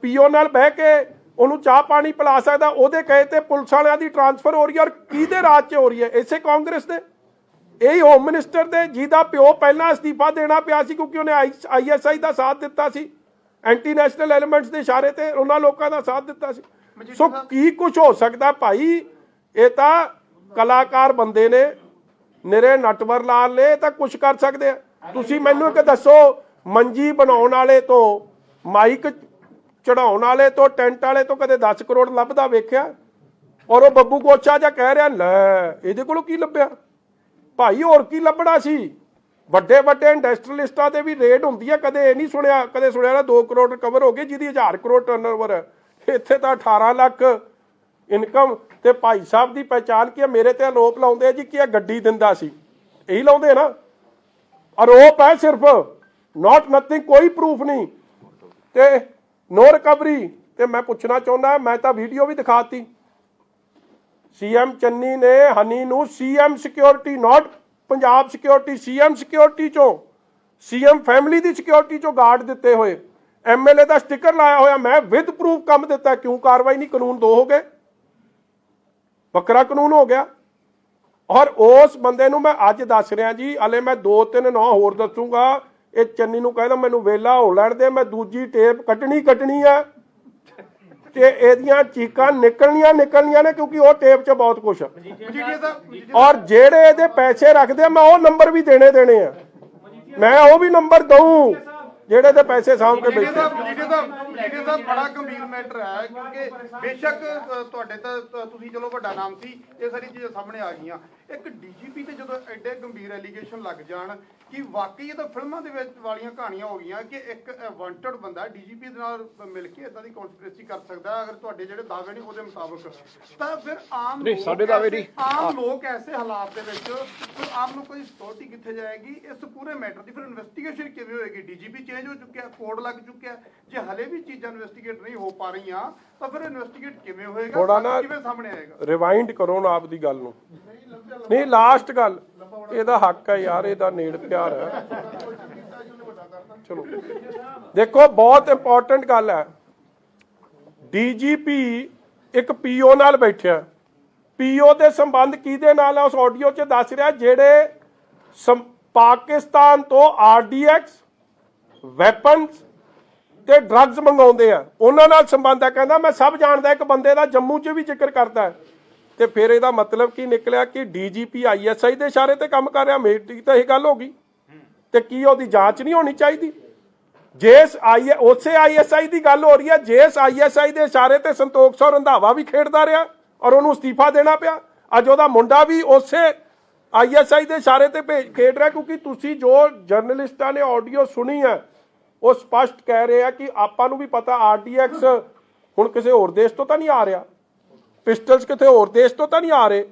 PO ਨਾਲ ਬਹਿ ਕੇ ਉਹਨੂੰ ਚਾਹ ਪਾਣੀ ਪਿਲਾ ਸਕਦਾ? ਉਹਦੇ ਕਹੇ ਤੇ ਪੁਲਿਸ ਵਾਲਿਆਂ ਦੀ ਟ੍ਰਾਂਸਫਰ ਹੋ ਰਹੀ ਹੈ, ਔਰ ਕਿਹਦੇ ਰਾਜ 'ਚ ਹੋ ਰਹੀ ਹੈ? ਇਸੇ ਕਾਂਗਰਸ ਦੇ, ਇਹੀ ਹੋਮ ਮਿਨਿਸਟਰ ਦੇ, ਜਿਹਦਾ ਪਿਓ ਪਹਿਲਾਂ ਅਸਤੀਫਾ ਦੇਣਾ ਪਿਆ ਸੀ ਕਿਉਂਕਿ ਉਹਨੇ ISI ਦਾ ਸਾਥ ਦਿੱਤਾ ਸੀ, ਐਂਟੀ ਨੈਸ਼ਨਲ ਐਲੀਮੈਂਟਸ ਦੇ ਇਸ਼ਾਰੇ ਤੇ ਉਹਨਾਂ ਲੋਕਾਂ ਦਾ ਸਾਥ ਦਿੱਤਾ ਸੀ। ਸੋ ਕੀ ਕੁਝ ਹੋ ਸਕਦਾ ਭਾਈ? ਇਹ ਤਾਂ ਕਲਾਕਾਰ ਬੰਦੇ ਨੇ, ਨਿਰੇ ਨਟਵਰ ਲਾਲ ਨੇ, ਇਹ ਤਾਂ ਕੁਝ ਕਰ ਸਕਦੇ ਆ। ਤੁਸੀਂ ਮੈਨੂੰ ਇੱਕ ਦੱਸੋ, ਮੰਜੀ ਬਣਾਉਣ ਵਾਲੇ ਤੋਂ, ਮਾਈਕ ਚੜਾਉਣ ਵਾਲੇ ਤੋਂ, ਟੈਂਟ ਵਾਲੇ ਤੋਂ ਕਦੇ 10 ਕਰੋੜ ਲੱਭਦਾ ਵੇਖਿਆ? ਔਰ ਉਹ ਬੱਬੂ ਗੋਚਾ ਜਿਹਾ ਕਹਿ ਰਿਹਾ ਲੈ ਇਹਦੇ ਕੋਲੋਂ ਕੀ ਲੱਭਿਆ ਭਾਈ, ਹੋਰ ਕੀ ਲੱਭਣਾ ਸੀ? ਵੱਡੇ ਵੱਡੇ ਇੰਡਸਟਰੀਅਲਿਸਟਾਂ ਦੇ ਵੀ ਰੇਟ ਹੁੰਦੀ ਹੈ, ਕਦੇ ਇਹ ਨਹੀਂ ਸੁਣਿਆ, ਕਦੇ ਸੁਣਿਆ ਨਾ 2 ਕਰੋੜ ਰਿਕਵਰ ਹੋ ਗਏ ਜਿਹਦੀ 1000 ਕਰੋੜ ਟਰਨਓਵਰ ਹੈ। ਇੱਥੇ ਤਾਂ 18 ਲੱਖ ਇਨਕਮ। ਤੇ ਭਾਈ ਸਾਹਿਬ ਦੀ ਪਹਿਚਾਣ ਕੀ ਹੈ? ਮੇਰੇ ਤੇ ਆਰੋਪ ਲਾਉਂਦੇ ਜੀ ਕਿ ਇਹ ਗੱਡੀ ਦਿੰਦਾ ਸੀ, ਇਹੀ ਲਾਉਂਦੇ ਨਾ ਆਰੋਪ ਹੈ ਸਿਰਫ, ਨਾਟ ਨਥਿੰਗ, ਕੋਈ ਪ੍ਰੂਫ ਨਹੀਂ ਤੇ ਨੋ ਰਿਕਵਰੀ। ਤੇ ਮੈਂ ਪੁੱਛਣਾ ਚਾਹੁੰਦਾ, ਮੈਂ ਤਾਂ ਵੀਡੀਓ ਵੀ ਦਿਖਾਤੀ, ਸੀਐਮ ਚੰਨੀ ਨੇ ਹਨੀ ਨੂੰ ਸੀਐਮ ਸਿਕਿਉਰਿਟੀ, ਨਾਟ ਪੰਜਾਬ ਸਿਕਿਉਰਿਟੀ, ਸੀਐਮ ਸਿਕਿਉਰਿਟੀ ਚੋਂ, ਸੀਐਮ ਫੈਮਿਲੀ ਦੀ ਸਿਕਿਉਰਿਟੀ ਚੋਂ ਗਾਰਡ ਦਿੱਤੇ ਹੋਏ, ਐਮਐਲਏ ਦਾ ਸਟicker ਲਾਇਆ ਹੋਇਆ, ਮੈਂ ਵਿਦ ਪ੍ਰੂਫ ਕੰਮ ਦਿੱਤਾ। ਕਿਉਂ ਕਾਰਵਾਈ ਨਹੀਂ? ਕਾਨੂੰਨ 2 ਹੋ ਗਏ, ਵੱਖਰਾ ਕਾਨੂੰਨ ਹੋ ਗਿਆ। ਔਰ ਉਸ ਬੰਦੇ ਨੂੰ ਮੈਂ ਅੱਜ ਦੱਸ ਰਿਹਾ ਜੀ, ਹਲੇ ਮੈਂ 2-3 ਨਾਂ ਹੋਰ ਦੱਸੂਗਾ। ਇਹ ਚੰਨੀ ਨੂੰ ਕਹਿੰਦਾ ਮੈਨੂੰ ਵੇਲਾ ਹੋ ਲੈਣ ਦੇ, ਮੈਂ ਦੂਜੀ ਟੇਪ ਕੱਟਣੀ ਆ ਤੇ ਇਹਦੀਆਂ ਚੀਕਾਂ ਨਿਕਲਣੀਆਂ ਨੇ, ਕਿਉਂਕਿ ਉਹ ਟੇਪ 'ਚ ਬਹੁਤ ਕੁਛ ਆ। ਔਰ ਜਿਹੜੇ ਇਹਦੇ ਪੈਸੇ ਰੱਖਦੇ ਆ, ਮੈਂ ਉਹ ਨੰਬਰ ਵੀ ਦੇਣੇ ਆ, ਮੈਂ ਉਹ ਵੀ ਨੰਬਰ ਦਊਂ ਜਿਹੜੇ ਦੇ ਪੈਸੇ ਸਾਂਭ ਕੇ ਬੈਠੇ। ਦਾ ਬੜਾ ਗੰਭੀਰ ਮੈਟਰ ਹੈ, ਕਿਉਂਕਿ ਬੇਸ਼ੱਕ ਤੁਹਾਡੇ ਤਾਂ ਤੁਸੀਂ ਚਲੋ ਵੱਡਾ ਨਾਮ ਸੀ, ਇਹ ਸਾਰੀ ਚੀਜ਼ਾਂ ਸਾਹਮਣੇ ਆ ਗਈਆਂ। ਇੱਕ ਡੀਜੀਪੀ ਤੇ ਜਦੋਂ ਐਡੇ ਗੰਭੀਰ ਐਲੀਗੇਸ਼ਨ ਲੱਗ ਜਾਣ ਕਿ ਵਾਕਈ ਇਹ ਤਾਂ ਫਿਲਮਾਂ ਦੇ ਵਿੱਚ ਵਾਲੀਆਂ ਕਹਾਣੀਆਂ ਹੋ ਗਈਆਂ ਕਿ ਇੱਕ ਵਾਂਟਡ ਬੰਦਾ ਡੀਜੀਪੀ ਦੇ ਨਾਲ ਮਿਲ ਕੇ ਇਦਾਂ ਦੀ ਕਨਸਪੀਰੇਸੀ ਕਰ ਸਕਦਾ, ਅਗਰ ਤੁਹਾਡੇ ਜਿਹੜੇ ਦਾਅਵੇ ਨੇ ਉਹਦੇ ਮੁਤਾਬਕ, ਤਾਂ ਫਿਰ ਆਮ ਲੋਕ ਐਸੇ ਹਾਲਾਤ ਦੇ ਵਿੱਚ ਫਿਰ ਆਮ ਲੋਕਾਂ ਦੀ ਸਿਕਿਉਰਿਟੀ ਕਿੱਥੇ ਜਾਏਗੀ? ਇਸ ਪੂਰੇ ਮੈਟਰ ਦੀ ਫਿਰ ਇਨਵੈਸਟੀਗੇਸ਼ਨ ਕਿਵੇਂ ਹੋਏਗੀ? ਡੀਜੀਪੀ ਚੇਂਜ ਹੋ ਚੁੱਕਿਆ, ਕੋਡ ਲੱਗ ਚੁੱਕਿਆ, ਜੇ ਹਲੇ ਵੀ ਚੀਜ਼ਾਂ ਇਨਵੈਸਟੀਗੇਟ ਨਹੀਂ ਹੋ ਪਾ ਰਹੀਆਂ ਤਾਂ ਫਿਰ ਇਨਵੈਸਟੀਗੇਟ ਕਿਵੇਂ ਹੋਏਗਾ? ਥੋੜਾ ਨਾ ਕਿਵੇਂ ਸਾਹਮਣੇ ਆਏਗਾ? ਰਿਵਾਈਂਡ ਕਰੋ ਨਾ ਆਪਦੀ ਗੱਲ ਨੂੰ। ਨਹੀਂ, ਲਾਸਟ ਗੱਲ, ਇਹਦਾ ਹੱਕ ਹੈ ਯਾਰ, ਇਹਦਾ ਨੇੜ ਪਿਆਰ ਹੈ। ਚਲੋ ਦੇਖੋ, ਬਹੁਤ ਇੰਪੋਰਟੈਂਟ ਗੱਲ ਹੈ। ਡੀਜੀਪੀ ਇੱਕ ਪੀਓ ਨਾਲ ਬੈਠਿਆ, ਪੀਓ ਦੇ ਸੰਬੰਧ ਕਿਹਦੇ ਨਾਲ ਆ? ਉਸ ਆਡੀਓ 'ਚ ਦੱਸ ਰਿਹਾ ਜਿਹੜੇ ਪਾਕਿਸਤਾਨ ਤੋਂ ਆਰਡੀਐਕਸ, ਵੈਪਨਸ ਤੇ ਡਰੱਗਸ ਮੰਗਾਉਂਦੇ ਆ, ਉਹਨਾਂ ਨਾਲ ਸੰਬੰਧ ਹੈ। ਕਹਿੰਦਾ ਮੈਂ ਸਭ ਜਾਣਦਾ। ਇੱਕ ਬੰਦੇ ਦਾ ਜੰਮੂ 'ਚ ਵੀ ਜ਼ਿਕਰ ਕਰਦਾ। ਤੇ ਫਿਰ ਇਹਦਾ ਮਤਲਬ ਕੀ ਨਿਕਲਿਆ ਕਿ ਡੀਜੀਪੀ ਆਈਐਸਆਈ ਦੇ ਇਸ਼ਾਰੇ ਤੇ ਕੰਮ ਕਰ ਰਿਹਾ। ਮੇਰੀ ਤਾਂ ਇਹ ਗੱਲ ਹੋ ਗਈ। ਤੇ ਕੀ ਉਹਦੀ ਜਾਂਚ ਨਹੀਂ ਹੋਣੀ ਚਾਹੀਦੀ? ਉਸੇ ਆਈਐਸਆਈ ਦੀ ਗੱਲ ਹੋ ਰਹੀ ਹੈ, ਜਿਸ ਆਈਐਸਆਈ ਦੇ ਇਸ਼ਾਰੇ ਤੇ ਸੰਤੋਖ ਸੌ ਰੰਧਾਵਾ ਵੀ ਖੇਡਦਾ ਰਿਹਾ ਔਰ ਉਹਨੂੰ ਅਸਤੀਫਾ ਦੇਣਾ ਪਿਆ। ਅੱਜ ਉਹਦਾ ਮੁੰਡਾ ਵੀ ਉਸੇ ਆਈਐਸਆਈ ਦੇ ਇਸ਼ਾਰੇ ਤੇ ਖੇਡ ਰਿਹਾ, ਕਿਉਂਕਿ ਤੁਸੀਂ ਜੋ ਜਰਨਲਿਸਟਾਂ ਨੇ ਆਡੀਓ ਸੁਣੀ ਹੈ ਉਹ ਸਪਸ਼ਟ ਕਹਿ ਰਹੇ ਆ ਕਿ ਆਪਾਂ ਨੂੰ ਵੀ ਪਤਾ ਆਰਡੀਐਕਸ ਹੁਣ ਕਿਸੇ ਹੋਰ ਦੇਸ਼ ਤੋਂ ਤਾਂ ਨਹੀਂ ਆ ਰਿਹਾ, ਪਿਸਟਲਸ ਕਿਤੇ ਹੋਰ ਦੇਸ਼ ਤੋਂ ਤਾਂ ਨਹੀਂ ਆ ਰਹੇ।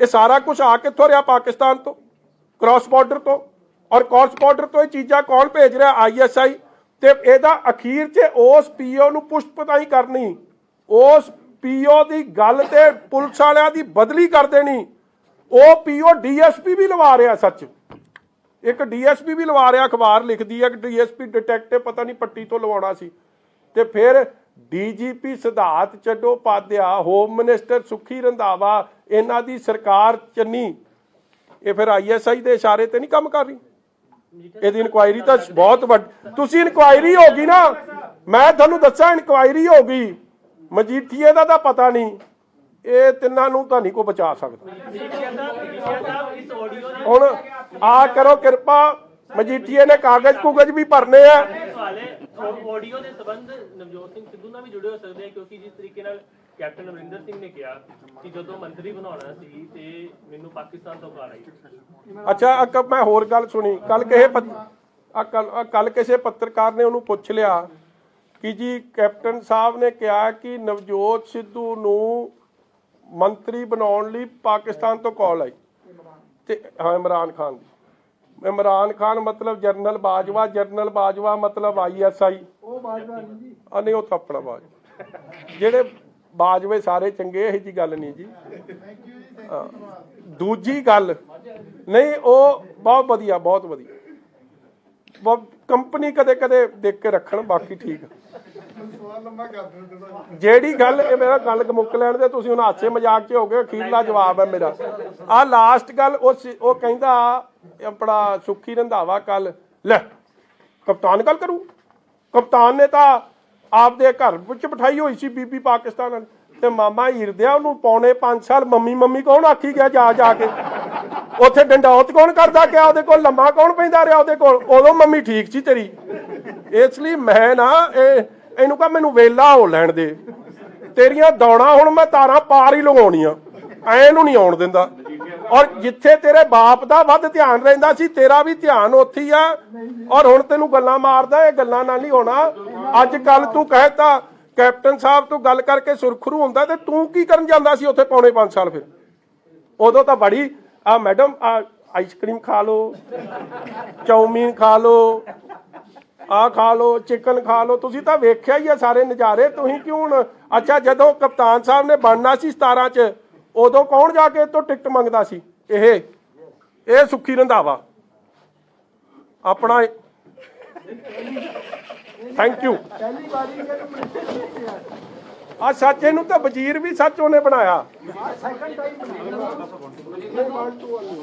ਇਹ ਸਾਰਾ ਕੁਝ ਆ ਕਿੱਥੋਂ ਰਿਹਾ? ਪਾਕਿਸਤਾਨ ਤੋਂ, ਕ੍ਰਾਸ ਬਾਰਡਰ ਤੋਂ। ਔਰ ਕ੍ਰਾਸ ਬਾਰਡਰ ਤੋਂ ਇਹ ਚੀਜ਼ਾਂ ਕੌਣ ਭੇਜ ਰਿਹਾ? ਆਈਐਸਆਈ। ਤੇ ਇਹਦਾ ਅਖੀਰ 'ਚ ਉਸ ਪੀਓ ਨੂੰ ਪੁਸ਼ਟ ਪਤਾਈ ਕਰਨੀ, ਉਸ ਪੀਓ ਦੀ ਗੱਲ ਤੇ ਪੁਲਿਸ ਵਾਲਿਆਂ ਦੀ ਬਦਲੀ ਕਰ ਦੇਣੀ। ਉਹ ਪੀਓ ਡੀਐਸਪੀ ਵੀ ਲਵਾ ਰਿਹਾ, ਸੱਚ ਇੱਕ ਡੀਐਸਪੀ ਵੀ ਲਵਾ ਰਿਹਾ। ਅਖਬਾਰ ਲਿਖਦੀ ਹੈ ਕਿ ਡੀਐਸਪੀ ਡਿਟੈਕਟਿਵ ਪਤਾ ਨਹੀਂ ਪੱਟੀ ਤੋਂ ਲਵਾਉਣਾ ਸੀ। ਤੇ ਫਿਰ ਡੀਜੀਪੀ ਸਿਧਾਰਥ ਚੱਟੋਪਾਧਿਆ, ਹੋਮ ਮਿਨਿਸਟਰ ਸੁਖੀ ਰੰਧਾਵਾ, ਇਹਨਾਂ ਦੀ ਸਰਕਾਰ ਚੰਨੀ, ਇਹ ਫਿਰ ਆਈਐਸਆਈ ਦੇ ਇਸ਼ਾਰੇ ਤੇ ਨਹੀਂ ਕੰਮ ਕਰ ਰਹੀ। ਇਹਦੀ ਇਨਕੁਆਇਰੀ ਤਾਂ ਬਹੁਤ ਵੱਡੀ, ਤੁਸੀਂ ਇਨਕੁਆਇਰੀ ਹੋ ਗਈ ਨਾ, ਮੈਂ ਤੁਹਾਨੂੰ ਦੱਸਾਂ ਇਨਕੁਆਇਰੀ ਹੋ ਗਈ। ਮਜੀਠੀਏ ਦਾ ਤਾਂ ਪਤਾ ਨਹੀਂ, ਇਹ ਤਿੰਨਾਂ ਨੂੰ ਤਾਂ ਨਹੀਂ ਕੋਈ ਬਚਾ ਸਕਦਾ। ਹੁਣ ਆ ਕਰੋ ਕਿਰਪਾ, ਮਜੀਠੀਏ ਨੇ ਕਾਗਜ਼ ਵੀ ਭਰਨੇ ਆ। ਆਡੀਓ ਦੇ ਸੰਬੰਧ ਨਵਜੋਤ ਸਿੰਘ ਸਿੱਧੂ ਨਾਲ ਵੀ ਜੁੜੇ ਹੋ ਸਕਦੇ ਆ, ਕਿਉਂਕਿ ਜਿਸ ਤਰੀਕੇ ਨਾਲ ਕੈਪਟਨ ਅਮਰਿੰਦਰ ਸਿੰਘ ਨੇ ਕਿਹਾ ਕਿ ਜਦੋਂ ਮੰਤਰੀ ਬਣਾਉਣਾ ਸੀ ਤੇ ਮੈਨੂੰ ਪਾਕਿਸਤਾਨ ਤੋਂ ਕਾਰ ਆਈ। ਅੱਛਾ, ਮੈਂ ਹੋਰ ਗੱਲ ਸੁਣੀ ਕੱਲ ਕਿਸੇ ਪੱਤਰਕਾਰ ਨੇ ਉਹਨੂੰ ਪੁੱਛ ਲਿਆ ਕਿ ਜੀ ਕੈਪਟਨ ਸਾਹਿਬ ਨੇ ਕਿਹਾ ਕਿ ਨਵਜੋਤ ਸਿੱਧੂ ਨੂੰ ਮੰਤਰੀ ਬਣਾਉਣ ਲਈ ਪਾਕਿਸਤਾਨ ਤੋਂ ਕਾਲ ਆਈ। ਤੇ ਹਾਂ, ਇਮਰਾਨ ਖਾਨ ਦੀ। ਇਮਰਾਨ ਖਾਨ ਮਤਲਬ ਜਨਰਲ ਬਾਜਵਾ ਮਤਲਬ ਆਈਐਸਆਈ। ਨਹੀਂ, ਉਹ ਤਾਂ ਆਪਣਾ ਬਾਜਵਾ, ਜਿਹੜੇ ਬਾਜਵੇ ਸਾਰੇ ਚੰਗੇ, ਇਹੋ ਜਿਹੀ ਗੱਲ ਨਹੀਂ ਜੀ। ਦੂਜੀ ਗੱਲ ਨਹੀਂ, ਉਹ ਬਹੁਤ ਵਧੀਆ ਕੰਪਨੀ ਕਦੇ ਦੇਖ ਕੇ ਰੱਖਣ, ਬਾਕੀ ਠੀਕ ਆ। ਜਿਹੜੀ ਗੱਲ, ਇਹ ਮੇਰਾ ਗੱਲ ਮੁੱਕ ਲੈਣ ਦੇ, ਤੁਸੀਂ ਹੁਣ ਹਾਸੇ ਮਜ਼ਾਕ 'ਚ ਹੋ ਗਏ। ਅਖੀਰਲਾ ਜਵਾਬ ਹੈ ਮੇਰਾ। ਆਹ ਲਾਸਟ ਗੱਲ, ਉਹ ਕਹਿੰਦਾ ਆਪਣਾ ਸੁਖੀ ਰੰਧਾਵਾ ਕੱਲ ਲੈ ਕਪਤਾਨ ਗੱਲ ਕਰੂ। ਕਪਤਾਨ ਨੇ ਤਾਂ ਆਪਦੇ ਘਰ ਵਿੱਚ ਬਿਠਾਈ ਹੋਈ ਸੀ ਬੀਬੀ ਪਾਕਿਸਤਾਨ ਵਾਲੀ। ਤੇ ਮਾਮਾ ਹੀਰਦਿਆ ਉਹਨੂੰ ਪੌਣੇ 5 ਸਾਲ ਮੰਮੀ ਮੰਮੀ ਕੌਣ ਆਖੀ ਗਿਆ ਜਾ ਜਾ ਕੇ ਉੱਥੇ ਡੰਡੌਤ ਕੌਣ ਕਰਦਾ ਗਿਆ ਉਹਦੇ ਕੋਲ ਲੰਮਾ ਕੌਣ ਪੈਂਦਾ ਰਿਹਾ ਉਹਦੇ ਕੋਲ ਉਦੋਂ ਮੰਮੀ ਠੀਕ ਸੀ ਤੇਰੀ। ਇਸ ਲਈ ਮੈਂ ਨਾ ਇਹਨੂੰ ਕਹਾਂ ਮੈਨੂੰ ਵੇਲਾ ਹੋ ਲੈਣ ਦੇ, ਤੇਰੀਆਂ ਦੌੜਾਂ ਹੁਣ ਮੈਂ ਤਾਰਾਂ ਪਾਰ ਹੀ ਲਗਾਉਣੀਆਂ, ਐ ਨੂੰ ਨਹੀਂ ਆਉਣ ਦਿੰਦਾ। ਔਰ ਜਿੱਥੇ ਤੇਰੇ ਬਾਪ ਦਾ ਵੱਧ ਧਿਆਨ ਰਹਿੰਦਾ ਸੀ ਤੇਰਾ ਵੀ ਧਿਆਨ ਉੱਥੇ ਹੀ ਆ। ਔਰ ਹੁਣ ਤੈਨੂੰ ਗੱਲਾਂ ਮਾਰਦਾ, ਇਹ ਗੱਲਾਂ ਨਾਲ ਨਹੀਂ ਹੋਣਾ। ਅੱਜ ਕੱਲ ਤੂੰ ਕਹਿਤਾ ਕੈਪਟਨ ਸਾਹਿਬ ਤੂੰ ਗੱਲ ਕਰਕੇ ਸੁਰਖਰੂ ਹੁੰਦਾ ਤੇ ਤੂੰ ਕੀ ਕਰਨ ਜਾਂਦਾ ਸੀ ਉੱਥੇ ਪੌਣੇ 5 ਸਾਲ? ਫਿਰ ਉਦੋਂ ਤਾਂ ਬੜੀ ਮੈਡਮ ਆਈਸਕ੍ਰੀਮ ਖਾ ਲਓ, ਚੌਮੀਨ ਖਾ ਲਓ, ਖਾ ਲਓ, ਚਿਕਨ ਖਾ ਲਓ, ਤੁਸੀਂ ਤਾਂ ਵੇਖਿਆ ਹੀ ਆ ਸਾਰੇ ਨਜ਼ਾਰੇ। ਤੁਸੀਂ ਕਿਉਂ ਹੁਣ ਅੱਛਾ ਜਦੋਂ ਕਪਤਾਨ ਸਾਹਿਬ ਨੇ ਬਣਨਾ ਸੀ 17 ਚ ਉਦੋਂ ਕੌਣ ਜਾ ਕੇ ਤੋਂ ਟਿਕਟ ਮੰਗਦਾ ਸੀ? ਇਹ ਸੁੱਖੀ ਰੰਧਾਵਾ ਆਪਣਾ। Thank you. ਸੱਚ ਇਹਨੂੰ ਤਾਂ ਵਜ਼ੀਰ ਵੀ ਸੱਚ ਉਹਨੇ ਬਣਾਇਆ।